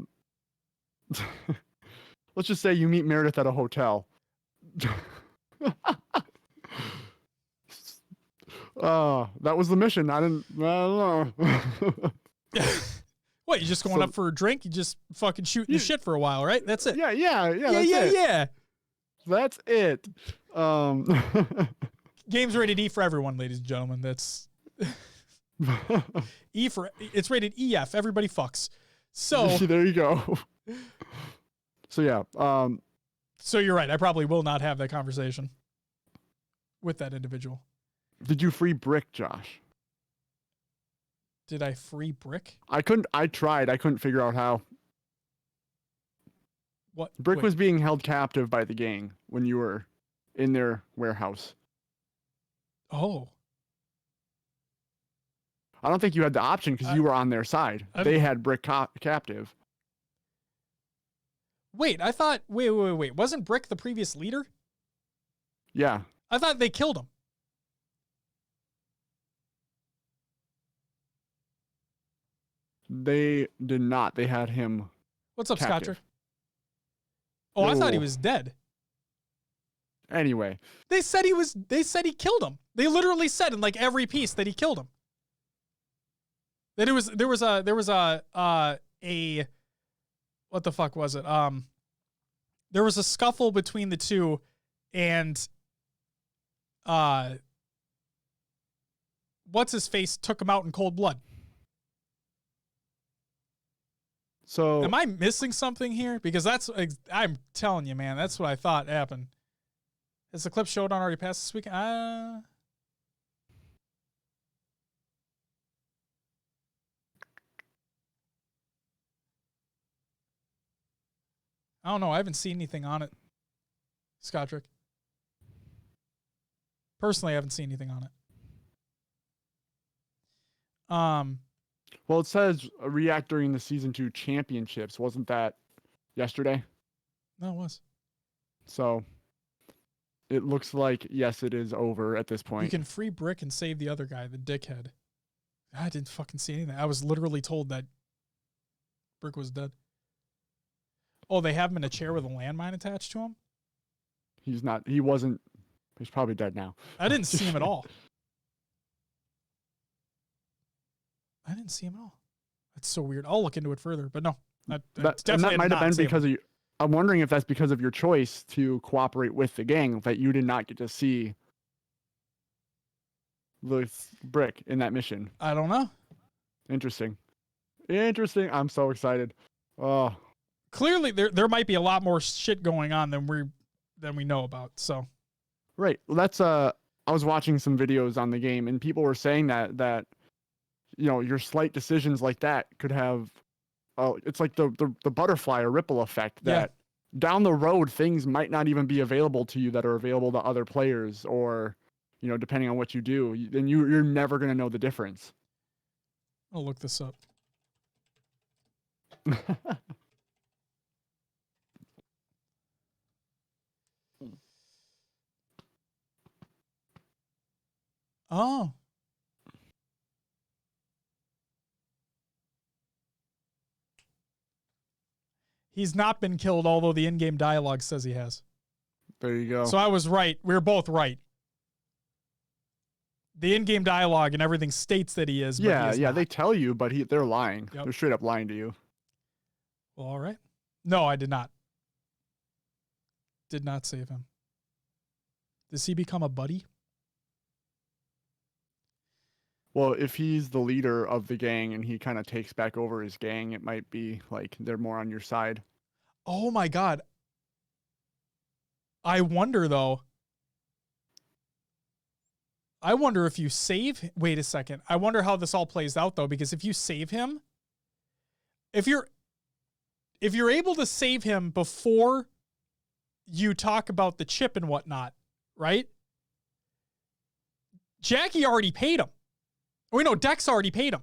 Let's just say you meet Meredith at a hotel. That was the mission. I don't know. What, you just going up for a drink? You just fucking shooting the shit for a while, right? That's it. Yeah. That's it. Game's rated E for everyone, ladies and gentlemen. That's it's rated EF. Everybody fucks. So there you go. So yeah. So you're right. I probably will not have that conversation with that individual. Did you free Brick, Josh? Did I free Brick? I couldn't. I tried. I couldn't figure out how. What? Brick was being held captive by the gang when you were in their warehouse. Oh. I don't think you had the option because you were on their side. They had Brick captive. Wait, I thought... Wait. Wasn't Brick the previous leader? Yeah. I thought they killed him. They did not. They had him. What's up, captive. Scotcher? Oh, I thought he was dead. Anyway. They said he killed him. They literally said in like every piece that he killed him. That there was a what the fuck was it? There was a scuffle between the two, and what's his face took him out in cold blood. So am I missing something here? Because I'm telling you, man, that's what I thought happened. Has the clip showdown already passed this weekend? I don't know. I haven't seen anything on it, Scottrick. Personally, I haven't seen anything on it. Well, it says react during the season 2 championships. Wasn't that yesterday? No, it was. So it looks like, yes, it is over at this point. You can free Brick and save the other guy, the dickhead. I didn't fucking see anything. I was literally told that Brick was dead. Oh, they have him in a chair with a landmine attached to him? He's probably dead now. I didn't see him at all. I didn't see him at all. That's so weird. I'll look into it further, but no. That might have been because of I'm wondering if that's because of your choice to cooperate with the gang, that you did not get to see the Brick in that mission. I don't know. Interesting. I'm so excited. Oh. Clearly, there might be a lot more shit going on than we know about. So, right. Well, that's I was watching some videos on the game, and people were saying that your slight decisions like that could have, it's like the butterfly or ripple effect that down the road things might not even be available to you that are available to other players, or depending on what you do, then you're never going to know the difference. I'll look this up. Oh. He's not been killed, although the in-game dialogue says he has. There you go. So I was right. We were both right. The in-game dialogue and everything states that he is. But he is not. They tell you, but they're lying. Yep. They're straight up lying to you. Well, all right. No, I did not. Did not save him. Does he become a buddy? Well, if he's the leader of the gang and he kind of takes back over his gang, it might be like they're more on your side. Oh my God. I wonder though. I wonder if you save. Wait a second. I wonder how this all plays out though, because if you save him, if you're able to save him before you talk about the chip and whatnot, right? Jackie already paid him. We know Dex already paid him.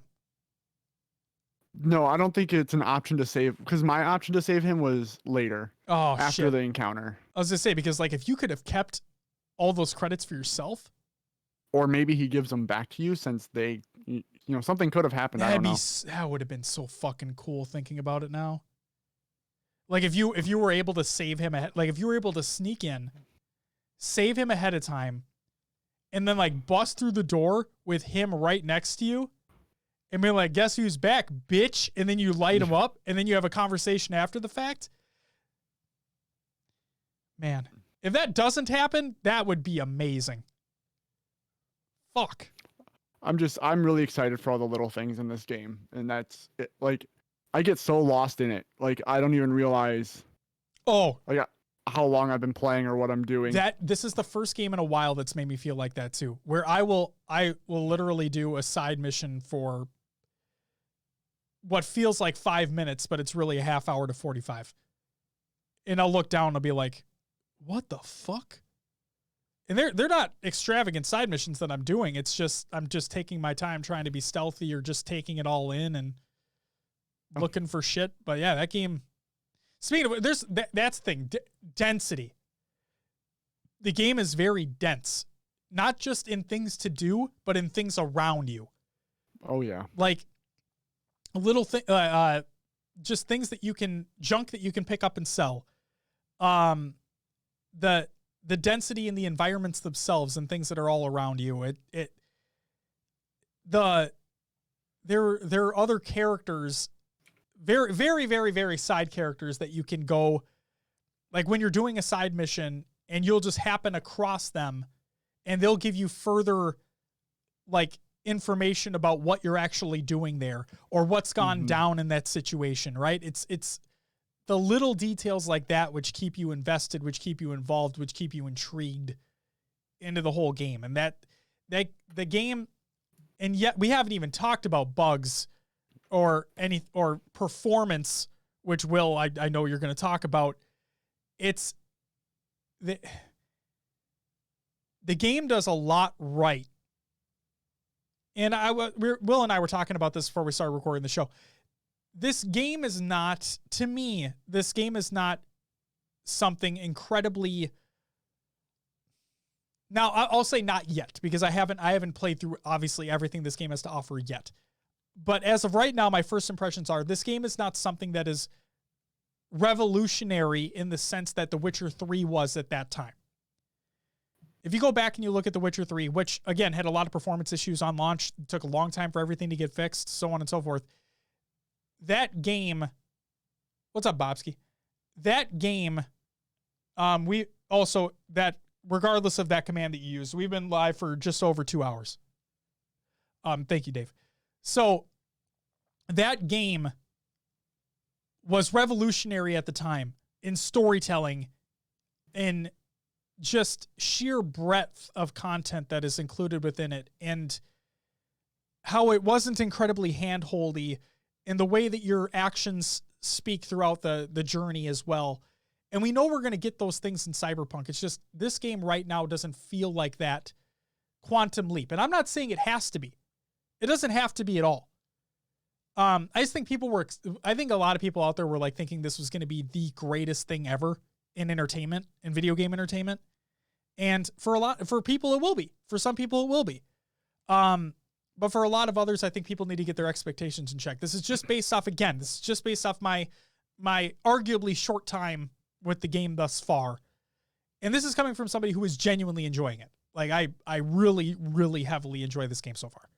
No, I don't think it's an option to save, because my option to save him was later. Oh, after the encounter. I was going to say, because like if you could have kept all those credits for yourself. Or maybe he gives them back to you since they, something could have happened. I don't know. That would have been so fucking cool thinking about it now. Like if you were able to save him, if you were able to sneak in, save him ahead of time, and then like bust through the door with him right next to you and be like, guess who's back, bitch? And then you light him up and then you have a conversation after the fact. Man, if that doesn't happen, that would be amazing. Fuck. I'm really excited for all the little things in this game. And that's it. Like, I get so lost in it. Like, I don't even realize how long I've been playing or what I'm doing. This is the first game in a while that's made me feel like that too, where I will literally do a side mission for what feels like 5 minutes, but it's really a half hour to 45. And I'll look down and I'll be like, what the fuck? And they're not extravagant side missions that I'm doing. It's just, I'm just taking my time trying to be stealthy or just taking it all in and looking for shit. But yeah, that game, speaking of, that's the thing, density. The game is very dense, not just in things to do, but in things around you. Oh yeah. Like little thing, just things that you can, junk that you can pick up and sell. The density in the environments themselves and things that are all around you. There are other characters very, very, very, very side characters that you can go, like when you're doing a side mission and you'll just happen across them and they'll give you further like information about what you're actually doing there or what's gone down in that situation, right? It's the little details like that which keep you invested, which keep you involved, which keep you intrigued into the whole game. And that the game, and yet we haven't even talked about bugs or performance, which I know you're going to talk about. It's the game does a lot right. And Will and I were talking about this before we started recording the show. This game is not, to me, something incredibly. Now I'll say not yet because I haven't played through obviously everything this game has to offer yet. But as of right now, my first impressions are this game is not something that is revolutionary in the sense that The Witcher 3 was at that time. If you go back and you look at The Witcher 3, which again had a lot of performance issues on launch, it took a long time for everything to get fixed, so on and so forth. That game, what's up, Bobski? That game, regardless of that command that you use, we've been live for just over 2 hours. Thank you, Dave. So that game was revolutionary at the time in storytelling, in just sheer breadth of content that is included within it, and how it wasn't incredibly hand-holdy in the way that your actions speak throughout the journey as well. And we know we're going to get those things in Cyberpunk. It's just this game right now doesn't feel like that quantum leap. And I'm not saying it has to be. It doesn't have to be at all. I just think I think a lot of people out there were like thinking this was going to be the greatest thing ever in entertainment, in video game entertainment. And for people, it will be. For some people, it will be. But for a lot of others, I think people need to get their expectations in check. This is just based off my arguably short time with the game thus far. And this is coming from somebody who is genuinely enjoying it. Like I really, really heavily enjoy this game so far.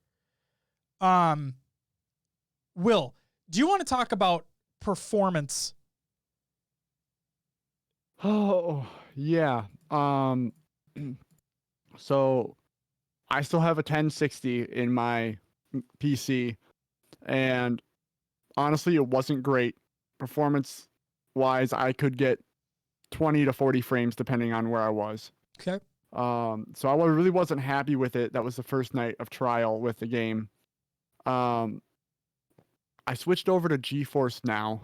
Will, do you want to talk about performance? Oh, yeah. So I still have a 1060 in my PC, and honestly, it wasn't great. Performance wise, I could get 20 to 40 frames depending on where I was. Okay. So I really wasn't happy with it. That was the first night of trial with the game. I switched over to GeForce Now,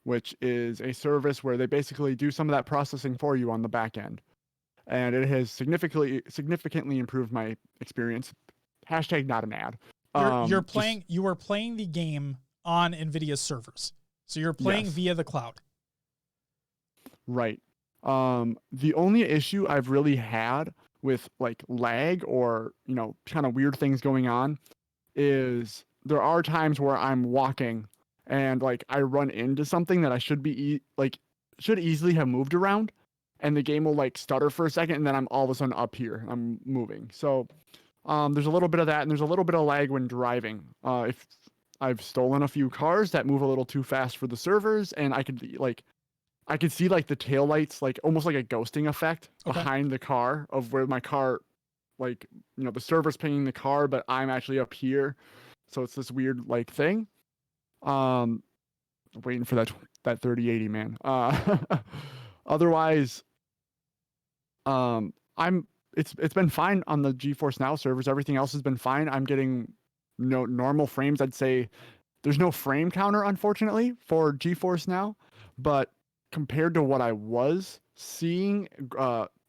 which is a service where they basically do some of that processing for you on the back end. And it has significantly improved my experience. Hashtag not an ad. You were playing the game on NVIDIA's servers. So you're playing via the cloud. Right. The only issue I've really had with like lag or, kind of weird things going on is there are times where I'm walking and like I run into something that I should easily have moved around, and the game will like stutter for a second, and then I'm all of a sudden up here. I'm moving. So there's a little bit of that, and there's a little bit of lag when driving. If I've stolen a few cars that move a little too fast for the servers, and I could see like the taillights, like almost like a ghosting effect behind the car of where my car, like, the server's pinging the car, but I'm actually up here. So it's this weird like thing. Waiting for that 3080, man. Otherwise, it's been fine on the GeForce Now servers. Everything else has been fine. I'm getting normal frames. I'd say there's no frame counter, unfortunately, for GeForce Now, but compared to what I was seeing,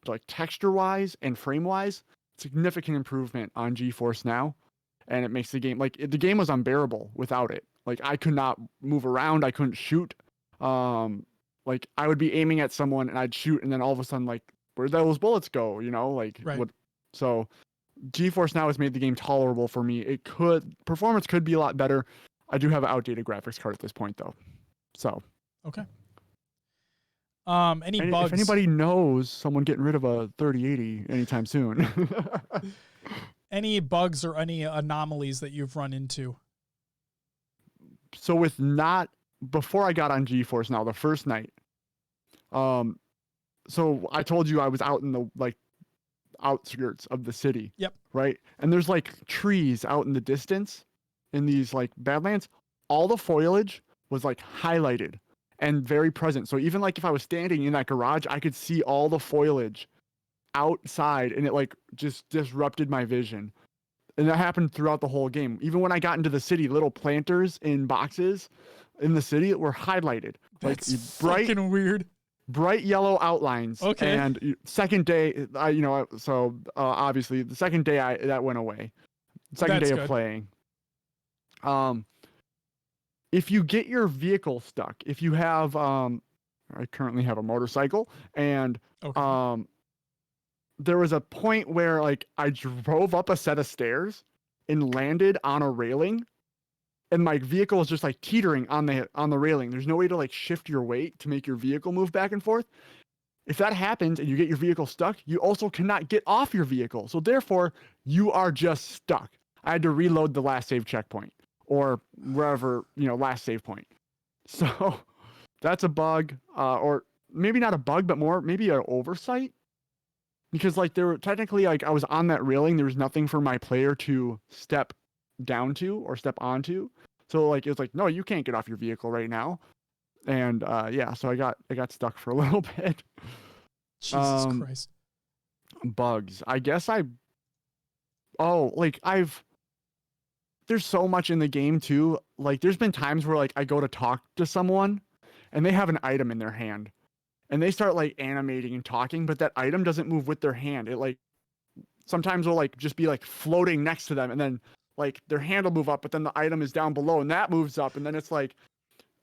like texture-wise and frame-wise, significant improvement on GeForce Now, and it makes the game the game was unbearable without it. Like I could not move around, I couldn't shoot. Like I would be aiming at someone and I'd shoot, and then all of a sudden, like, where'd those bullets go? Right. So GeForce Now has made the game tolerable for me. Performance could be a lot better. I do have an outdated graphics card at this point, though. So okay. Any bugs? If anybody knows someone getting rid of a 3080 anytime soon. Any bugs or any anomalies that you've run into? so with not before I got on GeForce now, the first night, so I told you I was out in the like outskirts of the city. Yep. Right. And there's like trees out in the distance in these like Badlands. All the foliage was like highlighted and very present. So even like if I was standing in that garage, I could see all the foliage outside, and it like just disrupted my vision. And that happened throughout the whole game. Even when I got into the city, little planters in boxes in the city were highlighted. That's like bright, fucking weird. Bright yellow outlines. Okay. And second day, obviously the second day that went away. Second That's day good. of playing. If you get your vehicle stuck, if you have, I currently have a motorcycle, and Okay. there was a point where like I drove up a set of stairs and landed on a railing, and my vehicle is just like teetering on the railing. There's no way to like shift your weight to make your vehicle move back and forth. If that happens and you get your vehicle stuck, you also cannot get off your vehicle. So therefore, you are just stuck. I had to reload the last save checkpoint or wherever, last save point. So that's a bug, or maybe not a bug, but more maybe an oversight. Because like there were technically like I was on that railing, there was nothing for my player to step down to or step onto. So like it was like, no, you can't get off your vehicle right now. And so I got stuck for a little bit. Jesus Christ. Bugs. I guess there's so much in the game too. Like there's been times where like I go to talk to someone and they have an item in their hand and they start like animating and talking, but that item doesn't move with their hand. It like sometimes will like just be like floating next to them, and then like their hand will move up, but then the item is down below and that moves up, and then it's like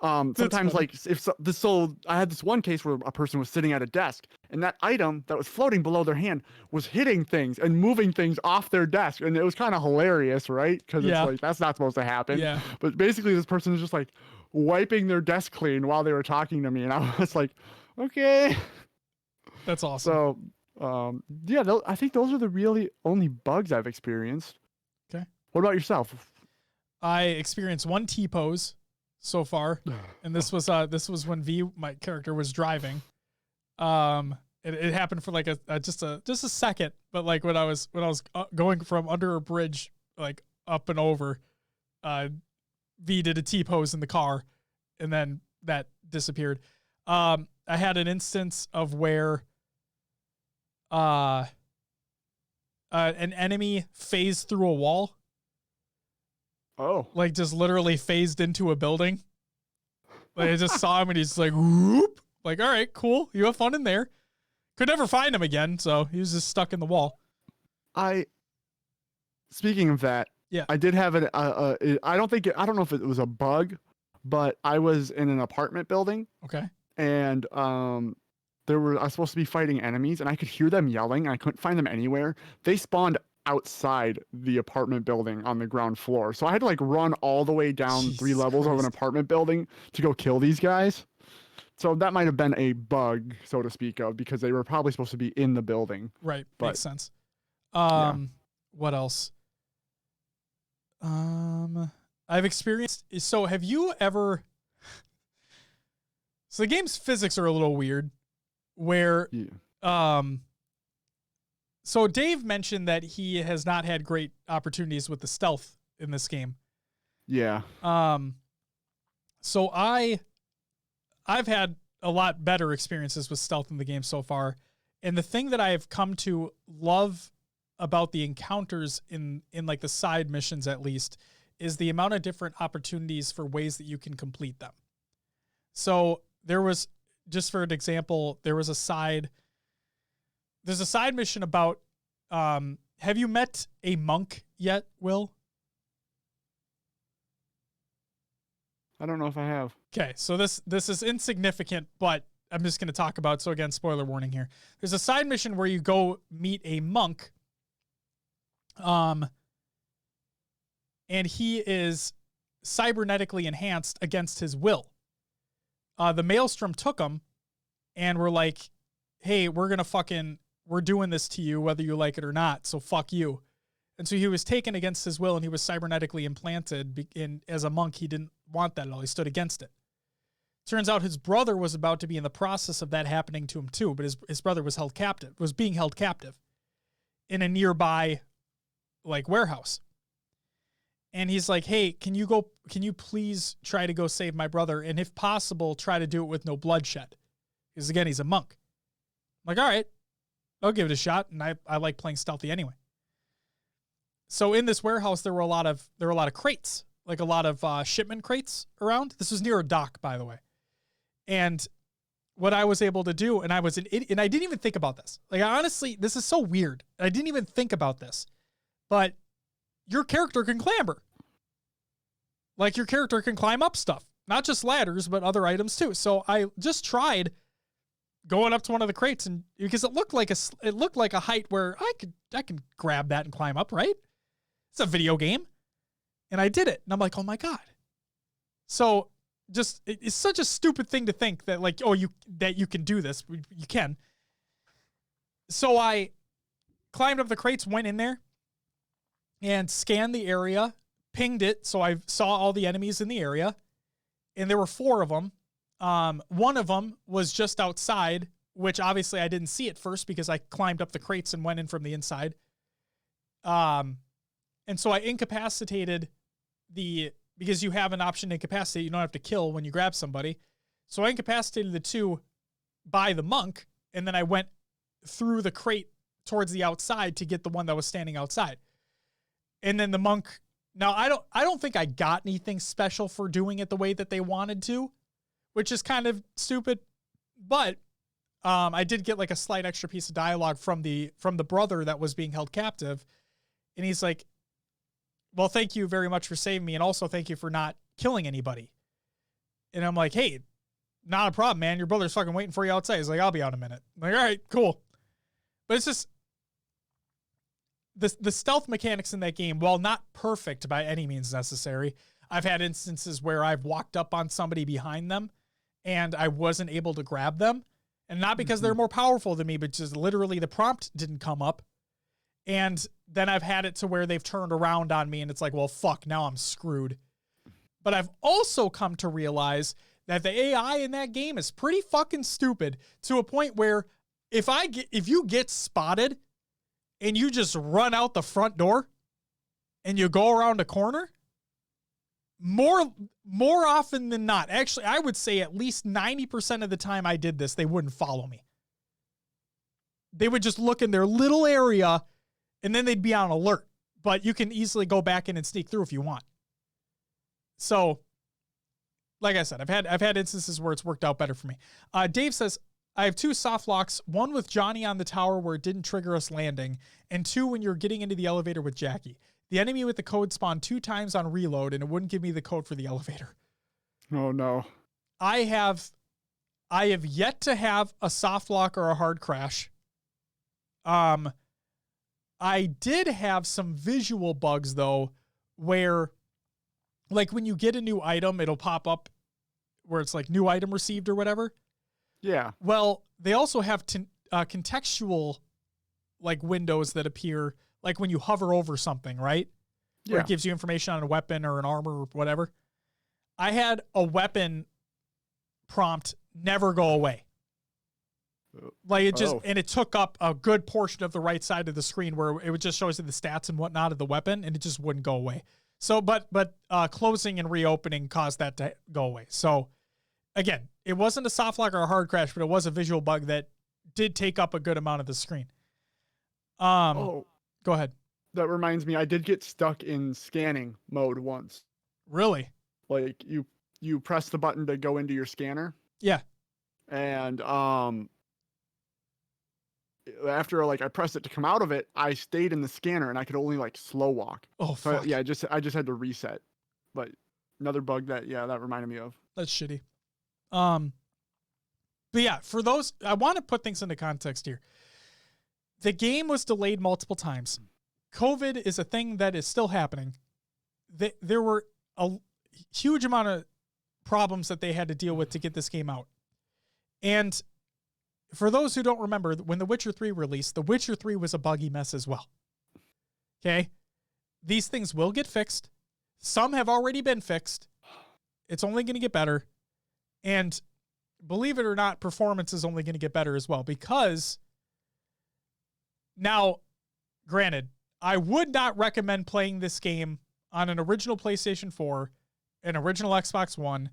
sometimes like so I had this one case where a person was sitting at a desk and that item that was floating below their hand was hitting things and moving things off their desk, and it was kind of hilarious, right? Because it's like that's not supposed to happen. Yeah. But basically this person is just like wiping their desk clean while they were talking to me, and I was like, okay. That's awesome. So I think those are the really only bugs I've experienced. Okay. What about yourself? I experienced one T-pose so far, and this was when my character was driving. It happened for like just a second, but like when I was going from under a bridge like up and over, V did a T-pose in the car, and then that disappeared. I had an instance of where an enemy phased through a wall. Oh. Like just literally phased into a building. Like I just saw him and he's like, whoop. Like, all right, cool. You have fun in there. Could never find him again, so he was just stuck in the wall. Speaking of that, yeah, I did have I don't know if it was a bug, but I was in an apartment building. Okay. And I was supposed to be fighting enemies, and I could hear them yelling, and I couldn't find them anywhere. They spawned outside the apartment building on the ground floor. So I had to like run all the way down Jesus 3 levels of an apartment building to go kill these guys. So that might have been a bug, so to speak of, because they were probably supposed to be in the building. Right. But, makes sense. Yeah. What else? I've experienced, so have you ever, so the game's physics are a little weird where, so Dave mentioned that he has not had great opportunities with the stealth in this game. Yeah. So I've had a lot better experiences with stealth in the game so far. And the thing that I've come to love about the encounters in like the side missions, at least, is the amount of different opportunities for ways that you can complete them. So there was, just for an example, there's a side mission about, have you met a monk yet, Will? I don't know if I have. Okay, so this is insignificant, but I'm just going to talk about, so again, spoiler warning here. There's a side mission where you go meet a monk, and he is cybernetically enhanced against his will. The Maelstrom took him, and we're like, hey, we're doing this to you whether you like it or not, so fuck you. And so he was taken against his will, and he was cybernetically implanted, as a monk he didn't want that at all. He stood against it. Turns out his brother was about to be in the process of that happening to him too, but his brother was being held captive in a nearby like warehouse. And he's like, hey, can you please try to go save my brother? And if possible, try to do it with no bloodshed. Because again, he's a monk. I'm like, all right, I'll give it a shot. And I like playing stealthy anyway. So in this warehouse, there were a lot of crates, like a lot of shipment crates around. This was near a dock, by the way. And what I was able to do, and I didn't even think about this. Like, honestly, this is so weird. I didn't even think about this, but your character can clamber. Like, your character can climb up stuff, not just ladders, but other items too. So I just tried going up to one of the crates, and because it looked like a height where I can grab that and climb up, right? It's a video game. And I did it. And I'm like, oh my God. So just, it's such a stupid thing to think that like, that you can do this. You can. So I climbed up the crates, went in there and scanned the area, pinged it. So I saw all the enemies in the area, and there were 4 of them. One of them was just outside, which obviously I didn't see at first because I climbed up the crates and went in from the inside. And so I incapacitated because you have an option to incapacitate. You don't have to kill when you grab somebody. So I incapacitated the 2 by the monk. And then I went through the crate towards the outside to get the one that was standing outside. And then the monk, now I don't think I got anything special for doing it the way that they wanted to, which is kind of stupid, but, I did get like a slight extra piece of dialogue from the brother that was being held captive. And he's like, well, thank you very much for saving me. And also thank you for not killing anybody. And I'm like, hey, not a problem, man. Your brother's fucking waiting for you outside. He's like, I'll be out in a minute. I'm like, all right, cool. But it's just the stealth mechanics in that game, while not perfect by any means necessary, I've had instances where I've walked up on somebody behind them and I wasn't able to grab them. And not because they're more powerful than me, but just literally the prompt didn't come up. And then I've had it to where they've turned around on me and it's like, well, fuck, now I'm screwed. But I've also come to realize that the AI in that game is pretty fucking stupid to a point where if you get spotted and you just run out the front door and you go around a corner, more often than not, actually, I would say at least 90% of the time I did this, they wouldn't follow me. They would just look in their little area and then they'd be on alert. But you can easily go back in and sneak through if you want. So, like I said, I've had instances where it's worked out better for me. Dave says, I have 2 soft locks, one with Johnny on the tower where it didn't trigger us landing, and 2 when you're getting into the elevator with Jackie. The enemy with the code spawned 2 times on reload, and it wouldn't give me the code for the elevator. Oh, no. I have yet to have a soft lock or a hard crash. I did have some visual bugs, though, where, like, when you get a new item, it'll pop up where it's like new item received or whatever. Yeah. Well, they also have contextual, like, windows that appear, like when you hover over something, right? Yeah. Where it gives you information on a weapon or an armor or whatever. I had a weapon prompt never go away. Like it just, and it took up a good portion of the right side of the screen where it would just show us the stats and whatnot of the weapon, and it just wouldn't go away. So, but closing and reopening caused that to go away. So, again, it wasn't a soft lock or a hard crash, but it was a visual bug that did take up a good amount of the screen. Go ahead. That reminds me, I did get stuck in scanning mode once. Really? Like you press the button to go into your scanner. Yeah. And after like I pressed it to come out of it, I stayed in the scanner and I could only like slow walk. Oh, so fuck. I just had to reset. But another bug that reminded me of. That's shitty. But yeah, for those, I want to put things into context here. The game was delayed multiple times. COVID is a thing that is still happening. There were a huge amount of problems that they had to deal with to get this game out. And for those who don't remember, when The Witcher 3 released, The Witcher 3 was a buggy mess as well. Okay? These things will get fixed. Some have already been fixed. It's only going to get better. And believe it or not, performance is only going to get better as well, because now, granted, I would not recommend playing this game on an original PlayStation 4, an original Xbox One,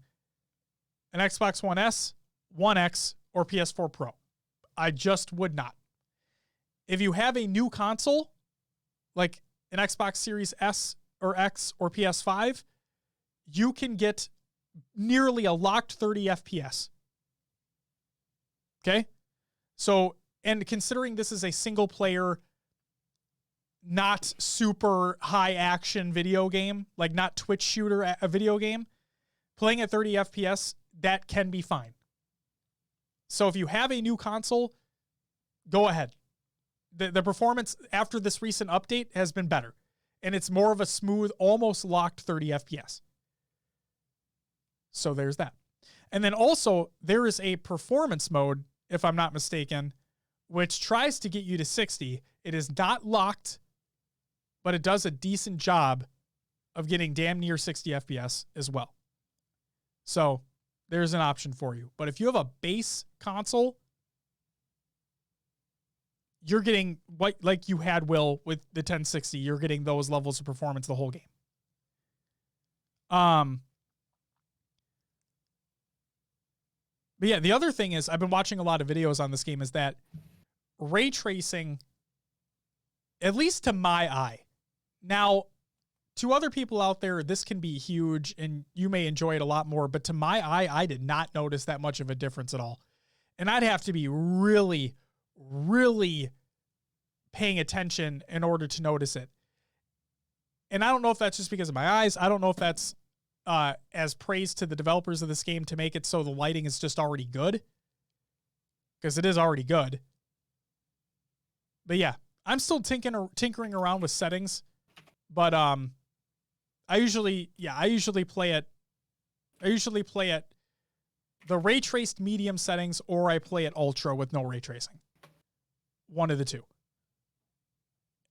an Xbox One S, One X, or PS4 Pro. I just would not. If you have a new console, like an Xbox Series S or X or PS5, you can get nearly a locked 30 FPS. Okay? So, and considering this is a single player, not super high action video game, like not Twitch shooter, a video game, playing at 30 FPS, that can be fine. So if you have a new console, go ahead. The performance after this recent update has been better, and it's more of a smooth, almost locked 30 FPS. So there's that. And then also there is a performance mode, if I'm not mistaken, which tries to get you to 60. It is not locked, but it does a decent job of getting damn near 60 FPS as well. So there's an option for you. But if you have a base console, you're getting what, like you had, Will, with the 1060, you're getting those levels of performance the whole game. But yeah, the other thing is, I've been watching a lot of videos on this game, is that ray tracing, at least to my eye. Now, to other people out there, this can be huge and you may enjoy it a lot more, but to my eye, I did not notice that much of a difference at all. And I'd have to be really, really paying attention in order to notice it. And I don't know if that's just because of my eyes. I don't know if that's as praise to the developers of this game to make it so the lighting is just already good, because it is already good. But yeah, I'm still tinkering around with settings, but I usually play at the ray traced medium settings, or I play at ultra with no ray tracing. One of the two.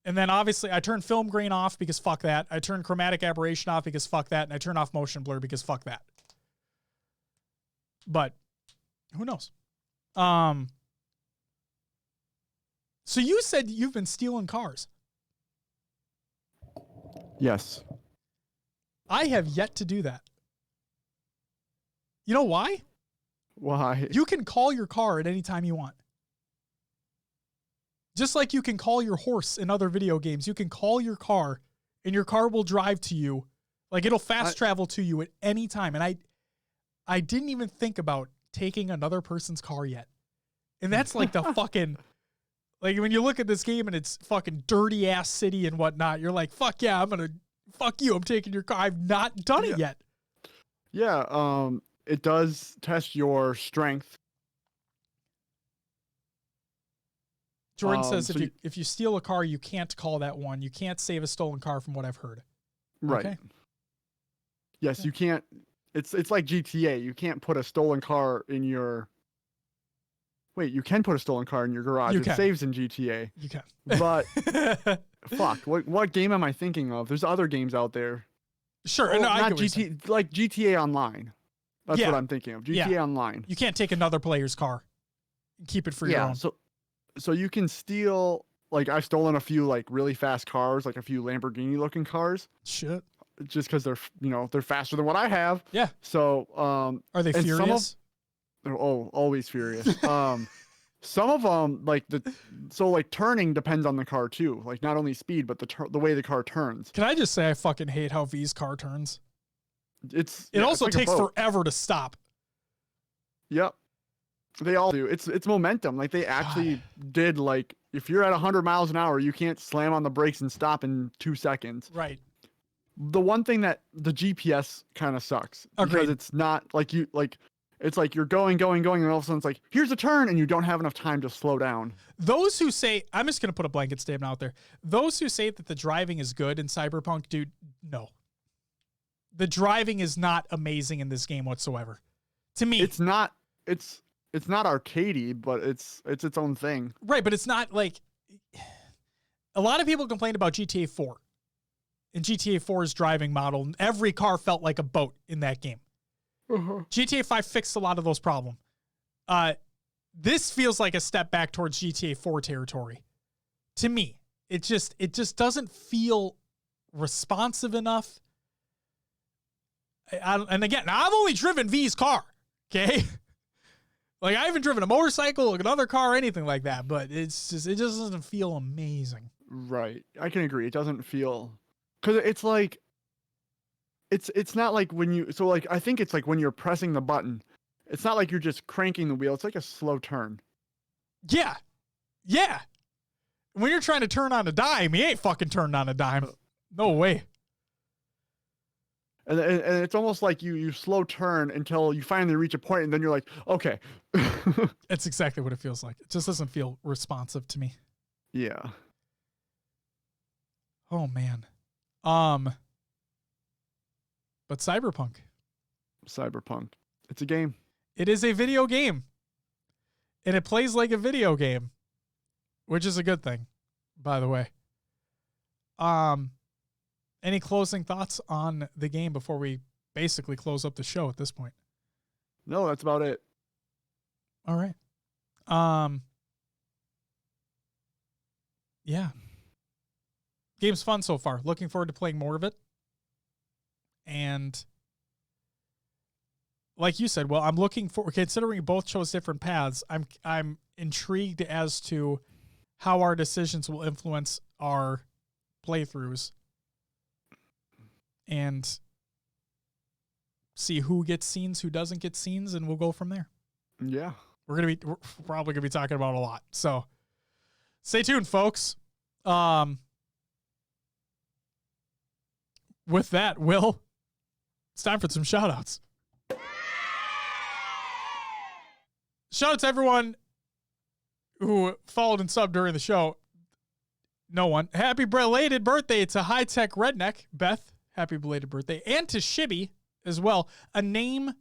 And then obviously I turn film grain off because fuck that. I turn chromatic aberration off because fuck that. And I turn off motion blur because fuck that. But who knows? So you said you've been stealing cars. Yes. I have yet to do that. You know why? Why? You can call your car at any time you want. Just like you can call your horse in other video games, you can call your car and your car will drive to you. Like, it'll fast travel to you at any time. And I didn't even think about taking another person's car yet. And that's like the fucking, like, when you look at this game and it's fucking dirty ass city and whatnot, you're like, fuck yeah, fuck you, I'm taking your car. I've not done it yet. Yeah, it does test your strength. Jordan says if you steal a car, you can't call that one. You can't save a stolen car, from what I've heard. Right. Okay. Yes, you can't. It's like GTA. You can't put a stolen car in your. Wait, you can put a stolen car in your garage. It saves in GTA. You can. But fuck, what game am I thinking of? There's other games out there. Sure, Oh, no, not GTA, like GTA Online. That's what I'm thinking of. GTA Online. You can't take another player's car and keep it for your own. So you can steal, like, I've stolen a few, like, really fast cars, like a few Lamborghini looking cars. Shit. Just because they're faster than what I have. Yeah. So are they furious? Always furious. Some of them, like, turning depends on the car too. Like, not only speed, but the way the car turns. Can I just say I fucking hate how V's car turns? It also it's like takes forever to stop. Yep. They all do. It's momentum. Like, they actually did, like, if you're at 100 miles an hour, you can't slam on the brakes and stop in 2 seconds. Right. The one thing that the GPS kind of sucks. Agreed. Because it's not like it's like you're going, and all of a sudden it's like, here's a turn, and you don't have enough time to slow down. Those who say, I'm just going to put a blanket statement out there. Those who say that the driving is good in Cyberpunk, dude, no. The driving is not amazing in this game whatsoever. To me. It's not arcadey, but it's its own thing. Right, but it's not like, a lot of people complain about GTA 4 and GTA 4's driving model. Every car felt like a boat in that game. GTA 5 fixed a lot of those problems. This feels like a step back towards GTA 4 territory. To me, it just doesn't feel responsive enough. And again, I've only driven V's car, okay? Like, I haven't driven a motorcycle, another car, anything like that, but it just doesn't feel amazing. Right. I can agree. It doesn't feel, because it's like, it's not like when you, so like, I think it's like when you're pressing the button, it's not like you're just cranking the wheel. It's like a slow turn. Yeah. Yeah. When you're trying to turn on a dime, you ain't fucking turning on a dime. No way. And it's almost like you slow turn until you finally reach a point, and then you're like, okay. That's exactly what it feels like. It just doesn't feel responsive to me. Yeah. Oh, man. But Cyberpunk. It's a game. It is a video game. And it plays like a video game, which is a good thing, by the way. Any closing thoughts on the game before we basically close up the show at this point? No, that's about it. All right. Yeah. Game's fun so far. Looking forward to playing more of it. And like you said, well, I'm looking for, considering both chose different paths, I'm intrigued as to how our decisions will influence our playthroughs and see who gets scenes, who doesn't get scenes, and we'll go from there. Yeah. We're probably going to be talking about a lot. So stay tuned, folks. With that, Will, it's time for some shout outs. Shout out to everyone who followed and subbed during the show. No one. Happy belated birthday to High Tech Redneck. Beth, happy belated birthday. And to Shibby as well. A name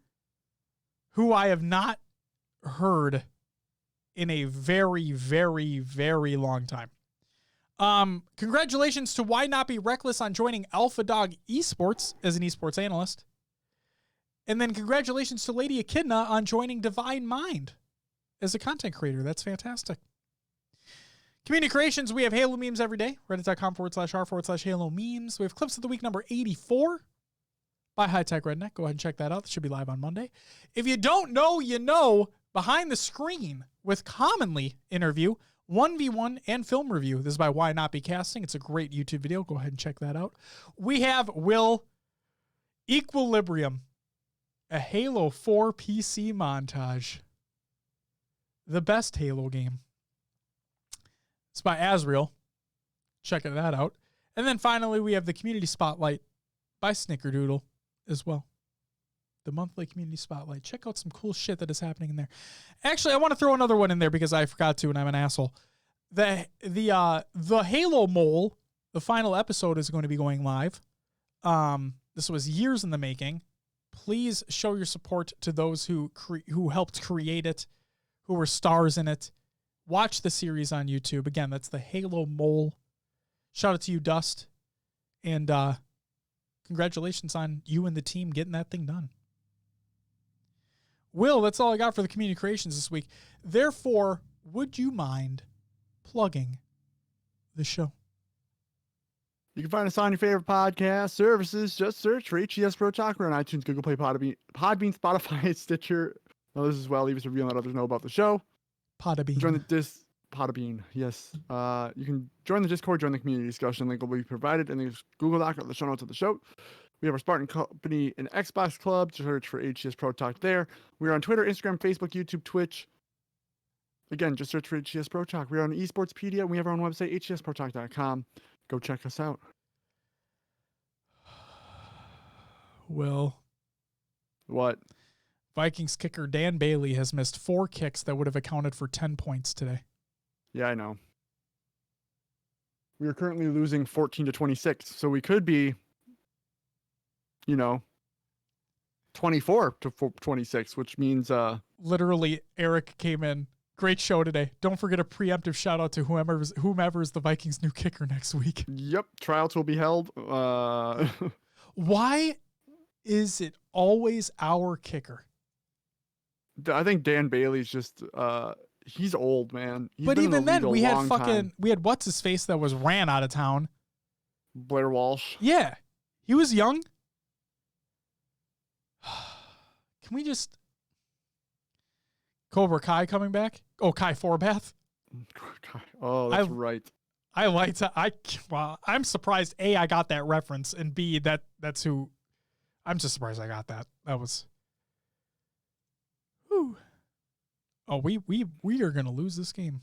who I have not heard in a very, very, very long time. Congratulations to Why Not Be Reckless on joining Alpha Dog Esports as an esports analyst. And then congratulations to Lady Echidna on joining Divine Mind as a content creator. That's fantastic. Community creations, we have Halo memes every day. Reddit.com/r/Halo memes. We have clips of the week number 84 by High Tech Redneck. Go ahead and check that out. That should be live on Monday. If you don't know, you know, Behind the Screen with Commonly interview, 1v1 and film review. This is by Why Not Be Casting. It's a great YouTube video. Go ahead and check that out. We have Will Equilibrium, a Halo 4 PC montage. The best Halo game. It's by Azrael. Checking that out. And then finally, we have the Community Spotlight by Snickerdoodle as well. The monthly Community Spotlight. Check out some cool shit that is happening in there. Actually, I want to throw another one in there because I forgot to and I'm an asshole. The Halo Mole, the final episode is going to be going live. This was years in the making. Please show your support to those who helped create it, who were stars in it. Watch the series on YouTube. Again, that's the Halo Mole. Shout out to you, Dust. And congratulations on you and the team getting that thing done. Will, that's all I got for the community creations this week. Therefore, would you mind plugging the show? You can find us on your favorite podcast services. Just search for HCS Pro Talk. We're on iTunes, Google Play, Podbean, Spotify, Stitcher. Others as well. Leave us a review and let others know about the show. Podbean. Join the Podbean, yes. You can join the Discord, join the community discussion. Link will be provided in the Google Doc or the show notes of the show. We have our Spartan Company and Xbox Club. Just search for HCS Pro Talk there. We're on Twitter, Instagram, Facebook, YouTube, Twitch. Again, just search for HCS Pro Talk. We're on Esportspedia, and we have our own website, hcsprotalk.com. Go check us out. Will. What? Vikings kicker Dan Bailey has missed 4 kicks that would have accounted for 10 points today. Yeah, I know. We are currently losing 14-26, so we could be, 24-26, which means literally Eric came in. Great show today. Don't forget a preemptive shout out to whomever is the Vikings' new kicker next week. Yep, tryouts will be held. Why is it always our kicker? I think Dan Bailey's just he's old, man. He's But been in the even league then, a we had long time. we had what's his face that was ran out of town. Blair Walsh. Yeah, he was young. Can we just Cobra Kai coming back? Oh, Kai Forbath. Oh, that's right. I liked. Well, I'm surprised. A, I got that reference, and B, that's who. I'm just surprised I got that. That was. Whew. Oh, we are gonna lose this game.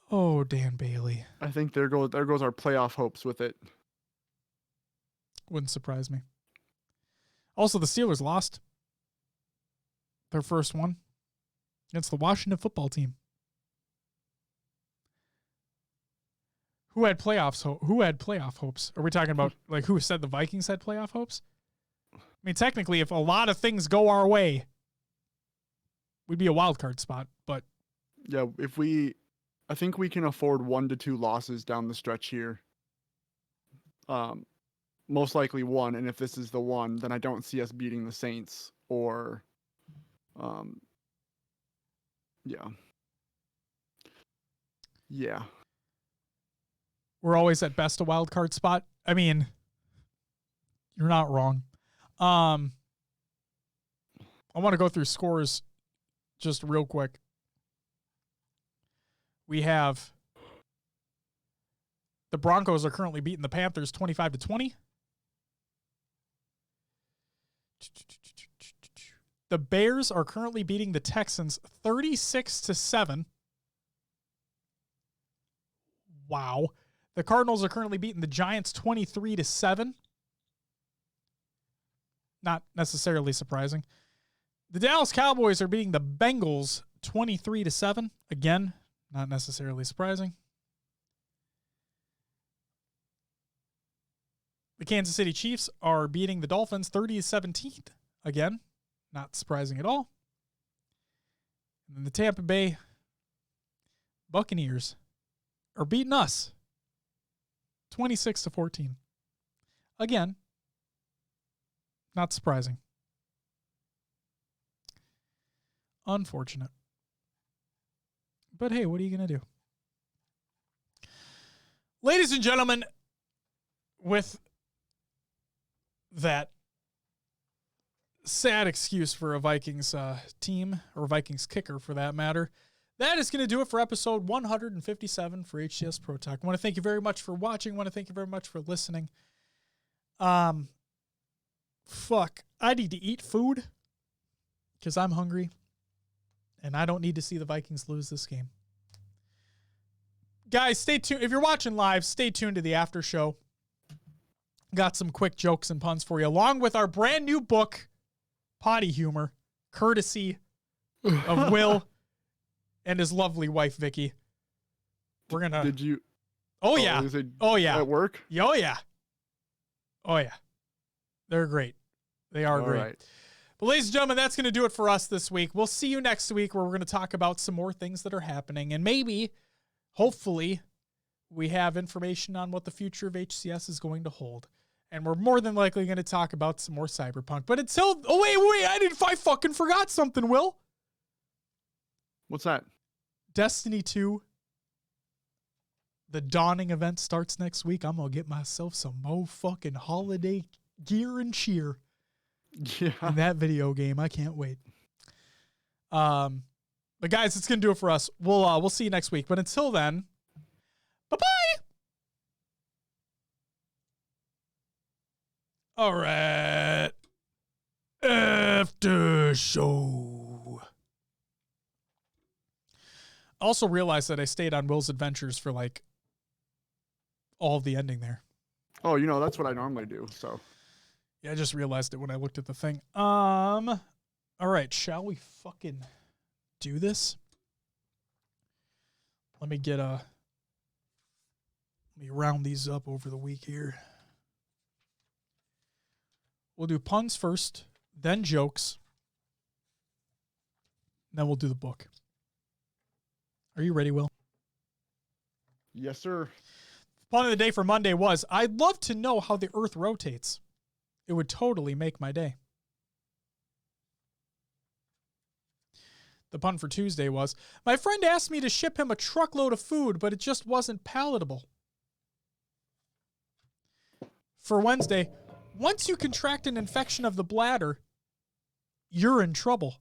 Oh, Dan Bailey. I think there goes our playoff hopes with it. Wouldn't surprise me. Also, the Steelers lost their first one against the Washington football team. Who had playoff hopes? Are we talking about like who said the Vikings had playoff hopes? I mean, technically, if a lot of things go our way, we'd be a wild card spot. But yeah, I think we can afford 1 to 2 losses down the stretch here. Most likely 1, and if this is the one, then I don't see us beating the Saints or, yeah. We're always at best a wild card spot. I mean, you're not wrong. I want to go through scores just real quick. We have the Broncos are currently beating the Panthers 25-20. The Bears are currently beating the Texans 36-7. Wow. The Cardinals are currently beating the Giants 23-7. Not necessarily surprising. The Dallas Cowboys are beating the Bengals 23-7. Again, not necessarily surprising. The Kansas City Chiefs are beating the Dolphins 30-17. Again, not surprising at all. And then the Tampa Bay Buccaneers are beating us 26-14. Again, not surprising. Unfortunate. But hey, what are you going to do? Ladies and gentlemen, with that sad excuse for a Vikings team, or Vikings kicker for that matter, that is going to do it for episode 157 for HCS Pro Talk. I want to thank you very much for watching. I want to thank you very much for listening. Fuck, I need to eat food because I'm hungry, and I don't need to see the Vikings lose this game. Guys, stay tuned. If you're watching live, stay tuned to the after show. Got some quick jokes and puns for you, along with our brand new book, Potty Humor, courtesy of Will and his lovely wife, Vicky. We're going to... Did you... Oh, yeah. Oh, yeah. At work? Oh, yeah. Oh, yeah. They're great. They are great. Right. But ladies and gentlemen, that's going to do it for us this week. We'll see you next week where we're going to talk about some more things that are happening. And maybe, hopefully, we have information on what the future of HCS is going to hold. And we're more than likely going to talk about some more Cyberpunk. But until... Oh, wait. I fucking forgot something, Will. What's that? Destiny 2. The Dawning event starts next week. I'm going to get myself some fucking holiday gear and cheer. Yeah. In that video game. I can't wait. But guys, it's going to do it for us. We'll see you next week. But until then, bye-bye. All right. After show. I also realized that I stayed on Will's Adventures for like all of the ending there. Oh, that's what I normally do. So yeah, I just realized it when I looked at the thing. All right, shall we fucking do this? Let me round these up over the week here. We'll do puns first, then jokes, then we'll do the book. Are you ready, Will? Yes, sir. Pun of the day for Monday was, I'd love to know how the Earth rotates. It would totally make my day. The pun for Tuesday was, my friend asked me to ship him a truckload of food, but it just wasn't palatable. For Wednesday, once you contract an infection of the bladder, you're in trouble.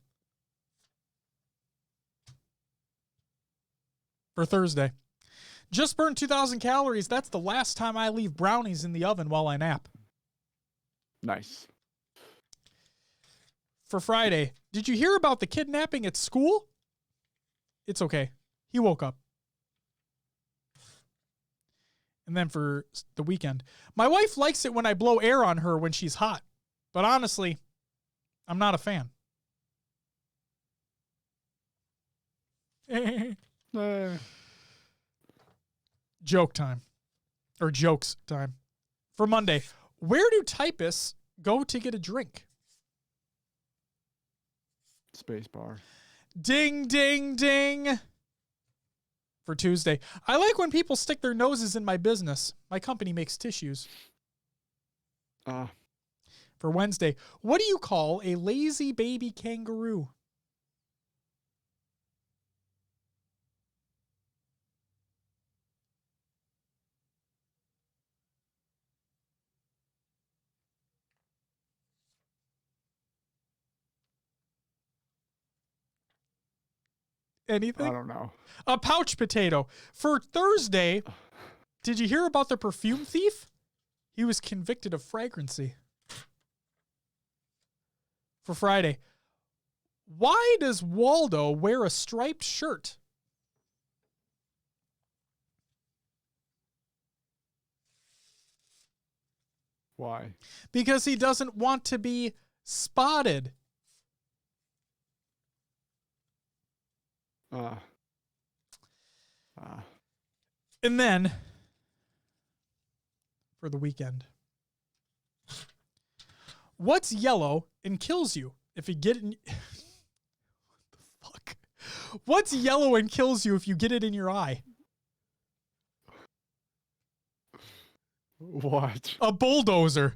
For Thursday, just burned 2,000 calories. That's the last time I leave brownies in the oven while I nap. Nice. For Friday, did you hear about the kidnapping at school? It's okay. He woke up. And then for the weekend, my wife likes it when I blow air on her when she's hot. But honestly, I'm not a fan. Joke time. Or jokes time. For Monday, where do typists go to get a drink? Space bar. Ding, ding, ding. For Tuesday, I like when people stick their noses in my business. My company makes tissues. For Wednesday, what do you call a lazy baby kangaroo? Anything? I don't know. A pouch potato. For Thursday, did you hear about the perfume thief? He was convicted of fragrancy. For Friday, why does Waldo wear a striped shirt? Why? Because he doesn't want to be spotted. And then, for the weekend, what's yellow and kills you if you get it in... What the fuck? What's yellow and kills you if you get it in your eye? What? A bulldozer.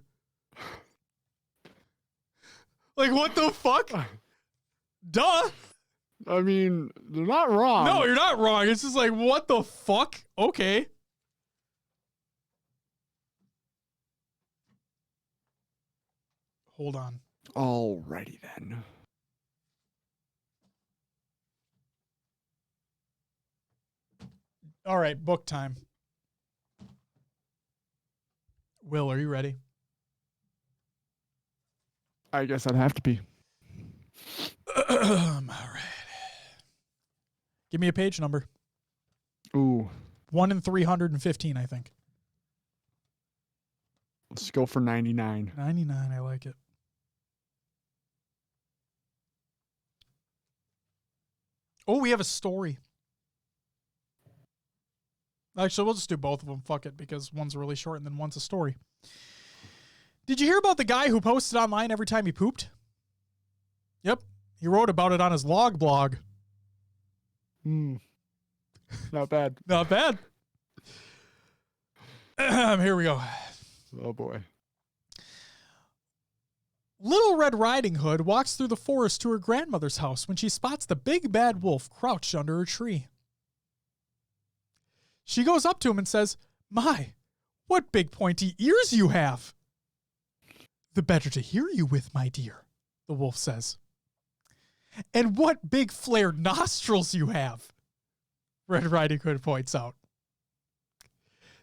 Like, what the fuck? Duh. I mean, they're not wrong. No, you're not wrong. It's just like, what the fuck? Okay. Hold on. Alrighty then. All right, book time. Will, are you ready? I guess I'd have to be. All right. Give me a page number. Ooh. 1 in 315, I think. Let's go for 99. 99, I like it. Oh, we have a story. Actually, we'll just do both of them. Fuck it, because one's really short and then one's a story. Did you hear about the guy who posted online every time he pooped? Yep. He wrote about it on his log blog. Not bad. Not bad. Here we go. Oh, boy. Little Red Riding Hood walks through the forest to her grandmother's house when she spots the big bad wolf crouched under a tree. She goes up to him and says, "My, what big pointy ears you have." "The better to hear you with, my dear," the wolf says. "And what big flared nostrils you have," Red Riding Hood points out.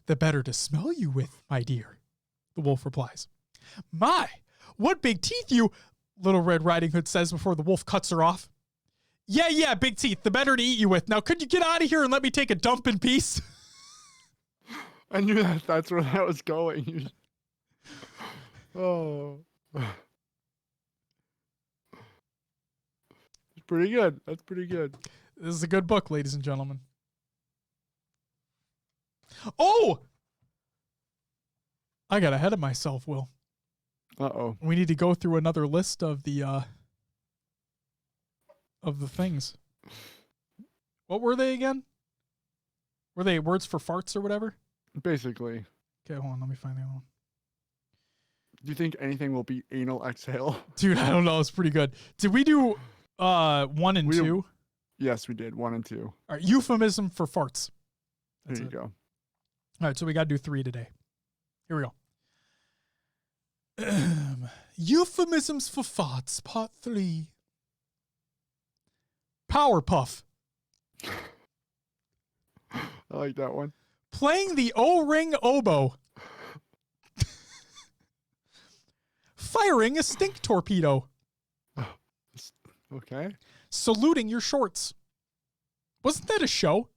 "The better to smell you with, my dear," the wolf replies. "My, what big teeth you," Little Red Riding Hood says before the wolf cuts her off. Yeah, big teeth, the better to eat you with. Now, could you get out of here and let me take a dump in peace?" I knew that's where that was going. Oh. It's pretty good. That's pretty good. This is a good book, ladies and gentlemen. Oh! I got ahead of myself, Will. Uh-oh. We need to go through another list of the things. What were they again? Were they words for farts or whatever? Basically. Okay, hold on. Let me find that one. Do you think anything will beat anal exhale? Dude, I don't know. It's pretty good. Did we do 1 and 2? Yes, we did. 1 and 2. All right, euphemism for farts. That's There you it. go. All right, so we got to do 3 today. Here we go. Euphemisms for farts, part 3. Powerpuff. I like that one. Playing the O-ring oboe. Firing a stink torpedo. Okay. Saluting your shorts. Wasn't that a show?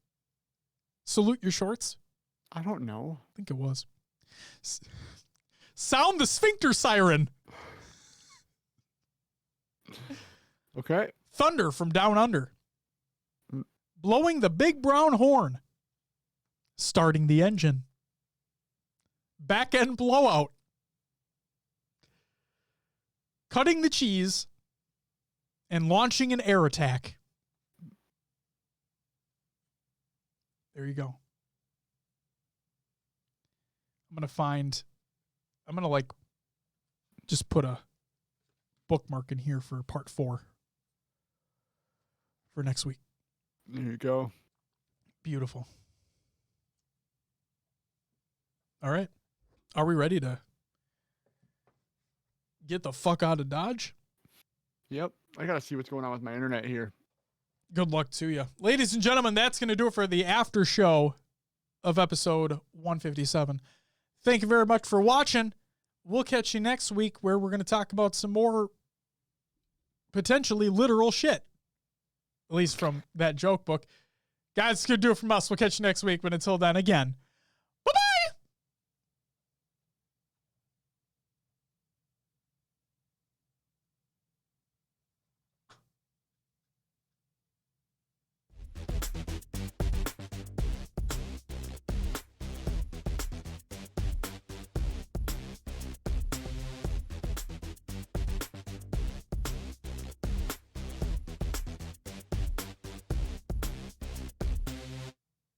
Salute your shorts? I don't know. I think it was. Sound the sphincter siren. Okay. Thunder from down under. Blowing the big brown horn. Starting the engine. Back end blowout. Cutting the cheese. And launching an air attack. There you go. I'm going to like just put a bookmark in here for part 4 for next week. There you go. Beautiful. All right. Are we ready to get the fuck out of Dodge? Yep. I got to see what's going on with my internet here. Good luck to you. Ladies and gentlemen, that's going to do it for the after show of episode 157. Thank you very much for watching. We'll catch you next week where we're going to talk about some more potentially literal shit. At least from that joke book. Guys, it's going to do it from us. We'll catch you next week. But until then, again,